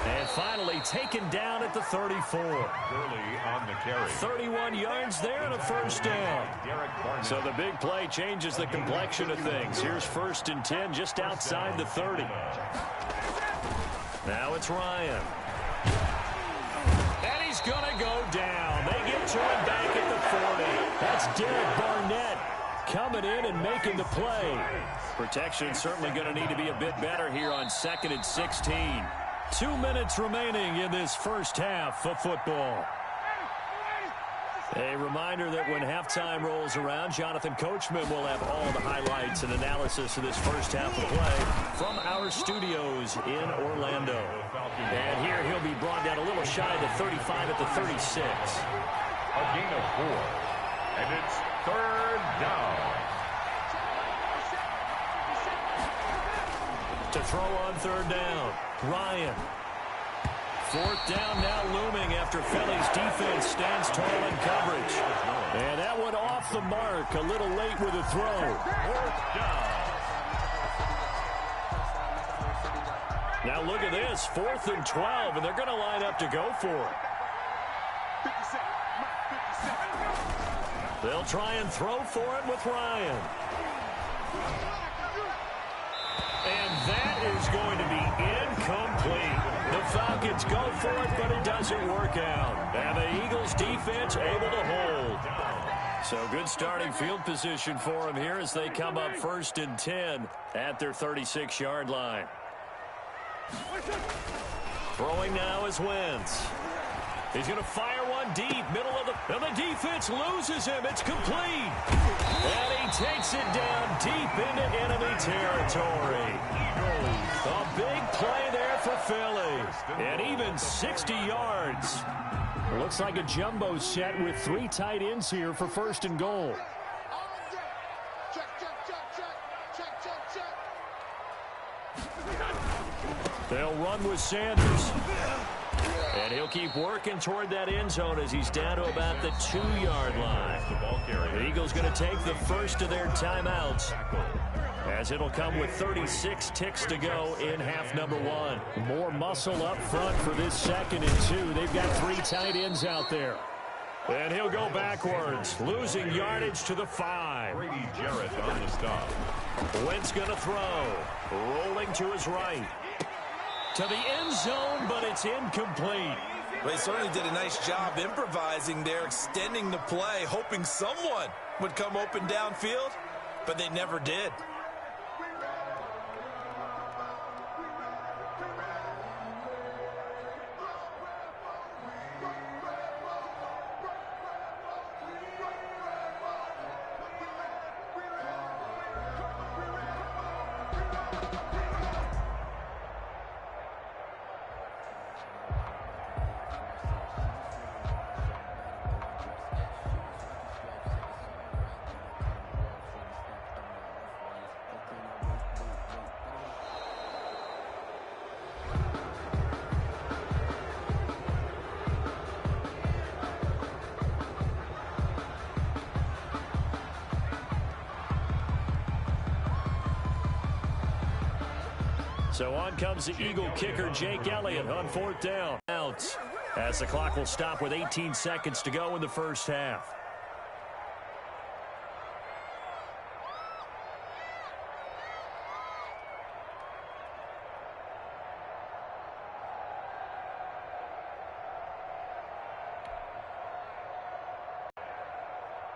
And finally taken down at the 34. Gurley on the carry. 31 yards there and a first down. So the big play changes the complexion of things. Here's 1st and 10 just outside the 30. Now it's Ryan. And he's going to go down. They get to him back at the 40. That's Derek Barnett coming in and making the play. Protection certainly going to need to be a bit better here on 2nd and 16. 2 minutes remaining in this first half of football. A reminder that when halftime rolls around, Jonathan Coachman will have all the highlights and analysis of this first half of play from our studios in Orlando. And here he'll be brought down a little shy of the 35 at the 36. A gain of 4. And it's 3rd down. To throw on 3rd down, Ryan. 4th down now looming after Philly's defense stands tall in coverage. And that one off the mark, a little late with a throw. 4th down. Now look at this, 4th and 12, and they're going to line up to go for it. They'll try and throw for it with Ryan. And that is going to be incomplete. The Falcons go for it, but it doesn't work out. And the Eagles defense able to hold. So good starting field position for them here as they come up 1st and 10 at their 36-yard line. Throwing now is Wentz. He's going to fire one deep, middle of and the defense loses him. It's complete. And he takes it down deep into enemy territory. A big play there for Philly. And even 60 yards. Looks like a jumbo set with 3 tight ends here for 1st and goal. They'll run with Sanders. And he'll keep working toward that end zone as he's down to about the 2-yard line. The Eagles going to take the first of their timeouts, as it'll come with 36 ticks to go in half number 1. More muscle up front for this 2nd and 2. They've got 3 tight ends out there. And he'll go backwards, losing yardage to the 5. Brady Jarrett on the stop. Wentz going to throw. Rolling to his right. To the end zone, but it's incomplete. They certainly did a nice job improvising there, extending the play, hoping someone would come open downfield, but they never did. So on comes the Eagle kicker, Jake Elliott, on 4th down. Out as the clock will stop with 18 seconds to go in the first half.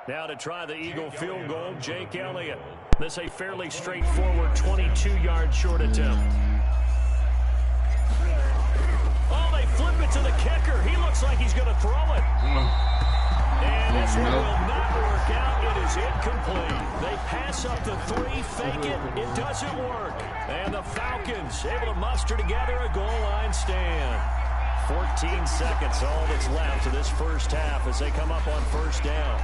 Now to try the Eagle field goal, Jake Elliott. This a fairly straightforward 22-yard short attempt. Oh, they flip it to the kicker. He looks like he's going to throw it. And this one will not work out. It is incomplete. They pass up the 3, fake it. It doesn't work. And the Falcons able to muster together a goal line stand. 14 seconds, all that's left of this first half as they come up on 1st down.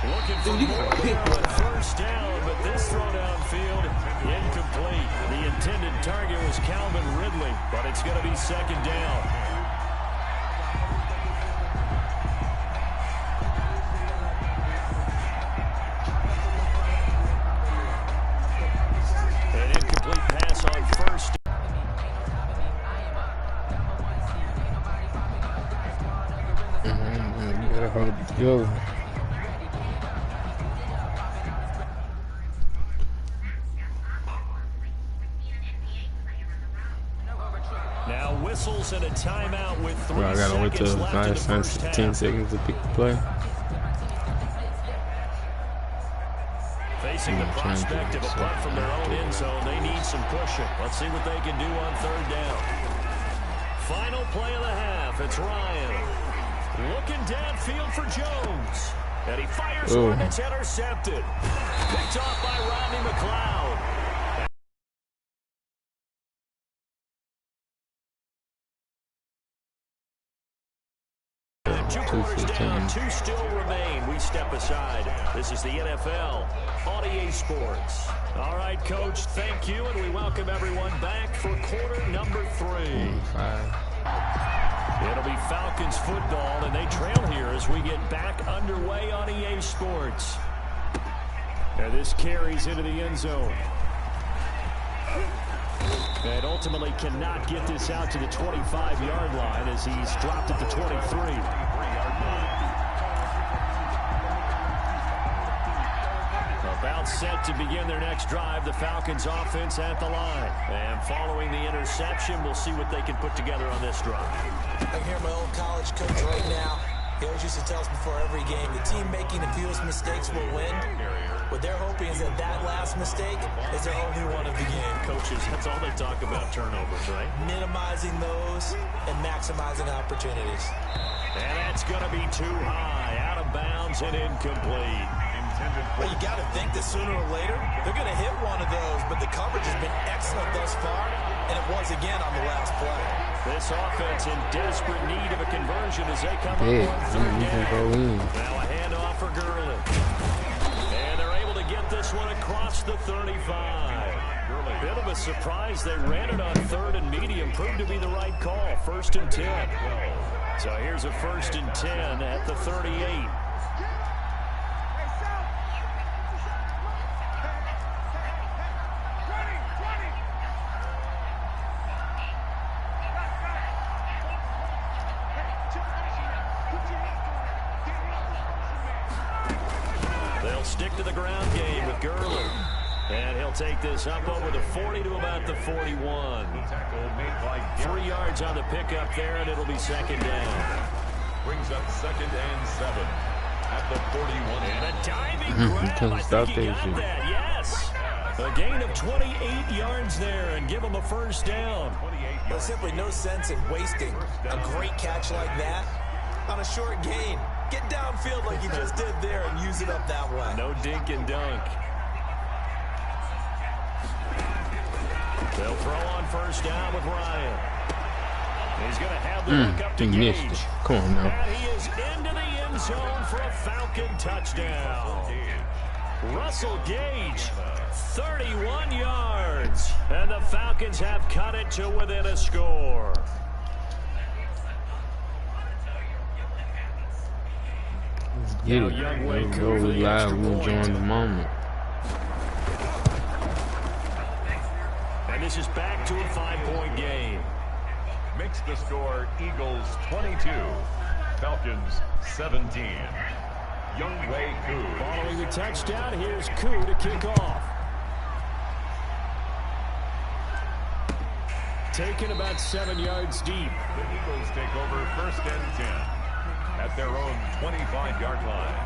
Looking for more there on 1st down, but this throw downfield, incomplete. The intended target was Calvin Ridley, but it's going to be 2nd down. An incomplete pass on 1st. You gotta hold it together. And a timeout with 3 I gotta wait till seconds left in the first half. 10 seconds to pick the play. Facing the prospect of a punt from their own end zone, they need some pushing. Let's see what they can do on 3rd down. Final play of the half. It's Ryan looking downfield for Jones, and he fires one that's intercepted. Picked off by Rodney McLeod. 2 quarters down, 2 still remain. We step aside. This is the NFL on EA Sports. All right, Coach, thank you, and we welcome everyone back for quarter number 3. It'll be Falcons football, and they trail here as we get back underway on EA Sports. And this carries into the end zone. And ultimately cannot get this out to the 25-yard line as he's dropped at the 23. About set to begin their next drive, the Falcons offense at the line. And following the interception, we'll see what they can put together on this drive. I hear my old college coach right now. He always used to tell us before every game, the team making the fewest mistakes will win. What they're hoping is that that last mistake is their only one of the game. Coaches, that's all they talk about, turnovers, right? Minimizing those and maximizing opportunities. And that's going to be too high, out of bounds and incomplete. Well, you got to think that sooner or later, they're going to hit one of those, but the coverage has been excellent thus far, and it was again on the last play. This offense in desperate need of a conversion as they come up on 3rd down. Now a handoff for Gurley. And they're able to get this this one across the 35. Bit of a surprise. They ran it on 3rd and medium. Proved to be the right call. 1st and 10. So here's a 1st and 10 at the 38. They'll stick to the ground game with Gurley. And he'll take this up over the 40 to about the 41. 3 yards on the pickup there, and it'll be 2nd down. Brings up 2nd and 7 at the 41. And a diving grab. I think he got that, yes. A gain of 28 yards there and give him a 1st down. There's simply no sense in wasting a great catch like that on a short gain. Get downfield like you just did there and use it up that way. No dink and dunk. They'll throw on 1st down with Ryan. He's going to have the look up to Gage. Come on now. And he is into the end zone for a Falcon touchdown. Russell Gage, 31 yards. And the Falcons have cut it to within a score. Get it. Let's go. We live. We enjoying the moment. And this is back to a 5-point game. Makes the score Eagles 22, Falcons 17. Younghoe Koo. Following the touchdown, here's Koo to kick off. Taken about 7 yards deep. The Eagles take over 1st and 10 at their own 25-yard line.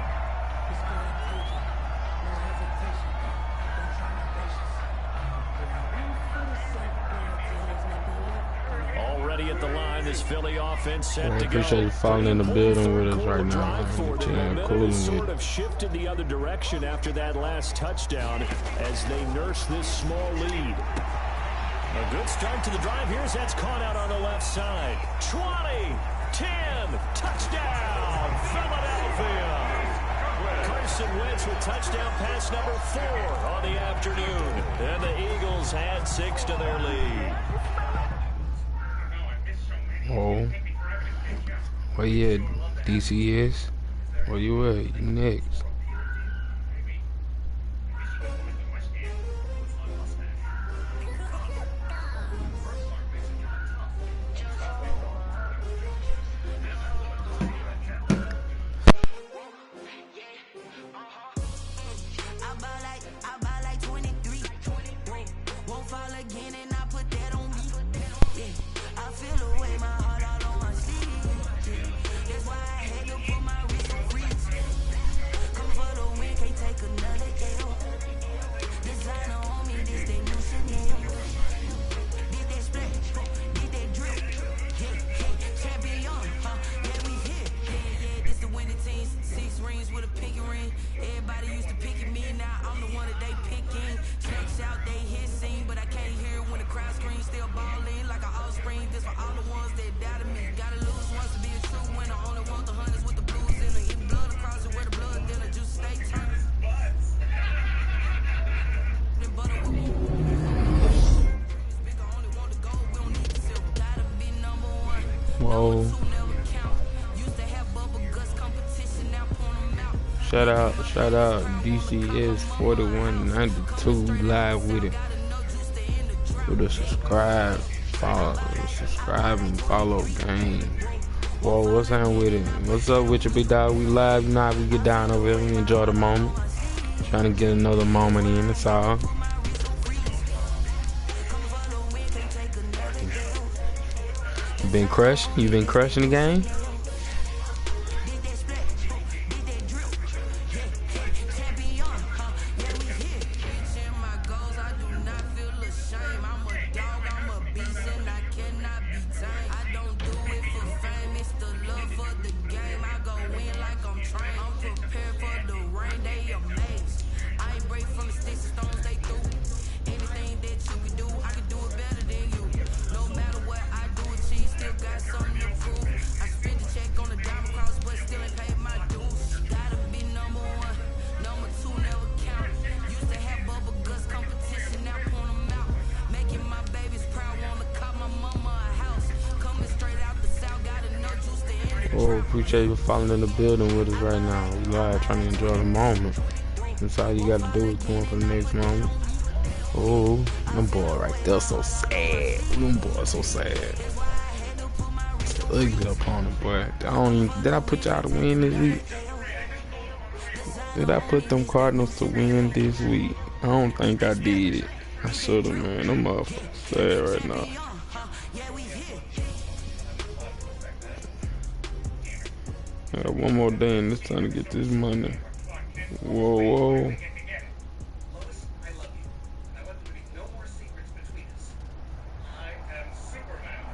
Already at the line, this Philly offense set to go. I appreciate you falling in the building with us right now. Momentum sort of shifted the other direction after that last touchdown as they nurse this small lead. A good start to the drive. Here's that's caught out on the left side. 20, 10, touchdown, Philadelphia. Carson Wentz with touchdown pass number 4 on the afternoon. And the Eagles add 6 to their lead. Oh. Where you at, DCS? Where you at? You next. Whoa. Shout out DCS 4192 live with it. With a subscribe and follow game. Whoa, what's up with it? What's up with your big dog? We live now. We get down over here. We enjoy the moment. Trying to get another moment in. That's all. You been crushing the game? Oh, appreciate you falling in the building with us right now. We live trying to enjoy the moment. That's all you got to do is come on for the next moment. Oh, them boy right there so sad. Them boy so sad. It's the ugly opponent, boy. Did I put y'all to win this week? Did I put them Cardinals to win this week? I don't think I did it. I should have, man. Them motherfuckers sad right now. I got one more day and it's time to get this money. Whoa, whoa.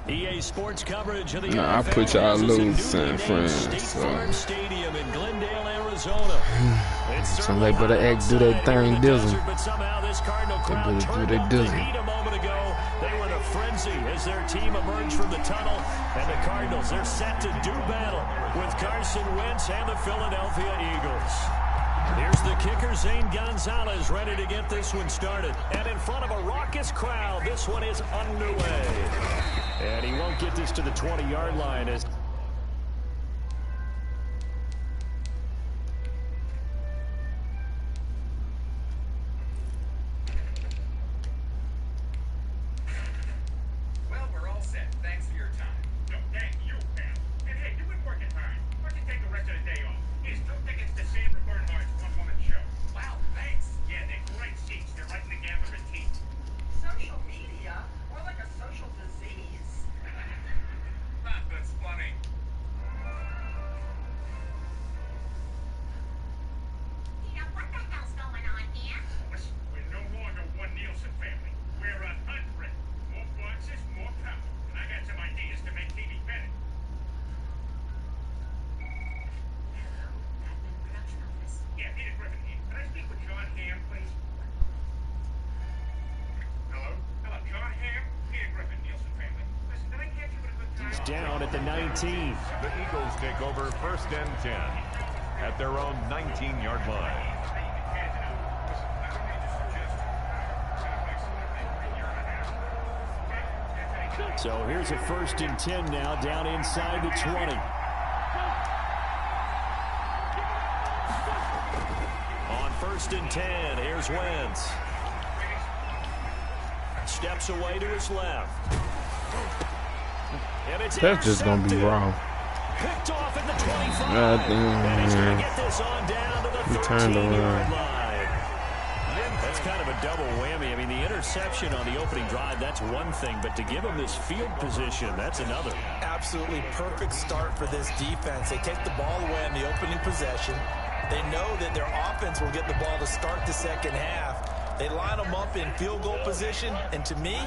EA Sports coverage of the Nah, I put y'all lose, San Fran. So. Stadium in Glendale, Arizona. Somebody better do their thing, Disney. But somehow this Cardinal They crowd better do turned their up the Disney. heat a moment ago. They were in a frenzy as their team emerged from the tunnel. And the Cardinals, they're set to do battle with Carson Wentz and the Philadelphia Eagles. Here's the kicker, Zane Gonzalez, ready to get this one started. And in front of a raucous crowd, this one is underway. And he won't get this to the 20-yard line as... Well, we're all set. Thanks for your time. No, thank you, pal. And hey, you've been working hard. Why don't you take the rest of the day off? Here's 2 tickets to Sandra Bernhardt's one-woman show. Wow, thanks. Yeah, they're great seats. They're right in the gap of her teeth. Social media? More like a social disease. That's funny. Yeah, what the hell's going on here? Listen, we're no longer one Nielsen family. We're 100. More boxes, more power. And I got some ideas to make TV better. Hello, Madden production office. Yeah, Peter Griffin here. Can I speak with John Hamm, please? Hello? Hello, John Hamm? Peter Griffin, Nielsen family. Listen, did I catch you at a good time? He's down at the 19. The Eagles take over 1st and 10 at their own 19-yard line. So here's a 1st and 10 now, down inside the 20. On 1st and 10, here's Wentz. Steps away to his left. And it's That's just gonna be wrong. picked off at the 25. God damn, And he's going man. to get this on down to the He turned 13-yard around. line. That's kind of a double whammy. I mean, the interception on the opening drive, that's one thing, but to give him this field position, that's another. Absolutely perfect start for this defense. They take the ball away on the opening possession. They know that their offense will get the ball to start the second half. They line them up in field goal position, and to me,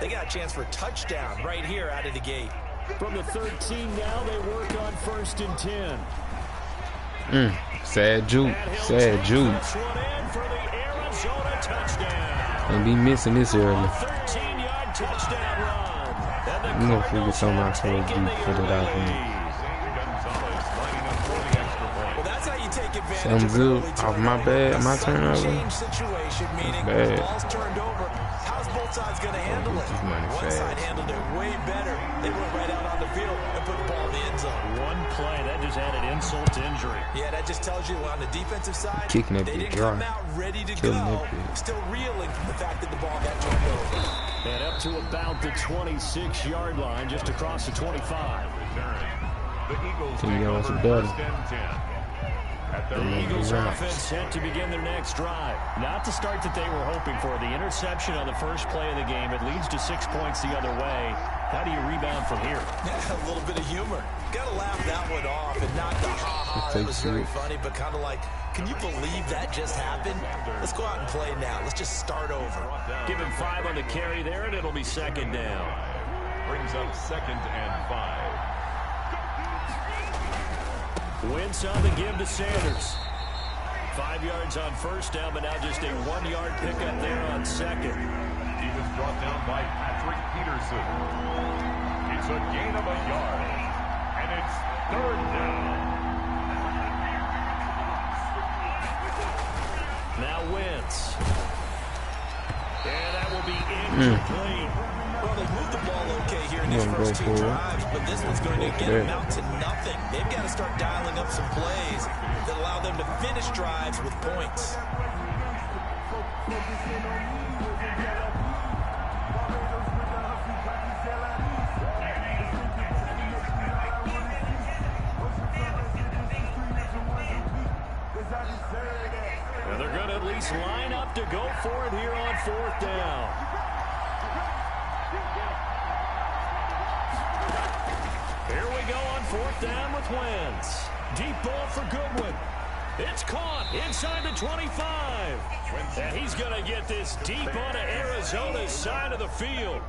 they got a chance for a touchdown right here out of the gate. From the 13 now, they work on 1st and 10. Sad juke. And he'll Sad take juke. this one in for the Arizona touchdown. And be missing this early. 13-yard touchdown run. And the I'm gonna figure Cardinals something out have so we taken can put it out the there. lead. Gonzalez lining up for the extra point. Well, that's how you take advantage Some of good early off my turnover. bad, my A sudden turnover. change situation, meaning Bad. the ball's turned over. How's both sides going to handle it? This money One fast. side handled it way better. They went right out on the field and put the ball in the end zone. One play, that just added insult to injury. Yeah, that just tells you on the defensive side, Kicking that they bitch didn't come dry. out ready to Killing go. that bitch. Still reeling from the fact that the ball got turned over. And up to about the 26-yard line, just across the 25. The Eagles Can you take give us over a better? 1st and 10 at their The own Eagles Right. offense set to begin their next drive. Not the start that they were hoping for. The interception on the first play of the game. It leads to 6 points the other way. How do you rebound from here? A little bit of humor. Got to laugh that one off and not the ha-ha. That was very funny, but kind of like, can you believe that just happened? Let's go out and play now. Let's just start over. Give him 5 on the carry there, and it'll be 2nd down. brings up 2nd and 5. Wentz on the give to Sanders. 5 yards on 1st down, but now just a 1-yard pickup there on 2nd. He was brought down by Patrick Peterson. It's a gain of a yard, and it's 3rd down. Now Wentz. And that will be incomplete. Well, they moved the ball okay here in these first two drives, but this one's going to get them out to nothing. They've got to start dialing up some plays that allow them to finish drives with points. And they're going to at least line up to go for it here on 4th down. Here we go on 4th down with Wentz. Deep ball for Goodwin. It's caught inside the 25. And he's going to get this deep onto Arizona's side of the field.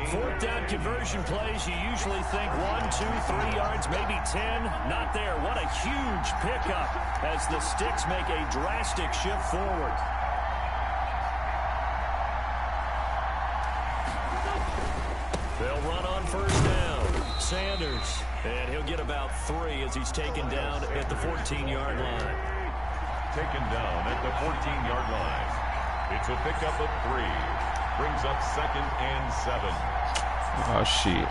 4th down conversion plays, you usually think 1, 2, 3 yards, maybe 10. Not there. What a huge pickup as the Sticks make a drastic shift forward. They'll run on 1st down. Sanders. And he'll get about 3 as he's taken down at the 14-yard line. Taken down at the 14-yard line. It's a pickup of 3. Brings up 2nd and 7. Oh, shit.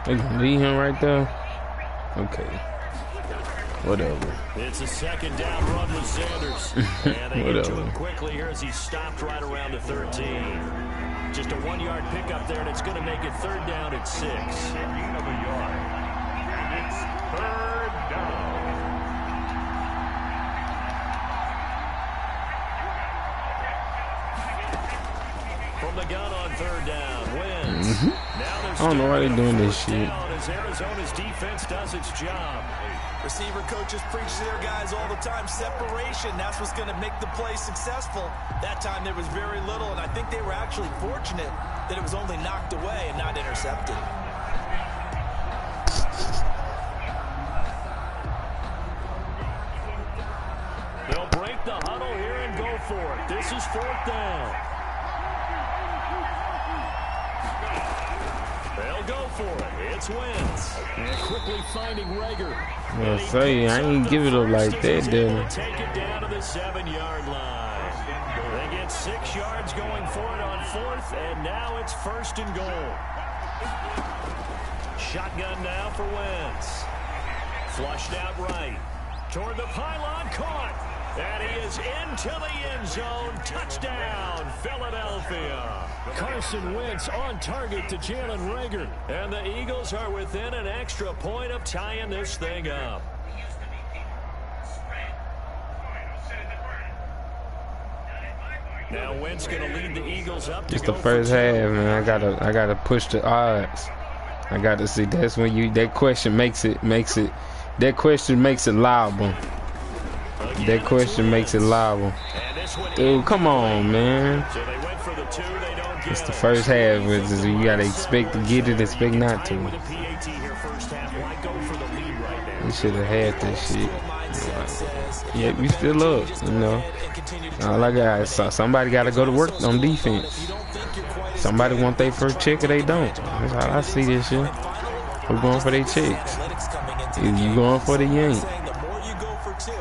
They gonna leave him right there? Okay. Whatever. It's a 2nd down run with Sanders. And they get to him quickly here as he's stopped right around the 13. Just a 1-yard pickup there, and it's going to make it 3rd down at 6. Gain of a yard. And it's 3rd down. From the gun on 3rd down, Wentz. I don't know why they're doing this shit. As Arizona's defense does its job. Receiver coaches preach to their guys all the time. Separation, that's what's going to make the play successful. That time there was very little, and I think they were actually fortunate that it was only knocked away and not intercepted. They'll break the huddle here and go for it. This is 4th down. They'll go for it. It's Wentz. And quickly finding Rager. Well, say, I ain't give it up like that, dude. Take it down to the 7-yard line. They get 6 yards going for it on 4th, and now it's 1st and goal. Shotgun now for Wentz. Flushed out right. Toward the pylon, caught. And he is into the end zone. Touchdown, Philadelphia. Carson Wentz on target to Jalen Rager. And the Eagles are within an extra point of tying this thing up. Now Wentz going to lead the Eagles up to It's the first half, man. I gotta push the odds. I gotta see. That's when that question makes it liable. That question makes it liable. Dude, come on, man. It's the first half. You gotta expect to get it, expect not to. We should have had that shit. Yeah, we still up, you know. All I got, somebody got to go to work on defense. Somebody want their first check or they don't. That's how I see this shit. Who's going for their checks? If you going for the yank. The more you go for 2,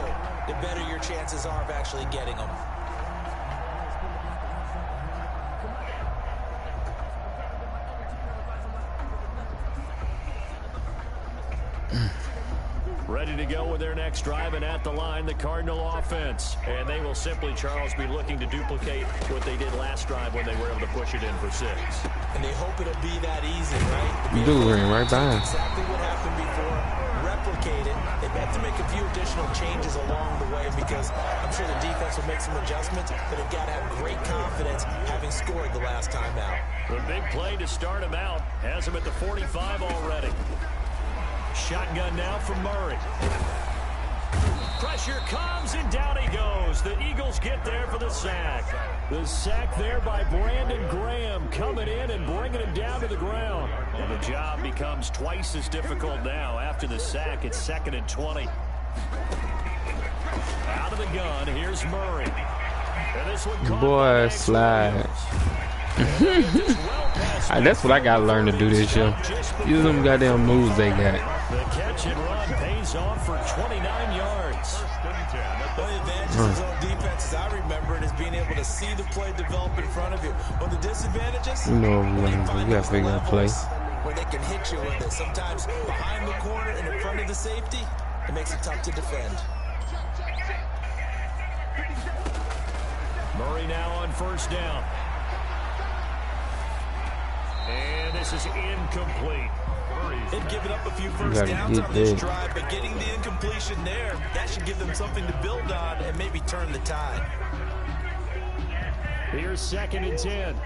the better your chances are of actually getting them. Ready to go with their next drive, and at the line, the Cardinal offense. And they will simply, Charles, be looking to duplicate what they did last drive when they were able to push it in for 6. And they hope it'll be that easy, right? You do ring right by. Exactly what happened before. Replicate it. They have to make a few additional changes along the way because I'm sure the defense will make some adjustments, but they've got to have great confidence having scored the last time out. The big play to start him out has him at the 45 already. Shotgun now from Murray. Pressure comes, and down he goes. The Eagles get there for the sack. The sack there by Brandon Graham, coming in and bringing him down to the ground. And the job becomes twice as difficult now. After the sack, it's 2nd and 20. Out of the gun, here's Murray. And this one caught Boy, slide. That's what I gotta learn to do this year. Use them goddamn moves they got. The catch and run pays off for 29 yards. One of the advantages of zone defense, as I remember it, is being able to see the play develop in front of you. One of the disadvantages, You know we gotta figure out play. where they can hit you with it. Sometimes behind the corner and in front of the safety, it makes it tough to defend. Murray now on first down. And this is incomplete. They've given up a few first downs on this drive, but getting the incompletion there, that should give them something to build on and maybe turn the tide. Here's 2nd and 10.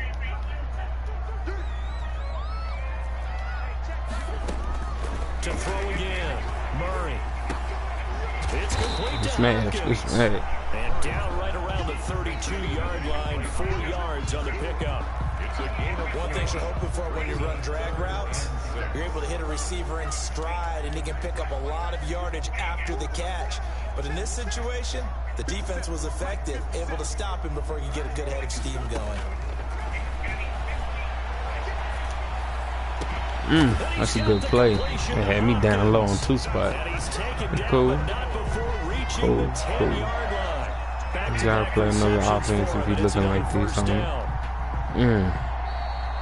To throw again. Murray. It's complete to Hopkins. And down right around the 32-yard line, 4 yards on the pickup. One thing you're hoping for when you run drag routes, you're able to hit a receiver in stride and he can pick up a lot of yardage after the catch. But in this situation, the defense was effective, able to stop him before he could get a good head of steam going. That's a good play. They had me down low on 2 spots. Cool. Cool. You gotta play another offense if you're looking like this, homie.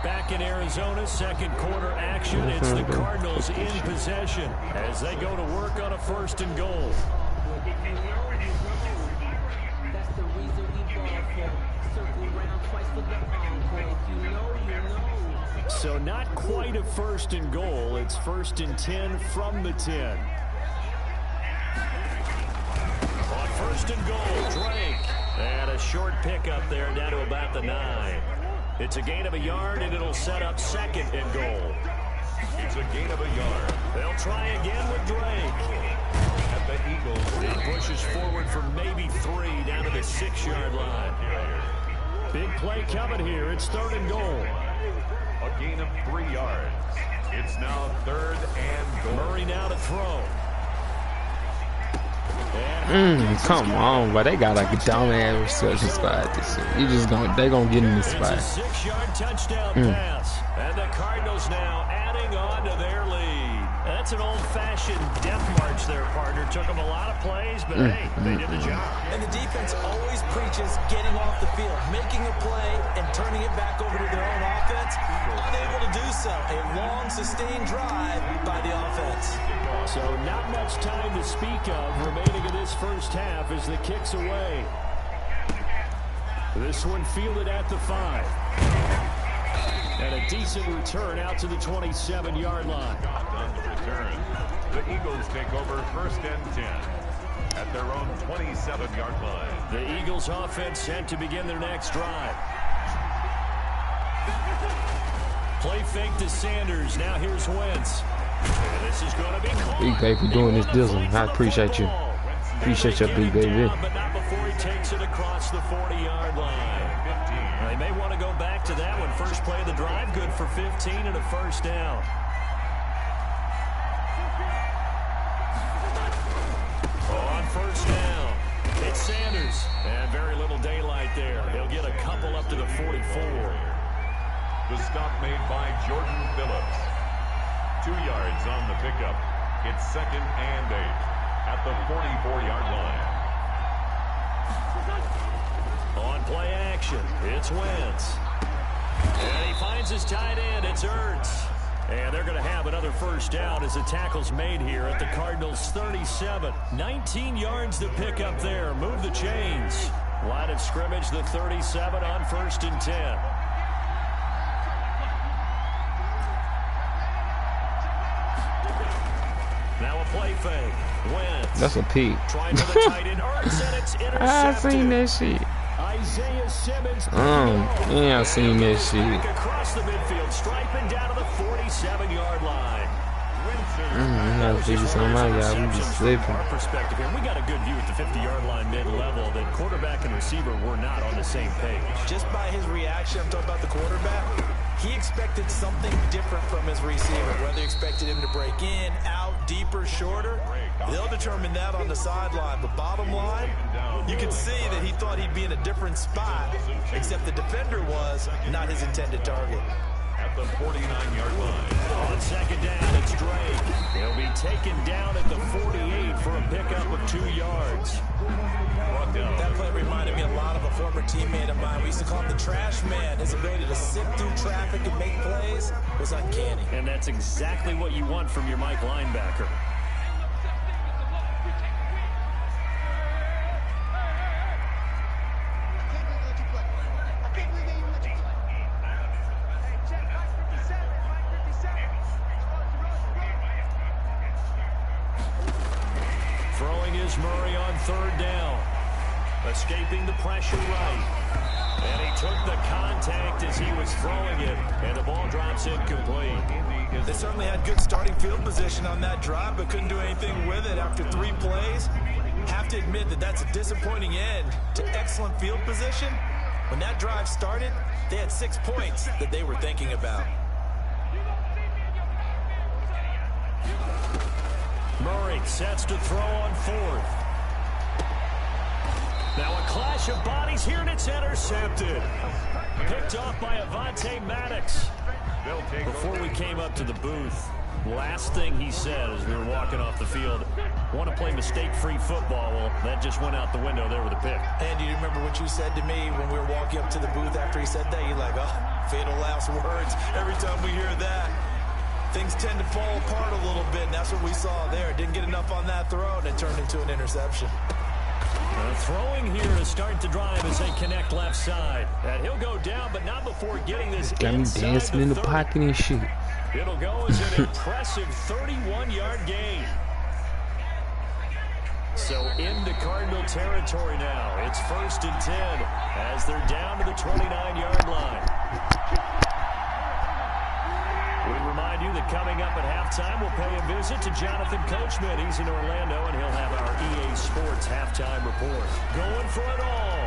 Back in Arizona, 2nd quarter action. It's the Cardinals in possession as they go to work on a 1st and goal. That's the reason we ball for. Circle round twice for the encore. If you know, you know. So not quite a 1st and goal. It's 1st and 10 from the 10. On 1st and goal, Drake. And a short pickup there down to about the 9. It's a gain of a yard, and it'll set up 2nd and goal. It's a gain of a yard. They'll try again with Drake. At the Eagles. He pushes forward for maybe 3 down to the 6-yard line. Big play coming here. It's 3rd and goal. A gain of 3 yards. It's now 3rd and goal. Murray now to throw. Come on, but they got like a dumbass reception spot. They gonna get in this spot. It's a 6-yard touchdown pass, and the Cardinals now adding on to their lead. That's an old-fashioned death march there, partner. Took them a lot of plays, but hey, they did the job. And the defense always preaches getting off the field, making a play, and turning it back over to their own offense. Unable to do so. A long, sustained drive by the offense. So not much time to speak of remaining in this first half as the kick's away. This one fielded at the 5. And a decent return out to the 27-yard line. On the return, the Eagles take over 1st and 10 at their own 27-yard line. The Eagles offense set to begin their next drive. Play fake to Sanders. Now here's Wentz. And this is going to be Big baby for doing this dizzle. I appreciate you. Appreciate your big baby. But not before he takes it across the 40-yard line. They may want to go back to that one. First play of the drive, good for 15 and a 1st down. On 1st down, it's Sanders. And very little daylight there. He'll get a couple up to the 44. The stop made by Jordan Phillips. 2 yards on the pickup. It's 2nd and 8 at the 44-yard line. On play action, it's Wentz. And he finds his tight end, it's Ertz. And they're going to have another 1st down as the tackle's made here at the Cardinals' 37. 19 yards to pick up there. Move the chains. Line of scrimmage, the 37 on 1st and 10. Now a play fake. Wentz. That's a peak. Trying for the tight end. Ertz, and it's intercepted. I seen that shit. Isaiah Simmons. Yeah, I seen that shit. Across the midfield, striping down to the 47-yard line. Gotta figure something out, y'all. We just slipping. Our perspective here, we got a good view at the 50-yard line mid-level that quarterback and receiver were not on the same page. Just by his reaction, I'm talking about the quarterback, he expected something different from his receiver, whether he expected him to break in, out, deeper, shorter. They'll determine that on the sideline. But bottom line, you can see that he thought he'd be in a different spot, except the defender was not his intended target. At the 49-yard line. On second down, it's Drake. He'll be taken down at the 48 for a pickup of 2 yards. That play reminded me a lot of a former teammate of mine. We used to call him the trash man. His ability to sift through traffic and make plays was uncanny. And that's exactly what you want from your Mike linebacker. Throwing is Murray on third down. Escaping the pressure right. And he took the contact as he was throwing it. And the ball drops incomplete. They certainly had good starting field position on that drive, but couldn't do anything with it after 3 plays. Have to admit that that's a disappointing end to excellent field position. When that drive started, they had 6 points that they were thinking about. Murray sets to throw on fourth. Now a clash of bodies here, and it's intercepted. Picked off by Avonte Maddox. Before we came up to the booth, last thing he said as we were walking off the field, want to play mistake-free football. Well, that just went out the window there with a pick. And do you remember what you said to me when we were walking up to the booth after he said that? You're like, oh, fatal last words. Every time we hear that, things tend to fall apart a little bit, and that's what we saw there. Didn't get enough on that throw, and it turned into an interception. Throwing here to start the drive as they connect left side. And he'll go down, but not before getting this got me dancing in the pocket and shit. It'll go as an impressive 31-yard gain. So into Cardinal territory now. It's 1st and 10 as they're down to the 29-yard line. We remind you that coming up at halftime, we'll pay a visit to Jonathan Coachman. He's in Orlando, and he'll have our EA Sports halftime report. Going for it all.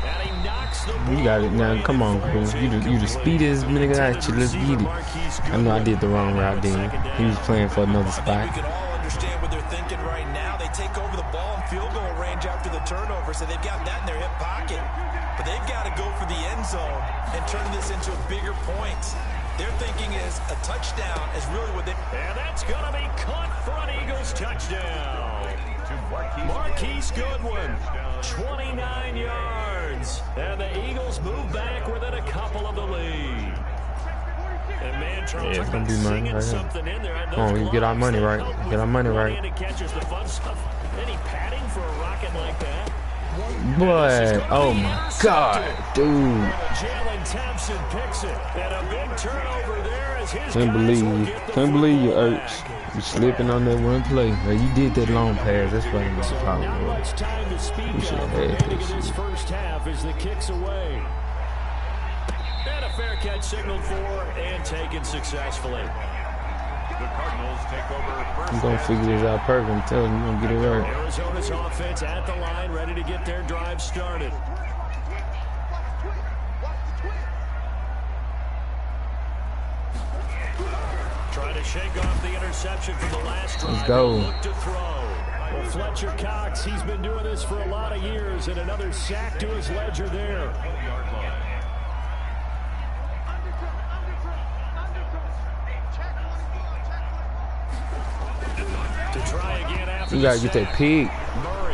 And he knocks the ball. You got it now. Come on, bro. You the speediest nigga out you. Let's get it. I know I did the wrong route then. He was playing for another spot. We can all understand what they're thinking right now. They take over the ball in field goal range after the turnover, so they've got that in their hip pocket. But they've got to go for the end zone and turn this into a bigger point. Their thinking is a touchdown is really what they... And that's going to be caught for an Eagles touchdown. Marquise Goodwin, 29 yards. And the Eagles move back within a couple of the lead. And man, Charles, it's going to be money right here. Oh, you get our money right. Get our money right. Any padding for a rocket like that? Boy, oh my God, dude. Jalen Thompson picks it, and a big turnover there as his Can't believe you, Ertz. You slipping on that one play. Well, you did that long pass. That's why you got the problem. You should have had this shit. First half as the kicks away. And a fair catch signaled for and taken successfully. The Cardinals take over first. I'm gonna figure this out perfect. I'm telling you, you're gonna get it right. Arizona's offense at the line, ready to get their drive started. Trying to shake off the interception from the last drive. Let's go. Look to throw. Well, Fletcher Cox, he's been doing this for a lot of years, and another sack to his ledger there. You gotta get that pig.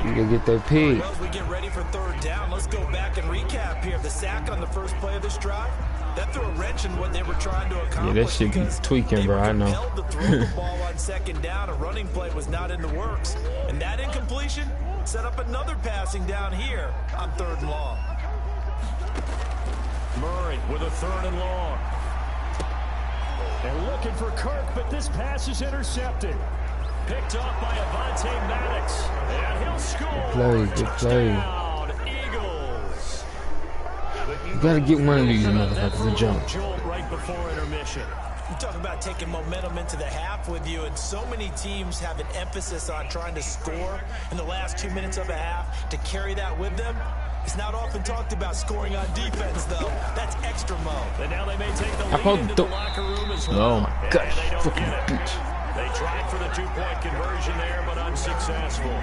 You gotta get that pig. Well, as we get ready for third down, let's go back and recap here. The sack on the first play of this drive, that threw a wrench in what they were trying to accomplish. Yeah, that shit be tweaking, bro. I know. To throw the ball on second down. A running play was not in the works, and that incompletion set up another passing down here on 3rd and long. Murray with a 3rd and long. And looking for Kirk, but this pass is intercepted. Picked off by Avonte Maddox. And he'll score. Good play. Eagles. You gotta get one of these motherfuckers to jump. Jolt right before intermission. You talk about taking momentum into the half with you, and so many teams have an emphasis on trying to score in the last 2 minutes of a half. To carry that with them, it's not often talked about scoring on defense, though. That's extra mode. And now they may take the lead into the locker room as well. Oh my gosh, fucking bitch. They tried for the two-point conversion there, but unsuccessful.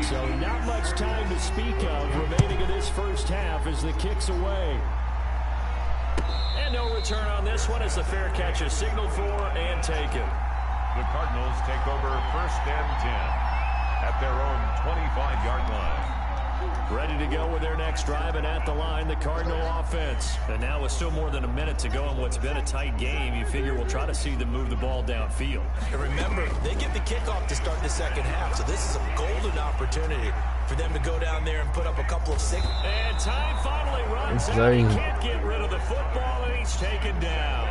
So not much time to speak of remaining in this first half as the kick's away. And no return on this one as the fair catch is signaled for and taken. The Cardinals take over 1st and 10 at their own 25-yard line. Ready to go with their next drive, and at the line, the Cardinal offense. And now with still more than a minute to go in what's been a tight game, you figure we'll try to see them move the ball downfield. And remember, they get the kickoff to start the second half, so this is a golden opportunity for them to go down there and put up a couple of six. And time finally runs out. He can't get rid of the football, and he's taken down.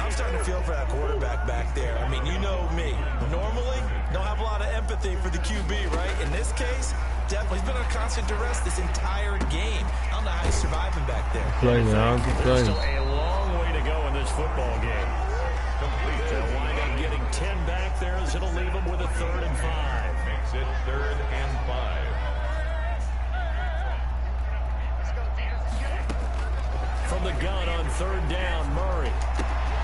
I'm starting to feel for that quarterback back there. I mean, you know me. Normally, don't have a lot of empathy for the QB, right? In this case, definitely, he's been under constant duress this entire game. I don't know how he's surviving back there. Playing, There's still a long way to go in this football game. Complete. They'll wind up getting 10 back there as it'll leave them with a 3rd and 5. Makes it 3rd and 5. From the gun on 3rd down, Murray.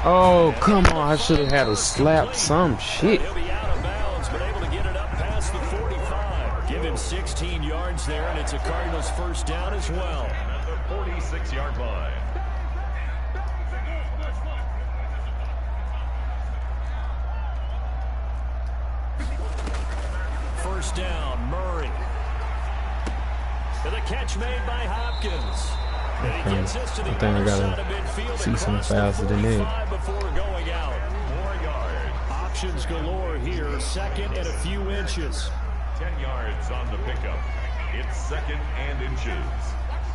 Oh, come on. I should have had a slap some shit. He'll be out of bounds, but able to get it up past the 45. Give him 16 yards there, and it's a Cardinals 1st down as well. At the 46-yard line. First down, Murray. The catch made by Hopkins. I think I gotta see some faster than that. Before going out. 4 yards. Options galore here. 2nd and a few inches. 10 yards on the pickup. It's 2nd and inches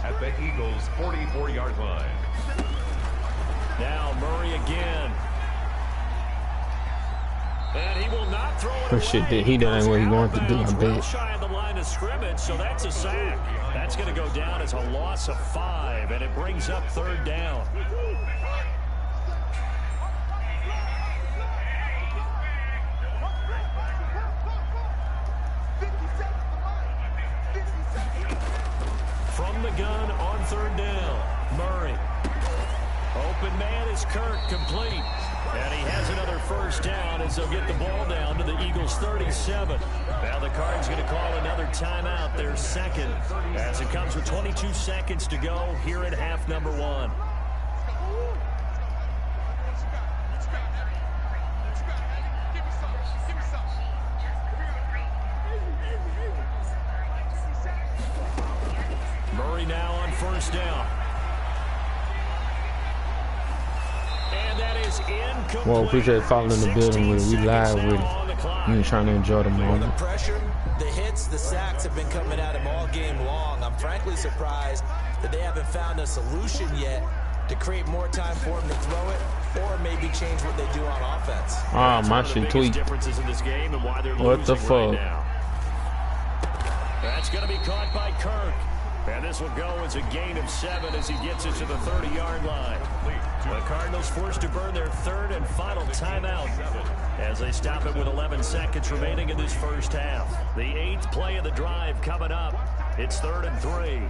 at the Eagles' 44-yard line. Now Murray again. And he will not throw it away. Shit, he done what he wanted to do, I bet. Shy of the line of scrimmage, so that's a sack. That's going to go down as a loss of 5, and it brings up 3rd down. From the gun on 3rd down, Murray. Open man is Kirk, complete. And he has another 1st down as they'll get the ball down to the Eagles' 37. Now the Cards going to call another timeout, their 2nd, as it comes with 22 seconds to go here in half number 1. Murray now on 1st down. And that is incomplete. Well, appreciate following the building with it. We live with it. You trying to enjoy the moment. The pressure, the hits, the sacks have been coming at him all game long. I'm frankly surprised that they haven't found a solution yet to create more time for him to throw it, or maybe change what they do on offense. Ah, my shit tweet. Differences in this game and why they're What the losing fuck? right now. That's going to be caught by Kirk. And this will go as a gain of 7 as he gets it to the 30-yard line. The Cardinals forced to burn their 3rd and final timeout as they stop it with 11 seconds remaining in this first half. The 8th play of the drive coming up. It's 3rd and 3.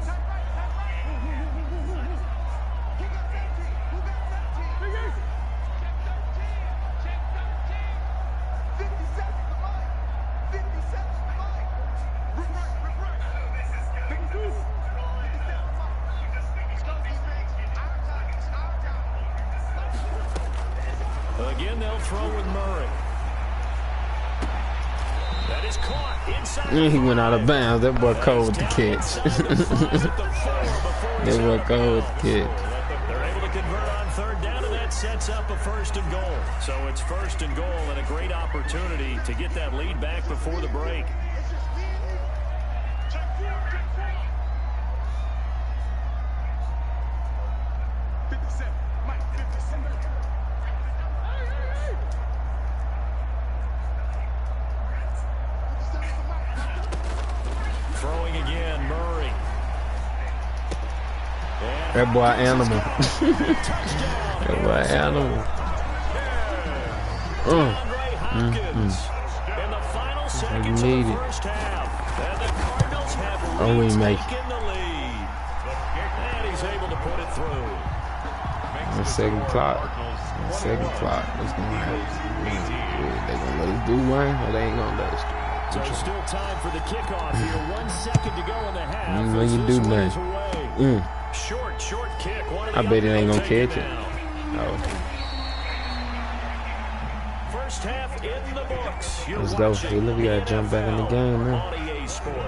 Again, they'll throw with Murray. That is caught inside. And he went out of bounds. That boy cold with the catch. That boy cold with the catch. They're able to convert on 3rd down, and that sets up a 1st and goal. So it's 1st and goal and a great opportunity to get that lead back before the break. Throwing again, Murray. That boy animal. That boy animal. In the final seconds need of the it. first half, and the Cardinals have Oh, we make taken the lead. And he's able to put it through. the 2nd clock. Cardinals Second clock. What's going to happen? They going to let us do one, or they ain't going to let us do one? So still time for the kickoff here. 1 second to go in the half. When you do nothing. Short kick. I bet it ain't going to catch it. Oh. First half in the books. Let's go, Philly. We got to jump back in the game now.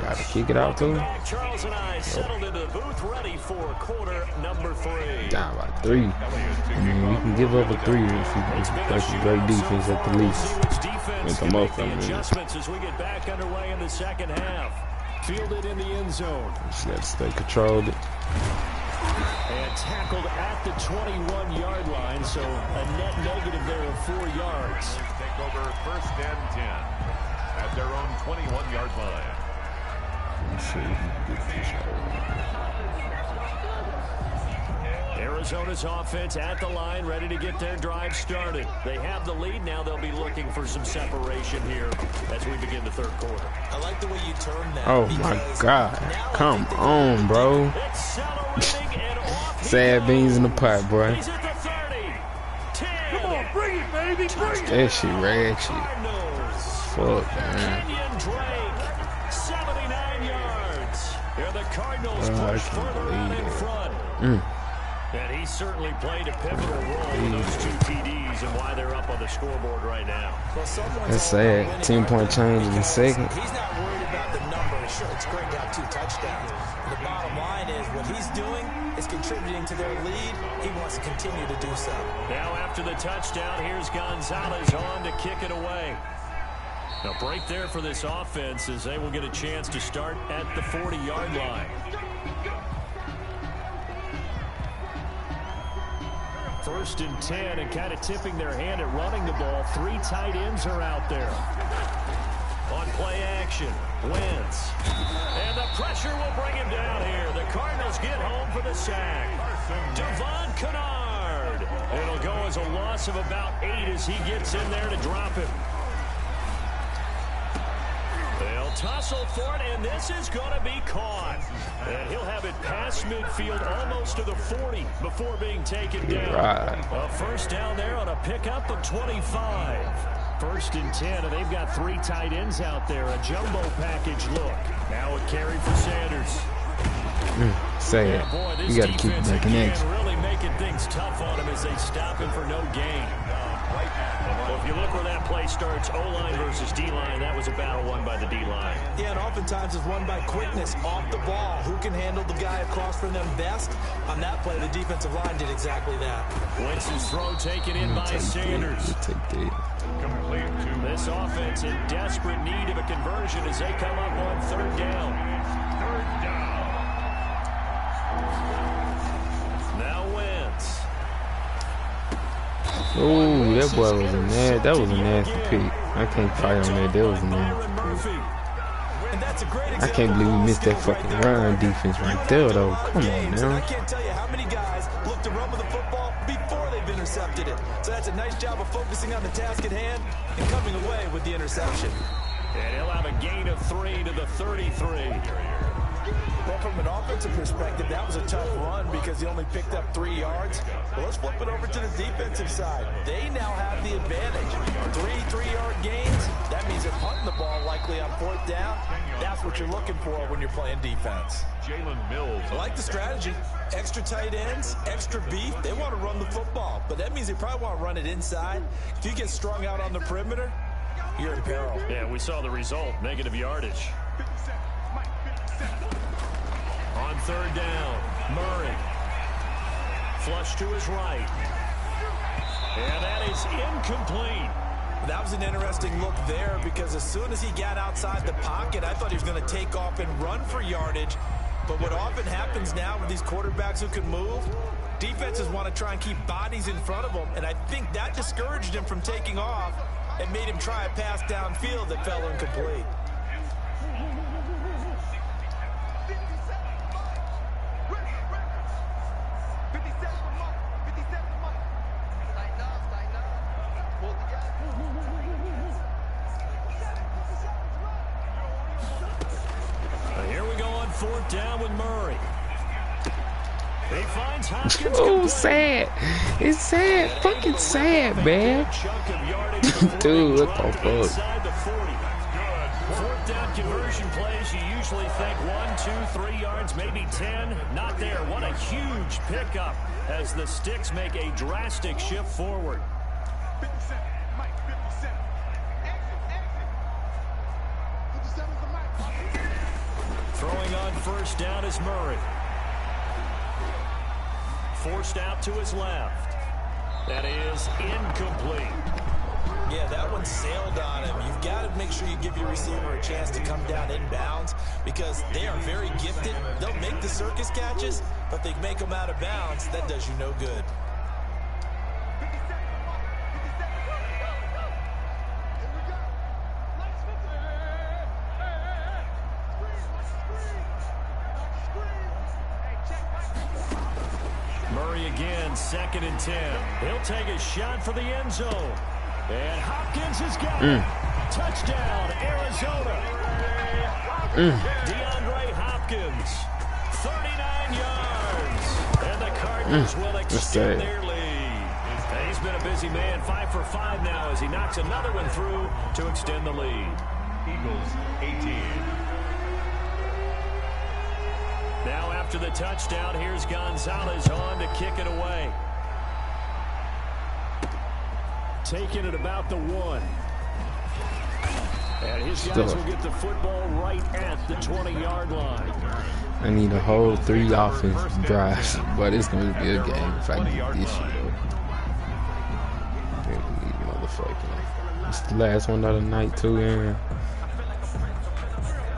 Got to kick it out, too. Charles and I settled into the booth ready for quarter number 3. Down by 3. I mean, we can give up a 3 if we play some great defense at the least. Make them up from it. Adjustments as we get back underway in the second half. Fielded in the end zone. Just got to stay controlled. And tackled at the 21-yard line, so a net negative there of 4 yards. Take over first and 10 at their own 21-yard line. Let's see if we can get this Arizona's offense at the line, ready to get their drive started. They have the lead. Now they'll be looking for some separation here as we begin the third quarter. I like the way you term that. Oh, my God. Come on, bro. Sad beans in the pot, bro. He's at the 30. 10. Come on, bring it, baby. Bring it. That shit ratchet. Fuck, man. Kenyon Drake, 79 yards. Here the Cardinals push further out in front. And he certainly played a pivotal role in those 2 TDs and why they're up on the scoreboard right now. That's sad. 10-point change in the second. He's not worried about the numbers. Sure, it's great to have 2 touchdowns. But the bottom line is what he's doing is contributing to their lead. He wants to continue to do so. Now after the touchdown, here's Gonzalez on to kick it away. A break there for this offense as they will get a chance to start at the 40-yard line. First and 10, and kind of tipping their hand at running the ball. 3 tight ends are out there. On play action, Wentz. And the pressure will bring him down here. The Cardinals get home for the sack. Devon Kennard. It'll go as a loss of about 8 as he gets in there to drop him. They'll tussle for it, and this is going to be caught. And he'll have it past midfield almost to the 40 before being taken down. Right. A first down there on a pickup of 25. First and 10, and they've got 3 tight ends out there. A jumbo package look. Now a carry for Sanders. Say it. Boy, You got to keep it back in action. Really making things tough on him as they stop him for no gain. Well, if you look where that play starts, O-line versus D-line, that was a battle won by the D-line. Yeah, and oftentimes it's won by quickness off the ball. Who can handle the guy across from them best? On that play, the defensive line did exactly that. Wentz's throw taken in by Sanders. This offense in desperate need of a conversion as they come up on 3rd down. Now Wentz. Oh, that boy was a nasty. That was a nasty pick. I can't fight on that. That was a nasty pick. I can't believe we missed that fucking run defense right there, though. Come on, man. I can't tell you how many guys look to run with the football before they've intercepted it. So that's a nice job of focusing on the task at hand and coming away with the interception. And he'll have a gain of 3 to the 33. Well, from an offensive perspective, that was a tough run because he only picked up 3 yards. Well, let's flip it over to the defensive side. They now have the advantage. 3 3-yard gains. That means they're punting the ball likely on 4th down. That's what you're looking for when you're playing defense. Jalen Mills. I like the strategy. Extra tight ends, extra beef. They want to run the football, but that means they probably want to run it inside. If you get strung out on the perimeter, you're in peril. Yeah, we saw the result. Negative yardage. On 3rd down, Murray. Flush to his right. And that is incomplete. That was an interesting look there because as soon as he got outside the pocket, I thought he was going to take off and run for yardage. But what often happens now with these quarterbacks who can move, defenses want to try and keep bodies in front of them. And I think that discouraged him from taking off and made him try a pass downfield that fell incomplete. Here we go on 4th down with Murray. He finds Hopkins. Oh, sad. It's sad. Fucking sad, man. Dude, what the fuck? Inside the 40. Fourth down conversion plays, you usually think 1, 2, 3 yards, maybe 10. Not there. What a huge pickup as the Sticks make a drastic shift forward. 57, Mike, 57. Exit. 57's the Mike. Throwing on first down is Murray. Forced out to his left. That is incomplete. Yeah, that one sailed on him. You've got to make sure you give your receiver a chance to come down inbounds because they are very gifted. They'll make the circus catches, but if they make them out of bounds, that does you no good. Murray again, 2nd and 10. He'll take a shot for the end zone. And Hopkins has got it. Touchdown, Arizona. DeAndre Hopkins, 39 yards. And the Cardinals will extend their lead. And he's been a busy man, 5 for 5 now as he knocks another one through to extend the lead. Eagles 18. Now after the touchdown, here's Gonzalez on to kick it away. Taking it about the 1. And his guys will get the football right at the 20-yard line. I need a whole 3 offense drives, but it's going to be a game if I get this shit though. Motherfucking. It's the last one of the night too, man.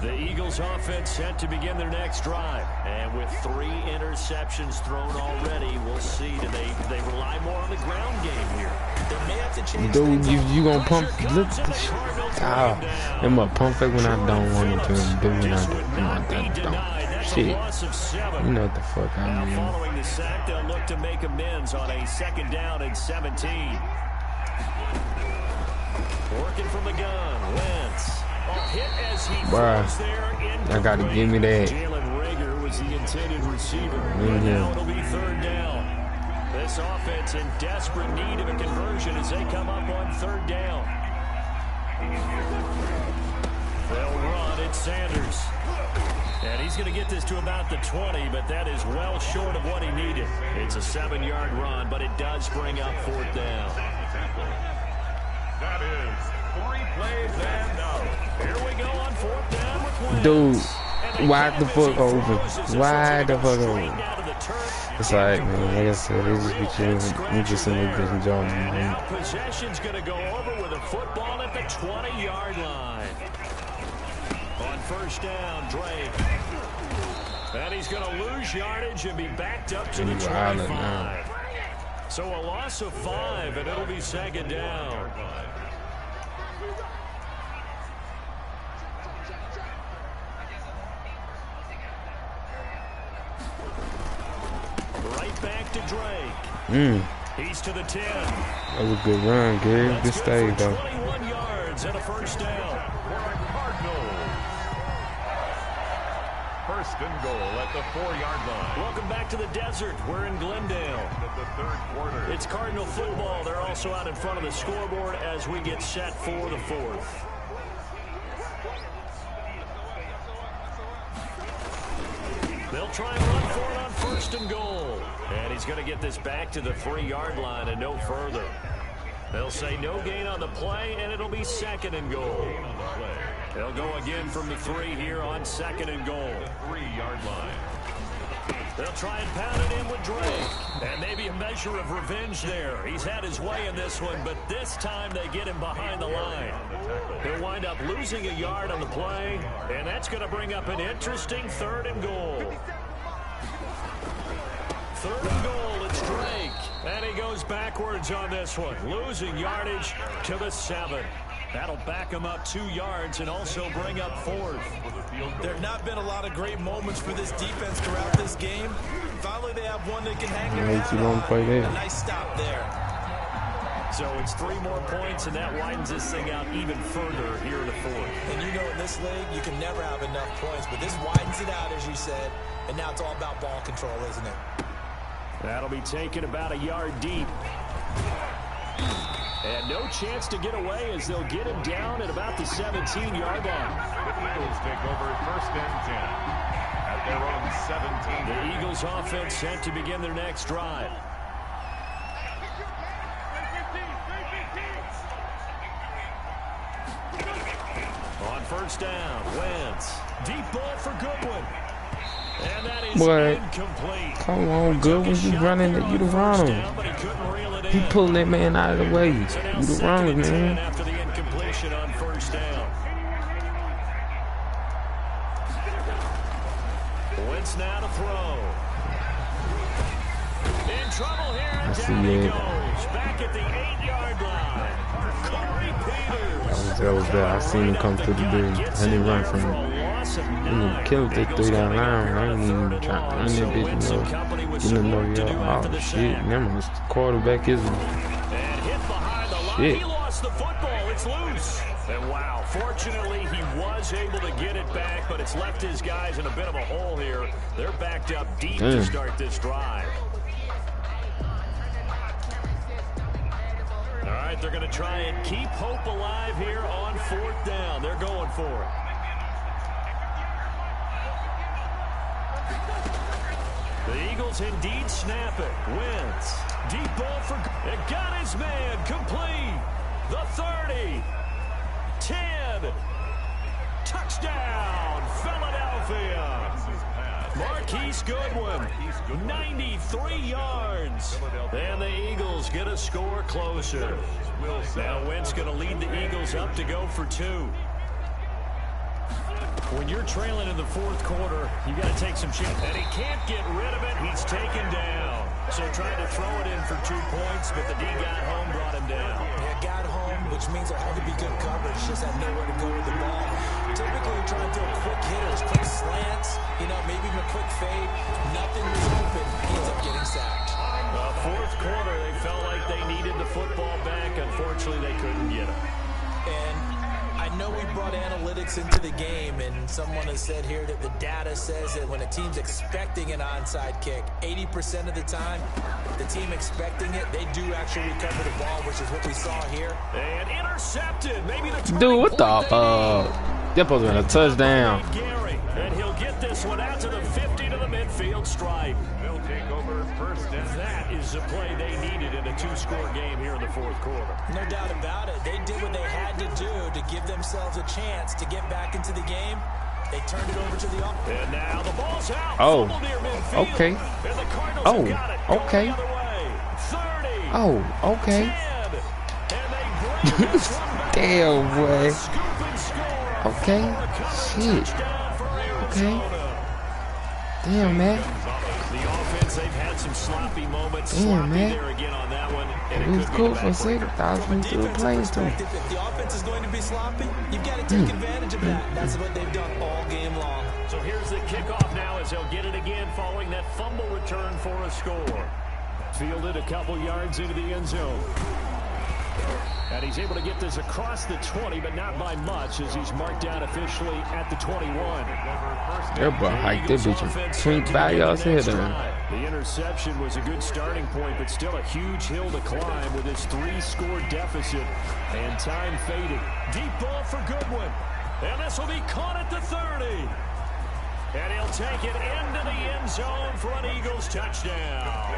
The Eagles offense set to begin their next drive. And with 3 interceptions thrown already, we'll see. Do they rely more on the ground game here? They may have to change. Dude, you gonna pump? Look, I'm a pump fake when I don't want it to, and do when I don't. Shit, you know what the fuck I mean. Following the sack, they'll look to make amends on a 2nd down and 17. Working from the gun, Wentz. Bruh, I gotta give me that. Jalen Rager was the intended receiver. But now it'll be 3rd down. This offense in desperate need of a conversion as they come up on 3rd down. They'll run. It's Sanders. And he's going to get this to about the 20, but that is well short of what he needed. It's a 7-yard run, but it does bring up 4th down. That is 3 plays and out. Here we go on 4th down with Wentz. Dude, why the fuck over? Why the fuck over? It's like, man, like I said, they just be chilling. We just in there just enjoying the moment. Possession's going to go over with a football at the 20-yard line. On 1st down, Drake. And he's going to lose yardage and be backed up to the 25. So a loss of 5, and it'll be 2nd down. Right back to Drake. He's to the 10. That was a good run, Gary. Good stay, though. 21 yards and a 1st down. Cardinals. 1st and goal at the 4-yard line. Welcome back to the desert. We're in Glendale. Of the 3rd quarter. It's Cardinal football. They're also out in front of the scoreboard as we get set for the 4th. They'll try and run for it on 1st and goal. And he's going to get this back to the 3-yard line and no further. They'll say no gain on the play, and it'll be 2nd and goal. They'll go again from the 3 here on 2nd and goal. 3-yard line. They'll try and pound it in with Drake. And maybe a measure of revenge there. He's had his way in this one, but this time they get him behind the line. He'll wind up losing a yard on the play, and that's going to bring up an interesting 3rd and goal. 3rd and goal, it's Drake. And he goes backwards on this one, losing yardage to the 7. That'll back him up 2 yards and also bring up 4th. There have not been a lot of great moments for this defense throughout this game. Finally, they have one that can hang their hat on. A nice stop there. So it's 3 more points, and that widens this thing out even further here in the 4th. And you know in this league, you can never have enough points, but this widens it out, as you said, and now it's all about ball control, isn't it? That'll be taken about a yard deep. And no chance to get away as they'll get him down at about the 17-yard line. The Eagles take over 1st and 10 at their own 17. The Eagles offense set to begin their next drive. On 1st down, Wentz. Deep ball for Goodwin. And that is incomplete. Come on, Goodwin. You running it. You the wrong. He pulling that man out of the way. You the wrong, man. After the incompletion on 1st down. Wentz now to throw. In trouble here. I see Down he it. goes. Back at the 8-yard line. Corey Peters. That was there. I seen him come through the building. And he run from him. He killed that 3-down line. I ain't even trying to run that bitch. You know, oh, shit. Remember, the quarterback is shit. He lost the football. It's loose. And wow, fortunately, he was able to get it back, but it's left his guys in a bit of a hole here. They're backed up deep to start this drive. All right, they're going to try and keep hope alive here on 4th down. They're going for it. The Eagles indeed snap it. Wentz. Deep ball for... It got his man. Complete. The 30. 10. Touchdown. Philadelphia. Marquise Goodwin. 93 yards. And the Eagles get a score closer. Now Wentz going to lead the Eagles up to go for 2. When you're trailing in the 4th quarter, you got to take some chances. And he can't get rid of it. He's taken down. So tried to throw it in for 2 points, but the D got home, brought him down. Yeah, got home, which means there had to be good coverage. Just had nowhere to go with the ball. Typically, you're trying to throw quick hitters, quick slants, you know, maybe even a quick fade. Nothing was open. He ends up getting sacked. 4th quarter, they felt like they needed the football back. Unfortunately, they couldn't get it. And I know we brought analytics into the game, and someone has said here that the data says that when a team's expecting an onside kick, 80% of the time, the team expecting it, they do actually recover the ball, which is what we saw here. And intercepted. Maybe the dude, what the that supposed to be a touchdown. And he'll get this one out to the 50 to the midfield stripe. They'll take over 1st and 10. That is the play they needed in a 2-score game here in the 4th quarter. No doubt about it. They did what they had to do to give themselves a chance to get back into the game. They turned it over to the offense. And now the ball's out. Oh, Near midfield. okay. And the Cardinals have got it. Okay. The other way. 30. Oh, okay. 10. And they bring this one back. Damn, boy. Scoop and score. Okay. Shit. Okay. Damn, man. The offense, they've had some sloppy moments. Damn, man. There again on that one. It was cool for a second. I was going through the plays, too. If the offense is going to be sloppy, you've got to take advantage of that. That's what they've done all game long. So here's the kickoff now as they'll get it again following that fumble return for a score. Fielded a couple yards into the end zone. And he's able to get this across the 20, but not by much as he's marked down officially at the 21. Everybody hiked that bitch and twink by y'all's head on. The interception was a good starting point, but still a huge hill to climb with his 3-score deficit. And time fading. Deep ball for Goodwin. And this will be caught at the 30. And he'll take it into the end zone for an Eagles touchdown.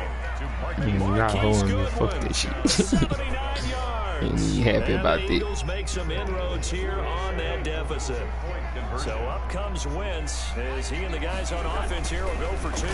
Not holding me. Fuck this shit. 79 yards. Ain't he happy about the that. Eagles make some inroads here on that deficit. So up comes Wentz as he and the guys on offense here will go for 2.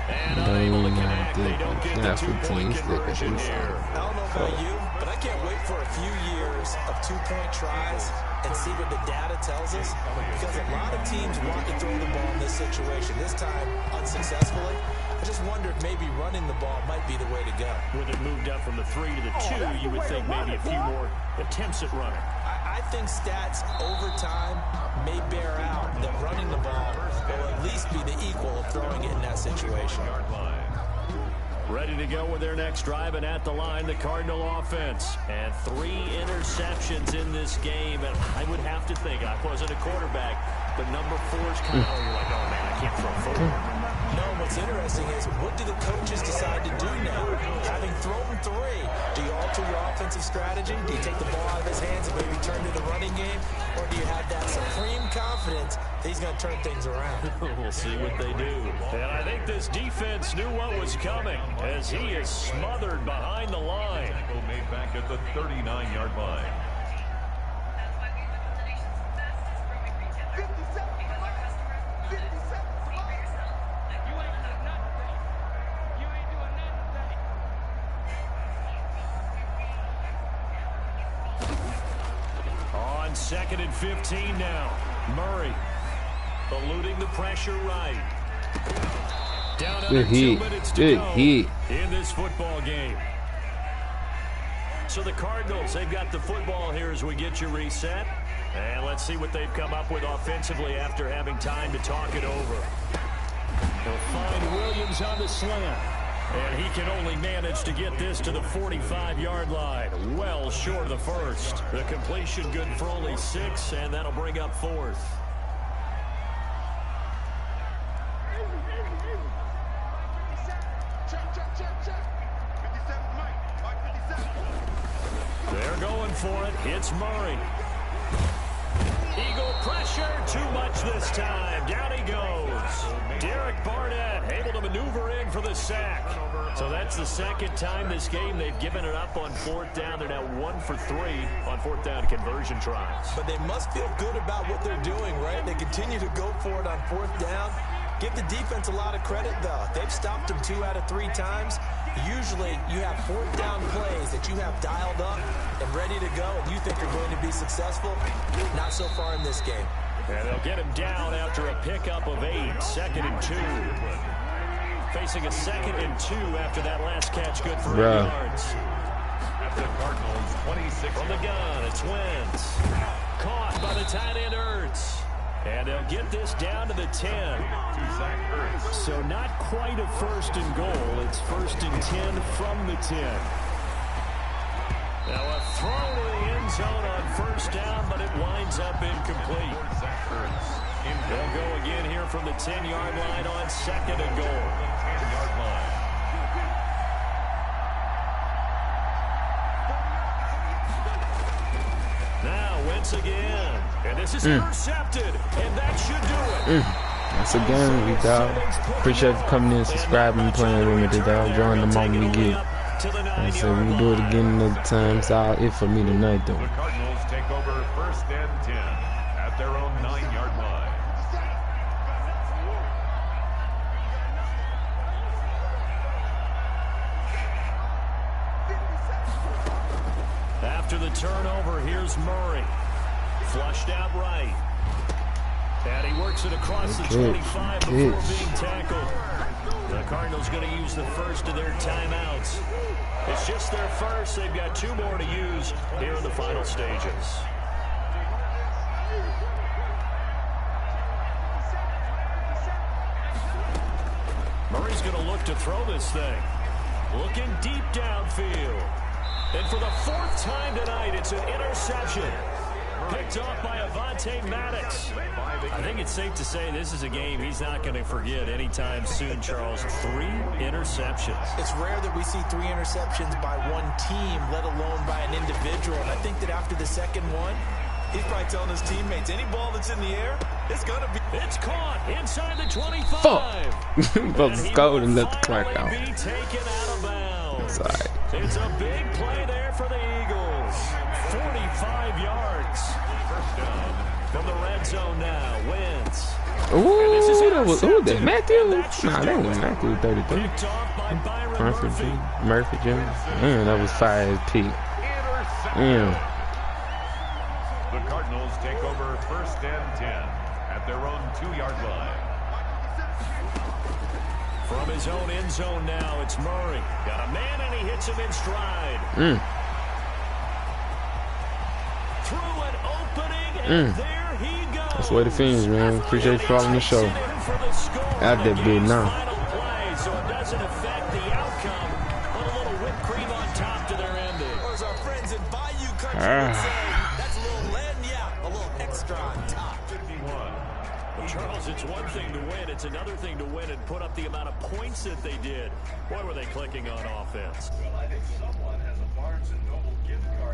And unable to connect. They don't get the 2-point conversion here. I don't know about you, but I can't wait for a few years of 2-point tries and see what the data tells us, because a lot of teams want to throw the ball in this situation. This time, unsuccessfully. I just wonder if maybe running the ball might be the way to go. With it moved up from the 3 to the 2, you would think maybe a few more attempts at running. I think stats over time may bear out that running the ball will at least be the equal of throwing it in that situation. Ready to go with their next drive, and at the line, the Cardinal offense. And 3 interceptions in this game, and I would have to think, I wasn't a quarterback, but number 4 is kind of, you're like, oh man, I can't throw forward. No, what's what's interesting is, what do the coaches decide to do now? Having thrown 3, do you alter your offensive strategy? Do you take the ball out of his hands and maybe turn to the running game? Or do you have that supreme confidence that he's going to turn things around? We'll see what they do. And I think this defense knew what was coming as he is smothered behind the line. Tackle made back at the 39-yard line. On 2nd and 15 now. Murray eluding the pressure right. Down under 2 minutes to go in this football game. So the Cardinals, they've got the football here as we get you reset. And let's see what they've come up with offensively after having time to talk it over. They'll find Williams on the slant. And he can only manage to get this to the 45-yard line. Well short of the first. The completion good for only 6, and that'll bring up 4th. They're going for it. It's Murray. Eagle pressure. Too much this time. Down he goes. Derek Barnett able to maneuver in for the sack. So that's the 2nd time this game they've given it up on 4th down. They're now 1 for 3 on 4th down conversion tries. But they must feel good about what they're doing, right? They continue to go for it on 4th down. Give the defense a lot of credit, though. They've stopped them 2 out of 3 times. Usually, you have 4th down plays that you have dialed up and ready to go, and you think are going to be successful. Not so far in this game. And they'll get him down after a pickup of 8. 2nd and 2. Facing a 2nd and 2 after that last catch, good for 8 yards. At the Cardinals, 26. From the gun, it's Wentz. Caught by the tight end Ertz. And they'll get this down to the 10. So not quite a 1st and goal. It's 1st and 10 from the 10. Now a throw to the end zone on 1st down, but it winds up incomplete. They'll go again here from the 10-yard line on 2nd and goal. 10-yard line. Now Wentz again. And this is intercepted. And that should do it. That's a game, we dog. Appreciate you coming in, subscribing, and playing with me, dog. Join the moment we get. I said we can do it again another time. It's all it for me tonight, though. The Cardinals take over 1st and 10 at their own 9-yard line. After the turnover, here's Murray. Flushed out right. And he works it across the 25 before being tackled. The Cardinals going to use the first of their timeouts. It's just their first. They've got 2 more to use here in the final stages. Murray's going to look to throw this thing. Looking deep downfield. And for the 4th time tonight, it's an interception. Picked off by Avonte Maddox. I think it's safe to say this is a game he's not going to forget anytime soon, Charles. 3 interceptions. It's rare that we see 3 interceptions by one team, let alone by an individual. And I think that after the 2nd one, he's probably telling his teammates, any ball that's in the air, it's going to be... It's caught inside the 25. Fuck. Both scored and let the clock out. Be taken out of bounds. That's all right. It's a big play there for the Eagles. 45 yards. 1st down from the red zone now. Wentz. Ooh, that was that Matthew? Nah, that was Matthew 33. Picked off by Byron Murphy Jr. Man, that was fire pick. Yeah. The Cardinals take over 1st and 10 at their own 2-yard line. From his own end zone now, it's Murray. Got a man, and he hits him in stride. Through an opening, and there he goes. That's the way to finish, man. Appreciate you following the show. Out that big now. So it doesn't affect the outcome. Put a little whipped cream on top to their ending. Or as our friends in Bayou Country would say, that's a little lagniappe, a little extra on top. 51. Charles, it's It's one thing to win. It's another thing to win and put up the amount of points that they did. Boy, were they clicking on offense. Well, I think someone has a Barnes & Noble